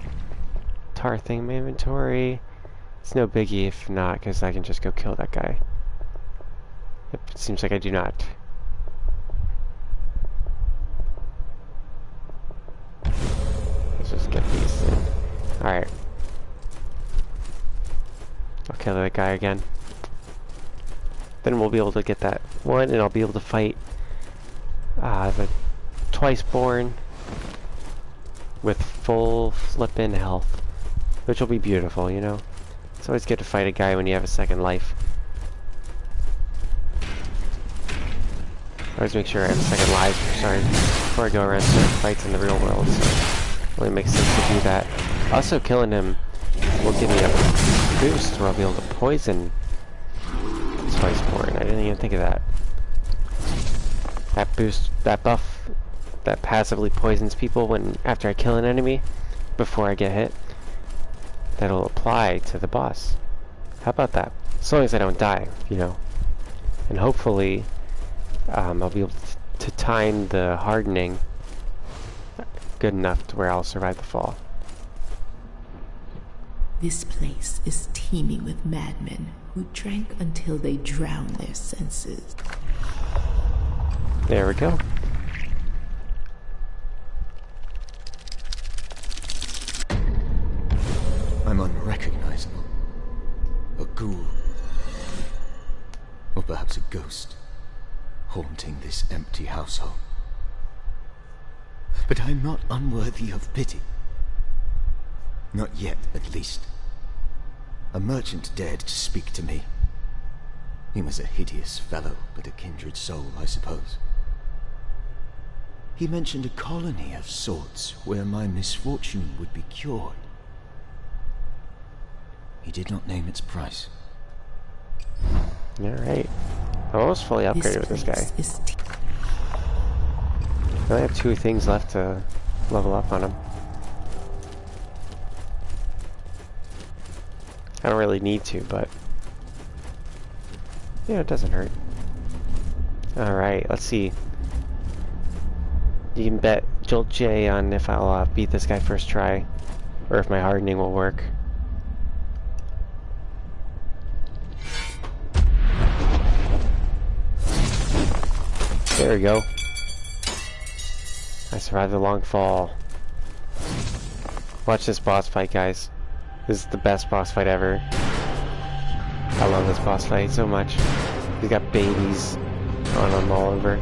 tar thing in my inventory? It's no biggie if not, because I can just go kill that guy. Yep, it seems like I do not. Let's just get these in. Alright. I'll kill that guy again. Then we'll be able to get that one, and I'll be able to fight the Twiceborn with full flippin' health, which will be beautiful, you know? It's always good to fight a guy when you have a second life. Always make sure I have second lives before I go around certain fights in the real world, so it only makes sense to do that. Also, killing him will give me a boost where I'll be able to poison Twiceborn. I didn't even think of that. That boost, that buff, that passively poisons people after I kill an enemy before I get hit. That'll apply to the boss. How about that? As long as I don't die, you know. And hopefully, I'll be able to time the hardening good enough to where I'll survive the fall. This place is teeming with madmen who drank until they drowned their senses. There we go. I'm unrecognizable. A ghoul. Or perhaps a ghost, haunting this empty household. But I'm not unworthy of pity. Not yet, at least. A merchant dared to speak to me, He was a hideous fellow, but a kindred soul, I suppose. He mentioned a colony of sorts where my misfortune would be cured. He did not name its price. Alright. I'm almost fully upgraded with this guy. I only have 2 things left to level up on him. I don't really need to, but yeah, it doesn't hurt. Alright, let's see. You can bet Jolt J on if I'll beat this guy first try, or if my hardening will work. There we go. I survived the long fall. Watch this boss fight, guys. This is the best boss fight ever. I love this boss fight so much. He's got babies on him all over.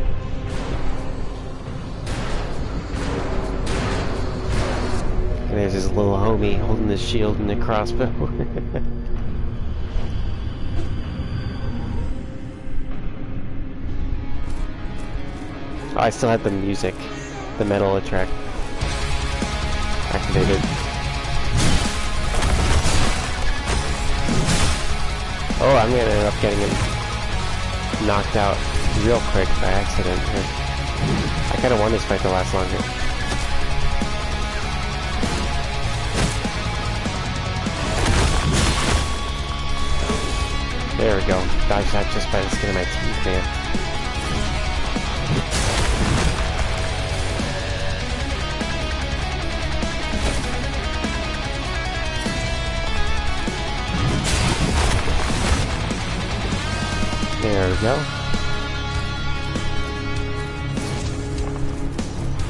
And there's his little homie holding the shield and the crossbow. Oh, I still had the music, the metal track activated. Oh, I'm gonna end up getting him knocked out real quick by accident here. I kinda want this fight to last longer. There we go. Dodge that just by the skin of my teeth, man. There we go.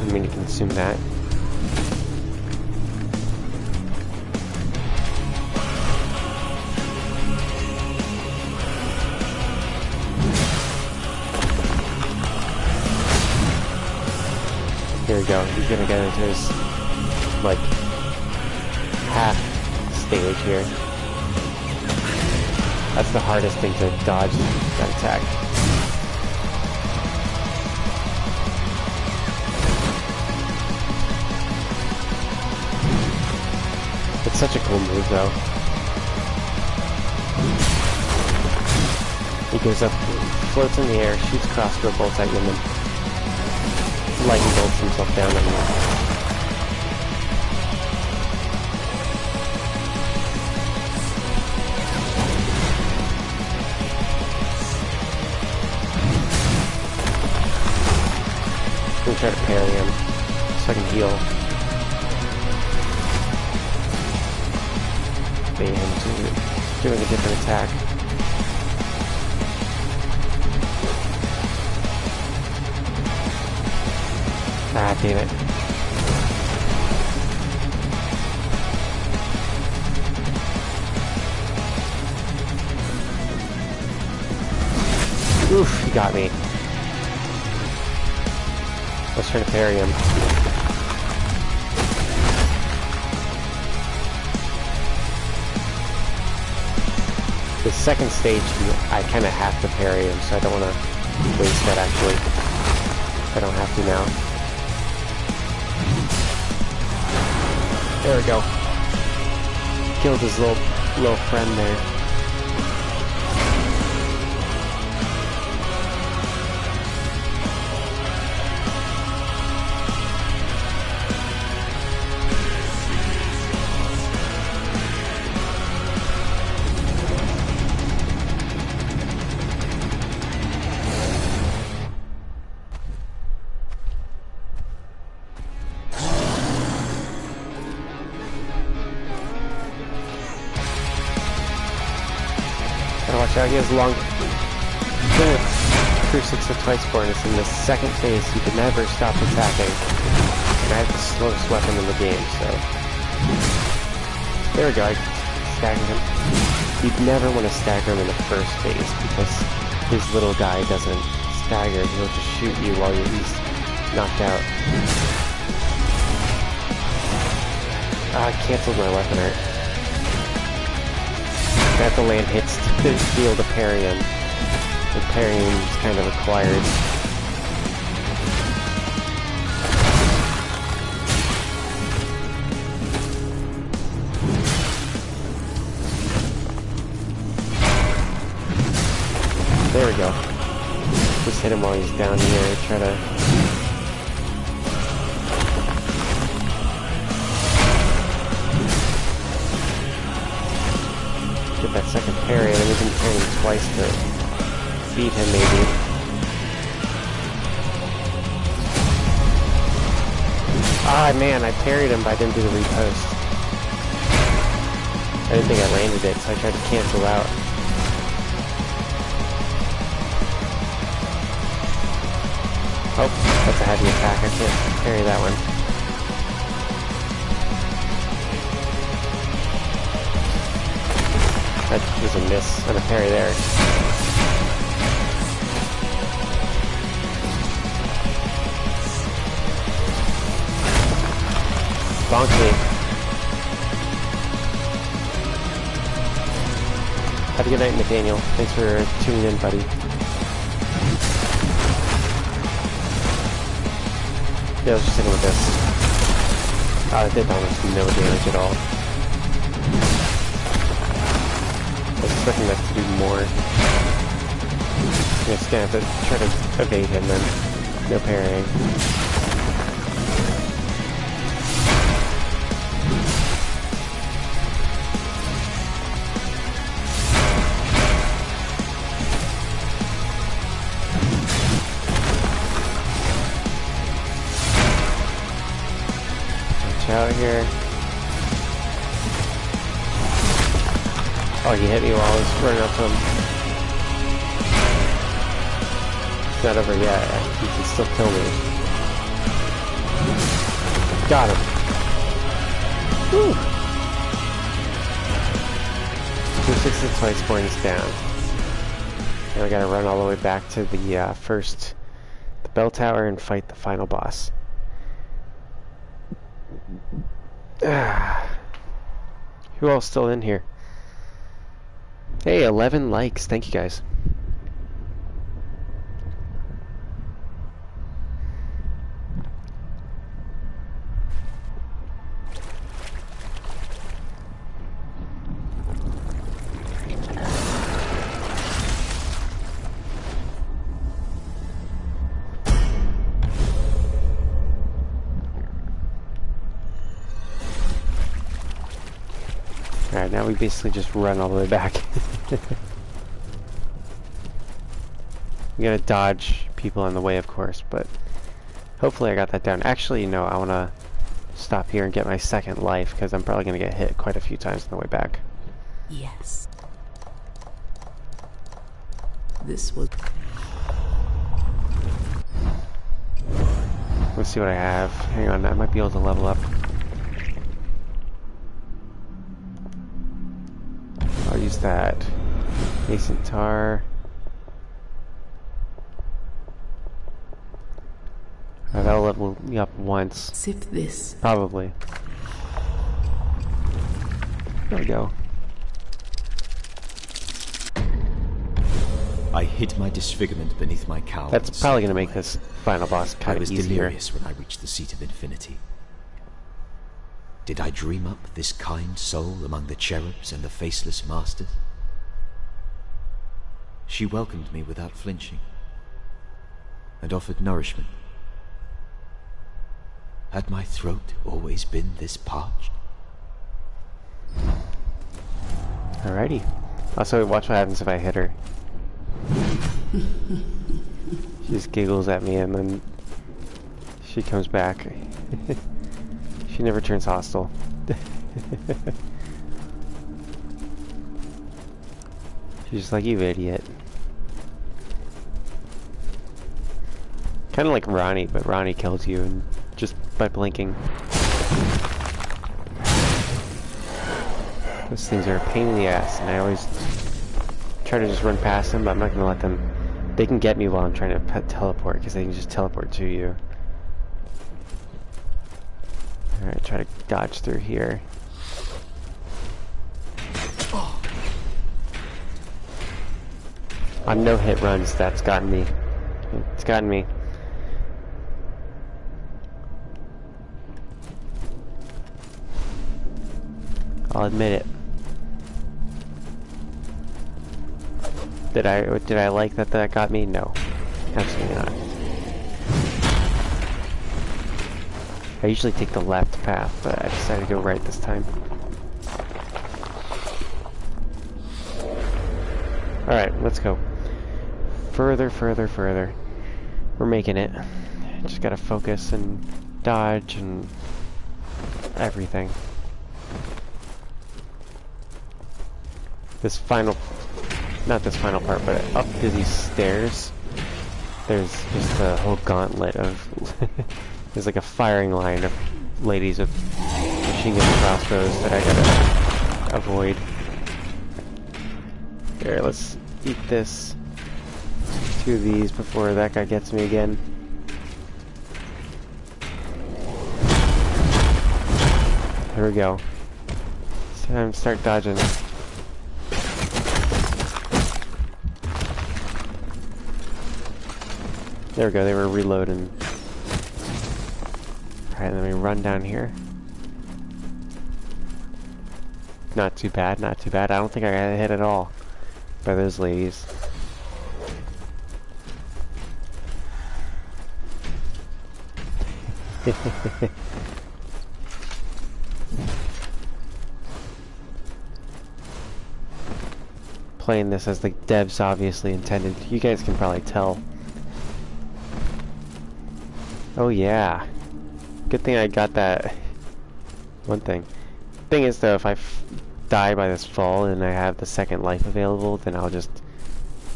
I'm going to consume that. Here we go. He's gonna get into his, like, half stage here. That's the hardest thing to dodge that attack. It's such a cool move, though. He goes up, floats in the air, shoots crossbow bolts at you, and then lightning bolts himself down at you. I'm gonna try to parry him so I can heal. Bait him to doing a different attack. Ah, damn it. Oof, he got me. Let's try to parry him. The second stage, I kind of have to parry him, so I don't want to waste that actually. I don't have to now. There we go. Killed his little friend there. Watch out, he has long crucifix of twice bornness in the second phase. He could never stop attacking. And I have the slowest weapon in the game, so... There we go, I staggered him. You'd never want to stagger him in the first phase, because his little guy doesn't stagger. He'll just shoot you while he's knocked out. Ah, I canceled my weapon art. I have to land hits to be able to parry him. The parrying is kind of required. There we go. Just hit him while he's down here. Try to... get that second parry, and then we can parry him twice to beat him, maybe. Ah, man, I parried him, but I didn't do the repost. I didn't think I landed it, so I tried to cancel out. Oh, that's a heavy attack. I can't parry that one. That was a miss and a parry there. Bonk me. Have a good night, Nathaniel. Thanks for tuning in, buddy. Yeah, I was just hitting with this. It did almost no damage at all. I was expecting that to do more. I'm just gonna have to try to evade him then. No parrying. Out here. Oh, he hit me while I was running up to him. It's not over yet. He can still kill me. Got him. Woo! 260 twice points down. Now we gotta run all the way back to the the bell tower and fight the final boss. Who else still in here? Hey, 11 likes. Thank you guys. Alright, now we basically just run all the way back. We gotta dodge people on the way, of course, but hopefully I got that down. Actually, no, I wanna stop here and get my second life, because I'm probably gonna get hit quite a few times on the way back. Yes. This was... Let's see what I have. Hang on, I might be able to level up. I'll use that. Mason tar. That'll level me up once. Sip this. Probably. There we go. I hid my disfigurement beneath my cowl. That's probably going to make this final boss kind of easier. I was delirious when I reached the seat of infinity. Did I dream up this kind soul among the cherubs and the faceless masters? She welcomed me without flinching, and offered nourishment. Had my throat always been this parched? Alrighty. Also, watch what happens if I hit her. She just giggles at me and then she comes back. She never turns hostile. She's just like, you idiot. Kind of like Ronnie, but Ronnie kills you and just by blinking. Those things are a pain in the ass, and I always try to just run past them, but I'm not going to let them... They can get me while I'm trying to teleport, because they can just teleport to you. Alright, try to dodge through here. On no-hit runs, that's gotten me. It's gotten me. I'll admit it. Did I like that got me? No. Absolutely not. I usually take the left path, but I decided to go right this time. Alright, let's go. Further, further, further. We're making it. Just gotta focus and dodge and everything. This final... Not this final part, but up to these stairs, there's just a whole gauntlet of... There's like a firing line of ladies with machine gun crossbows that I gotta avoid. Here, let's eat this. 2 of these before that guy gets me again. Here we go. It's time to start dodging. There we go, they were reloading. Alright, let me run down here. Not too bad, not too bad. I don't think I got hit at all by those ladies. Playing this as the devs obviously intended. You guys can probably tell. Oh yeah. Good thing I got that. One thing. Thing is though, if I die by this fall and I have the second life available, then I'll just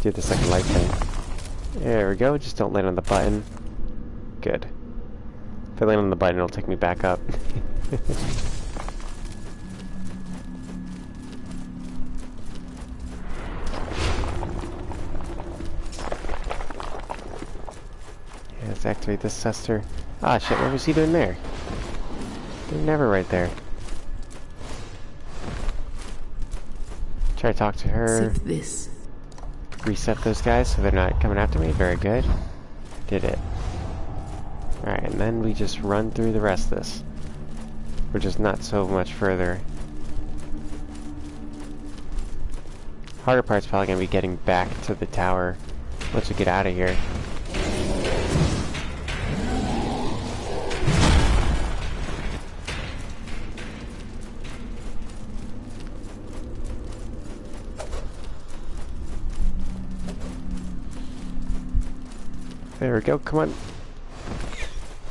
do the second life thing. There we go, just don't land on the button. Good. If I land on the button, it'll take me back up. Yeah, let's activate this Sester. Ah shit, what was he doing there? They're never right there. Try to talk to her. This. Reset those guys so they're not coming after me. Very good. Did it. Alright, and then we just run through the rest of this. Which is not so much further. Harder part's probably going to be getting back to the tower once we get out of here. There we go, come on.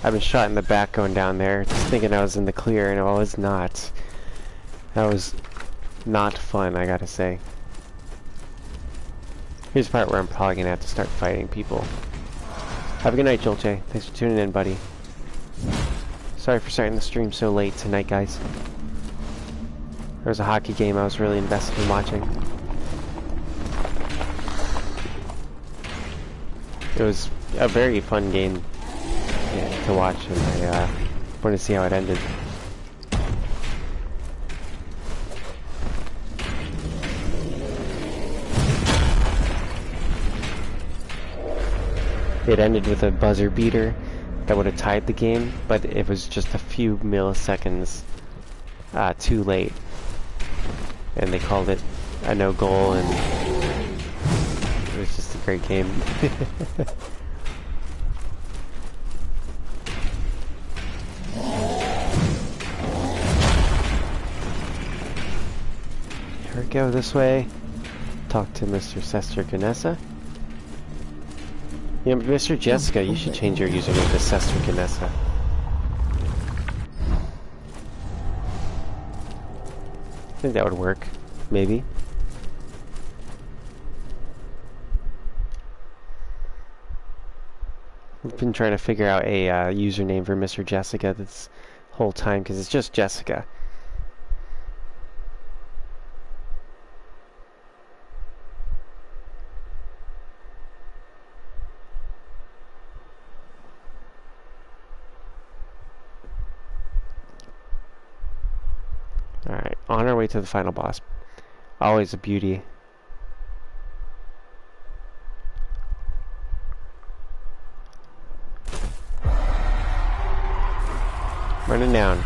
I've been shot in the back going down there, just thinking I was in the clear, and I was not. That was not fun, I gotta say. Here's the part where I'm probably gonna have to start fighting people. Have a good night, Jolce. Thanks for tuning in, buddy. Sorry for starting the stream so late tonight, guys. There was a hockey game I was really invested in watching. It was a very fun game to watch, and I wanted to see how it ended. It ended with a buzzer beater that would have tied the game, but it was just a few milliseconds too late, and they called it a no goal, and it was just a great game. Here we go, this way. Talk to Mr. Sester Ganessa. Yeah, Mr. Jessica, you should change your username to Sester Ganessa. I think that would work. Maybe. I've been trying to figure out a username for Mr. Jessica this whole time, because it's just Jessica. Alright, on our way to the final boss. Always a beauty. down.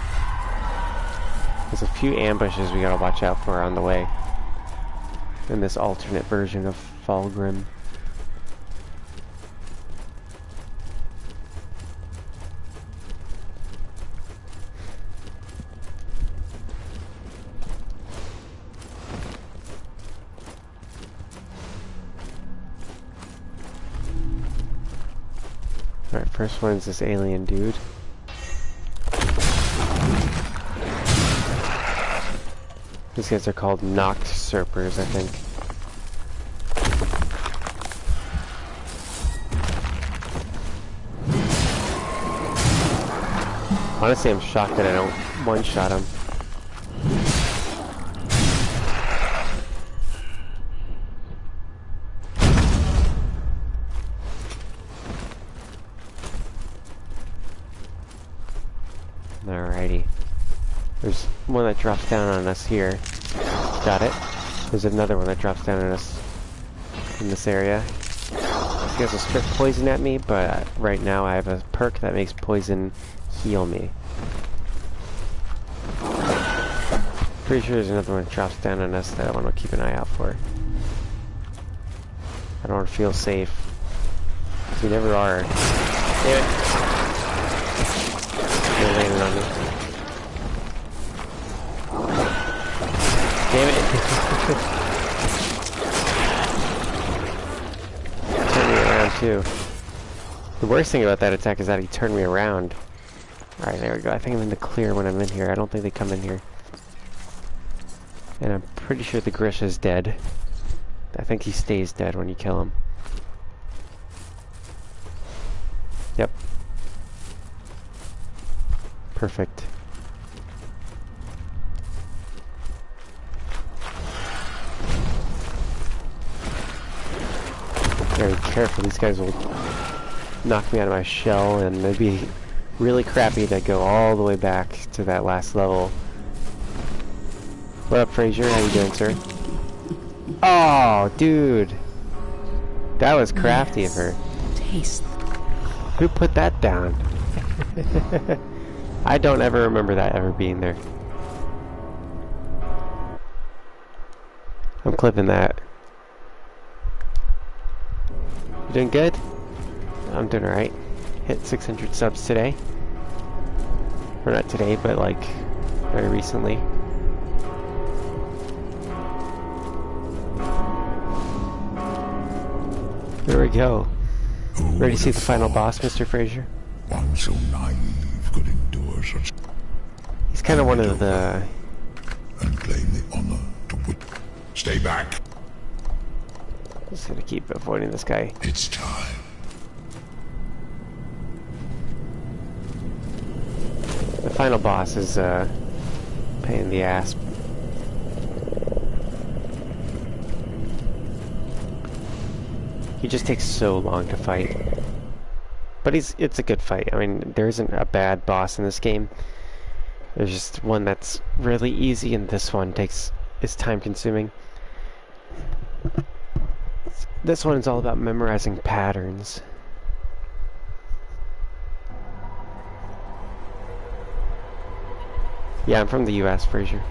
There's a few ambushes we gotta watch out for on the way. In this alternate version of Fulgrim. Alright, first one is this alien dude. These guys are called Noct Serpers, I think. Honestly, I'm shocked that I don't one-shot him. Alrighty. There's one that drops down on us here. Got it. There's another one that drops down on us in this area. These guys will spit poison at me, but right now I have a perk that makes poison heal me. Pretty sure there's another one that drops down on us that I want to keep an eye out for. I don't want to feel safe. You never are. Damn it. They're landing on me. Damn it. Turn me around too. The worst thing about that attack is that he turned me around. Alright, there we go. I think I'm in the clear when I'm in here. I don't think they come in here. And I'm pretty sure the Grish is dead. I think he stays dead when you kill him. Yep. Perfect. Very careful, these guys will knock me out of my shell, and it'd be really crappy to go all the way back to that last level. What up, Fraser? How you doing, sir? Oh, dude! That was crafty of her. Taste. Who put that down? I don't ever remember that ever being there. I'm clipping that. You doing good? I'm doing alright. Hit 600 subs today. Or not today, but like very recently. There we go. Ready to see the final boss, Mr. Fraser? One so naive could endure such. He's kind of one of the... And claim the honor to wit. Stay back. Just gonna keep avoiding this guy. It's time. The final boss is pain in the ass. He just takes so long to fight. But it's a good fight. I mean, there isn't a bad boss in this game. There's just one that's really easy, and this one is time consuming. This one is all about memorizing patterns. Yeah, I'm from the US, Fraser.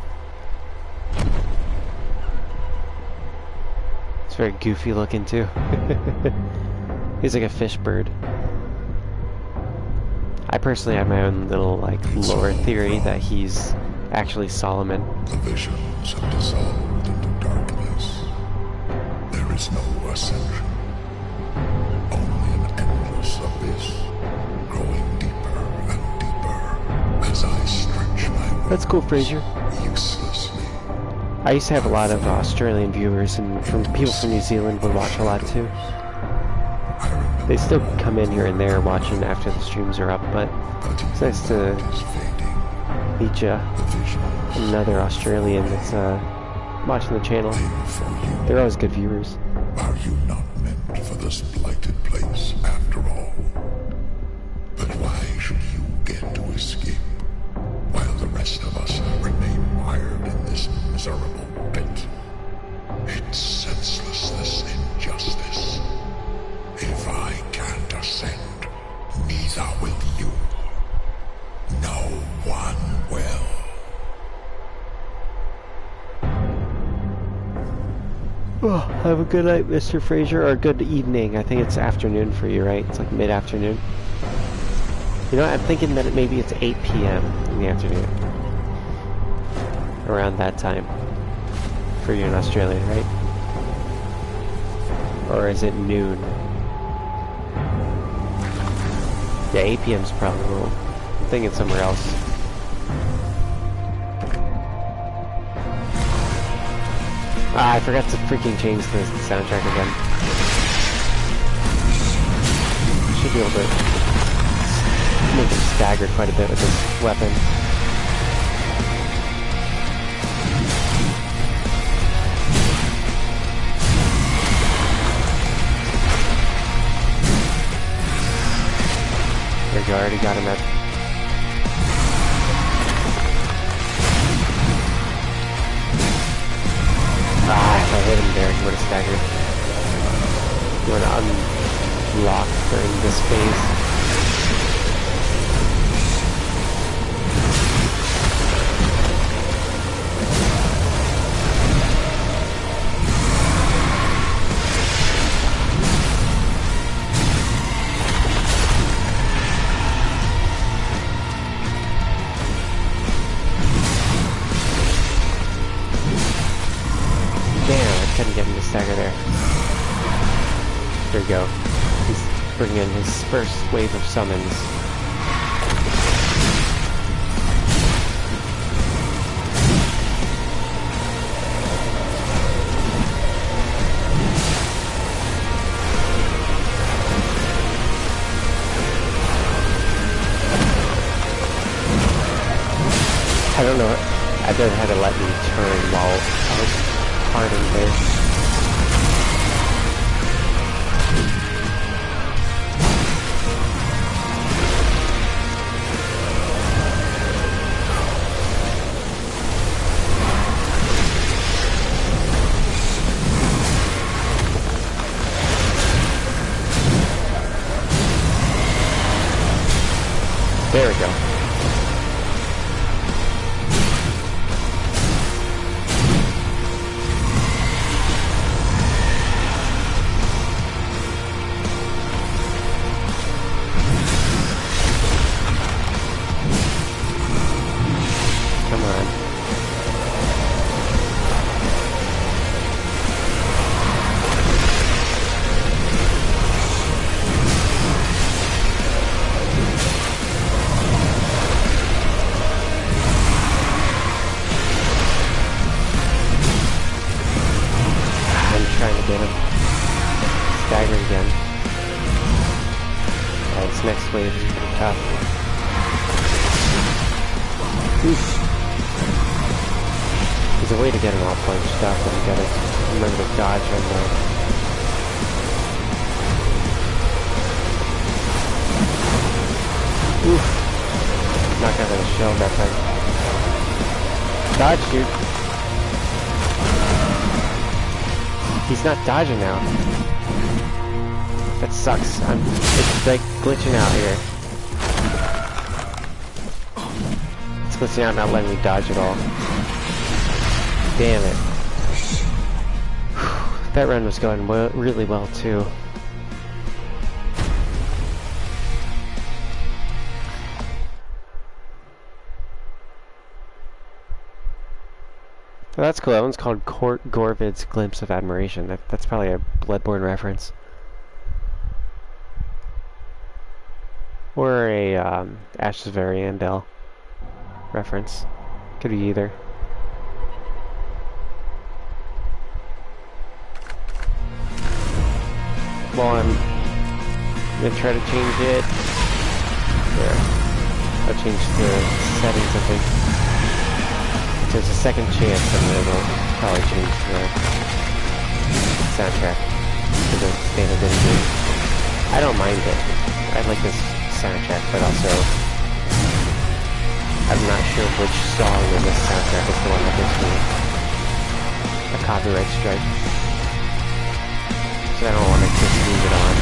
It's very goofy looking too. He's like a fish bird. I personally have my own little like lore theory that he's actually Solomon. The visions have dissolved into darkness. There is no ascension. Only an endless abyss, growing deeper and deeper as I stretch my will. That's cool, Fraser. Uselessly. I used to have a lot of Australian viewers, and from people from New Zealand would watch a lot too. They still come in here and there watching after the streams are up, but it's nice to meet ya. Another Australian that's watching the channel. They're always good viewers. Are you not meant for this blighted place after all? But why should you get to escape while the rest of us remain mired in this miserable pit? It's senseless, this injustice. If I can't ascend, neither will you. No one Oh, have a good night, Mr. Fraser, or good evening. I think it's afternoon for you, right? It's like mid-afternoon. You know what? I'm thinking that maybe it's 8 p.m. in the afternoon. Around that time. For you in Australia, right? Or is it noon? Yeah, 8 p.m. is probably wrong. I'm thinking somewhere else. Ah, I forgot to freaking change the soundtrack again. Should be able to make him staggered quite a bit with this weapon. There you go, I already got him at... Ah, if I hit him there, he would have staggered. You want to unlock during this phase. Couldn't get him to stagger there. There you go. He's bringing in his first wave of summons. I don't know. I've never had to let me turn while I was hard in there. There we go. Next wave is pretty tough. Oof. There's a way to get him all punched up, but you gotta remember to dodge on the... Oof. Knocked out of the shell that time. Dodge, dude. He's not dodging now. That sucks. It's like glitching out here. It's glitching out, not letting me dodge at all. Damn it. That run was going really well too. Well, that's cool. That one's called Gorvid's Glimpse of Admiration. That's probably a Bloodborne reference. Or a Ashes of Ariandel reference. Could be either. Well, I'm gonna try to change it. There. I'll change the settings, I think. If there's a second chance, then it'll probably change the soundtrack to the standard ending. I don't mind it. I like this soundtrack, but also I'm not sure which song in this soundtrack is the one that gives me a copyright strike. So I don't want to just leave it on.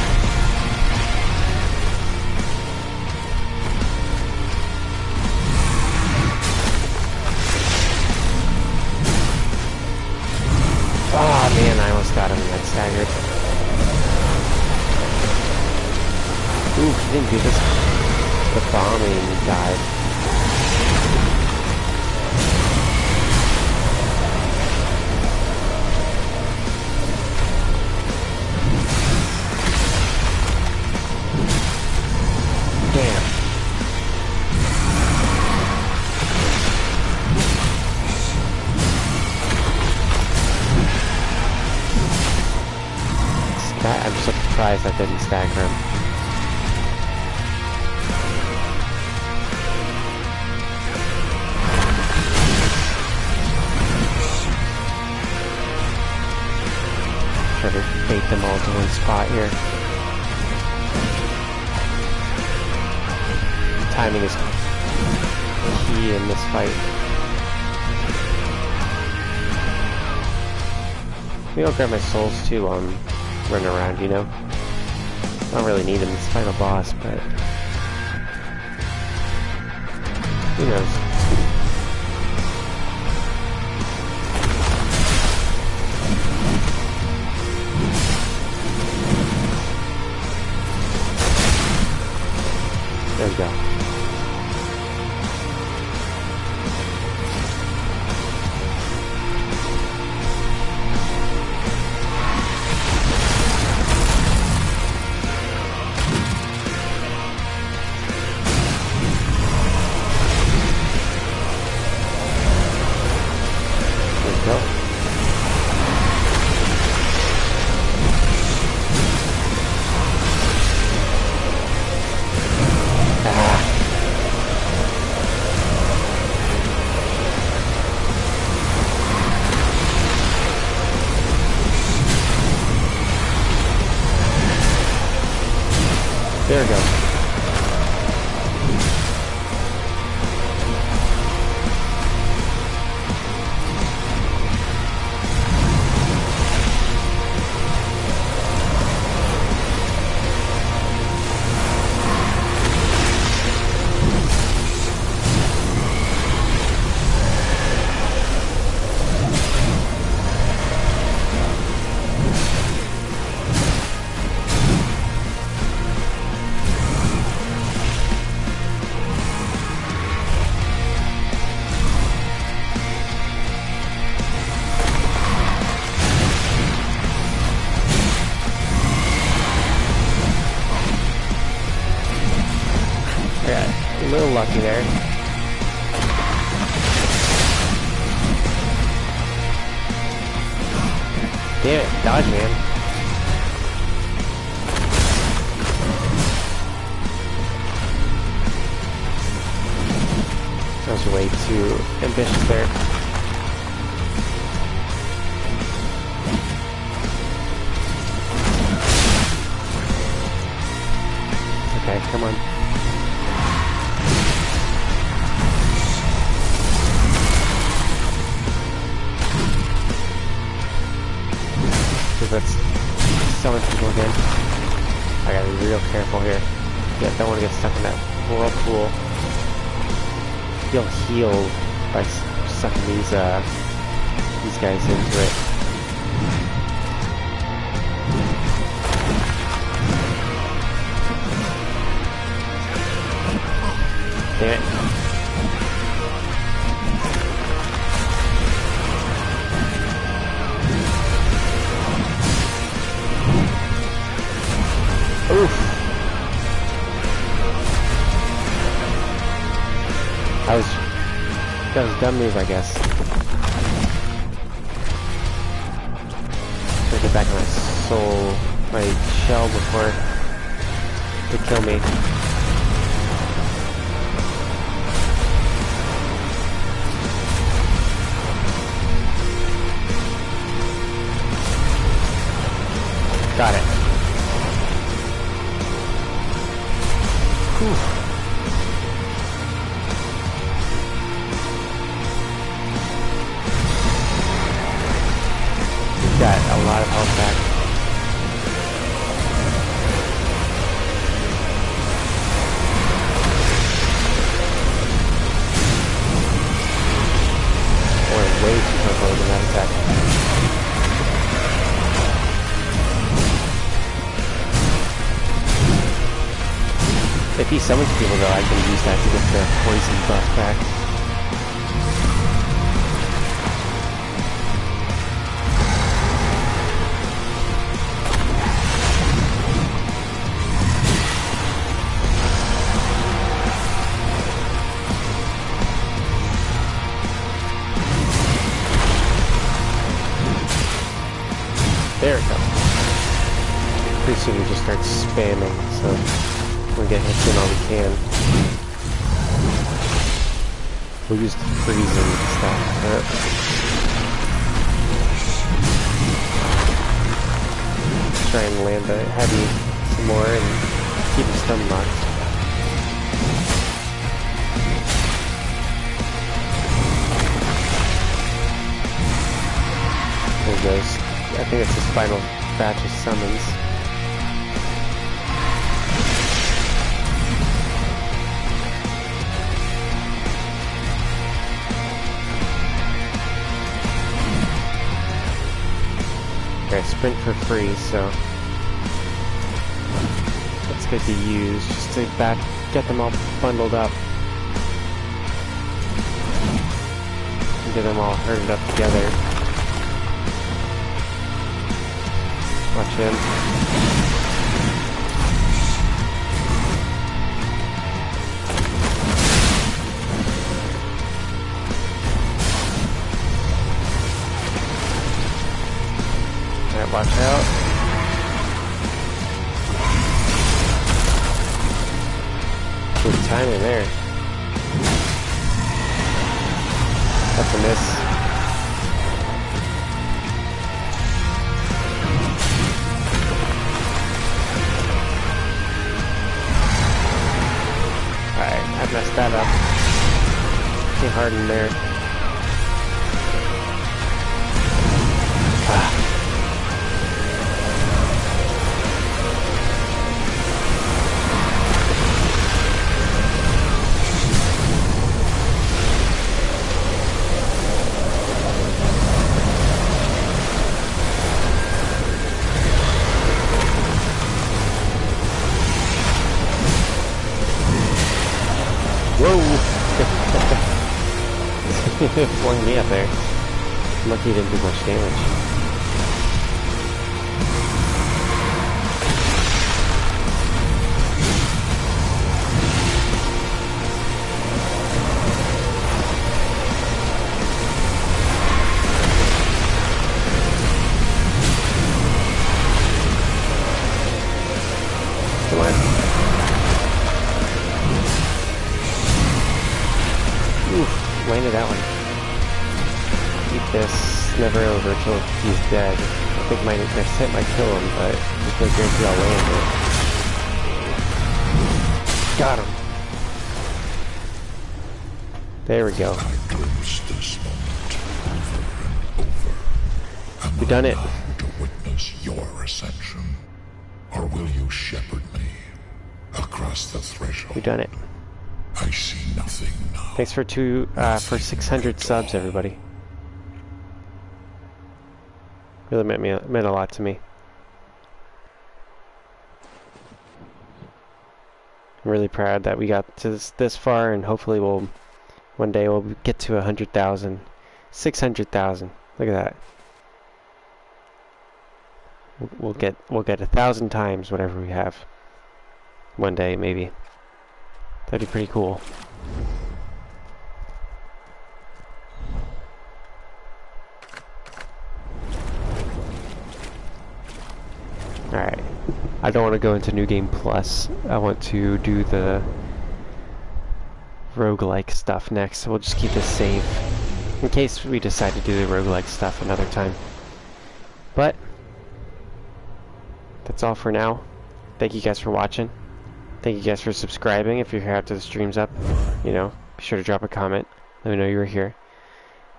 Oh man, I almost I'm staggered. Ooh, he didn't do this. The bombing died. Damn. I'm so surprised I didn't stagger him. Try to bait them all to one spot here. Timing is key in this fight. Maybe I'll grab my souls too while I'm running around, you know? I don't really need them in this final boss, but who knows? There we go. There we go. A little lucky there. Damn it, dodge, man. That was way too ambitious there. Okay, come on. That's summoning people again. I gotta be real careful here. Yeah, don't want to get stuck in that whirlpool. Feel healed by sucking these guys into it. Damn it. Oof. That was a dumb move, I guess. Try to get back in my soul, my shell before they kill me. Got it. Whew. Got a lot of health back. We're way too far forward in that attack. he summons people though, I can use that to get the poison buff back. There it goes. Pretty soon we just start spamming, so we get hits in all we can. We'll use the freezing stuff. Try and land the heavy some more and keep him stun locked. There goes. I think it's his final batch of summons. Okay, sprint for free, so that's good to use just to get them all bundled up and get them all herded up together. Watch him. Alright, watch out. Good timing there. That's a miss. I messed that up. Too hard in there. Flung me up there. I'm lucky he didn't do much damage. Come on. Oof, landed that one. Keep this never over till he's dead. I think my next hit might kill him, but there's no guarantee I'll land it. Got him. There we go. We've done it. To witness your ascension, or will you shepherd me across the threshold? We've done it. I see nothing now. Thanks for 600 subs, everybody. Really meant a lot to me. I'm really proud that we got to this far, and hopefully one day we'll get to 100,000, 600,000. Look at that. We'll get 1,000 times whatever we have. One day, maybe. That'd be pretty cool. Alright, I don't want to go into New Game Plus. I want to do the roguelike stuff next, so we'll just keep this save in case we decide to do the roguelike stuff another time. But that's all for now. Thank you guys for watching. Thank you guys for subscribing. If you're here after the stream's up, you know, be sure to drop a comment. Let me know you were here.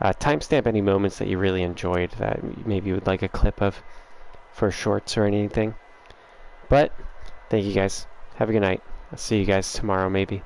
Timestamp any moments that you really enjoyed that maybe you would like a clip of for shorts or anything. But thank you guys. Have a good night. I'll see you guys tomorrow maybe.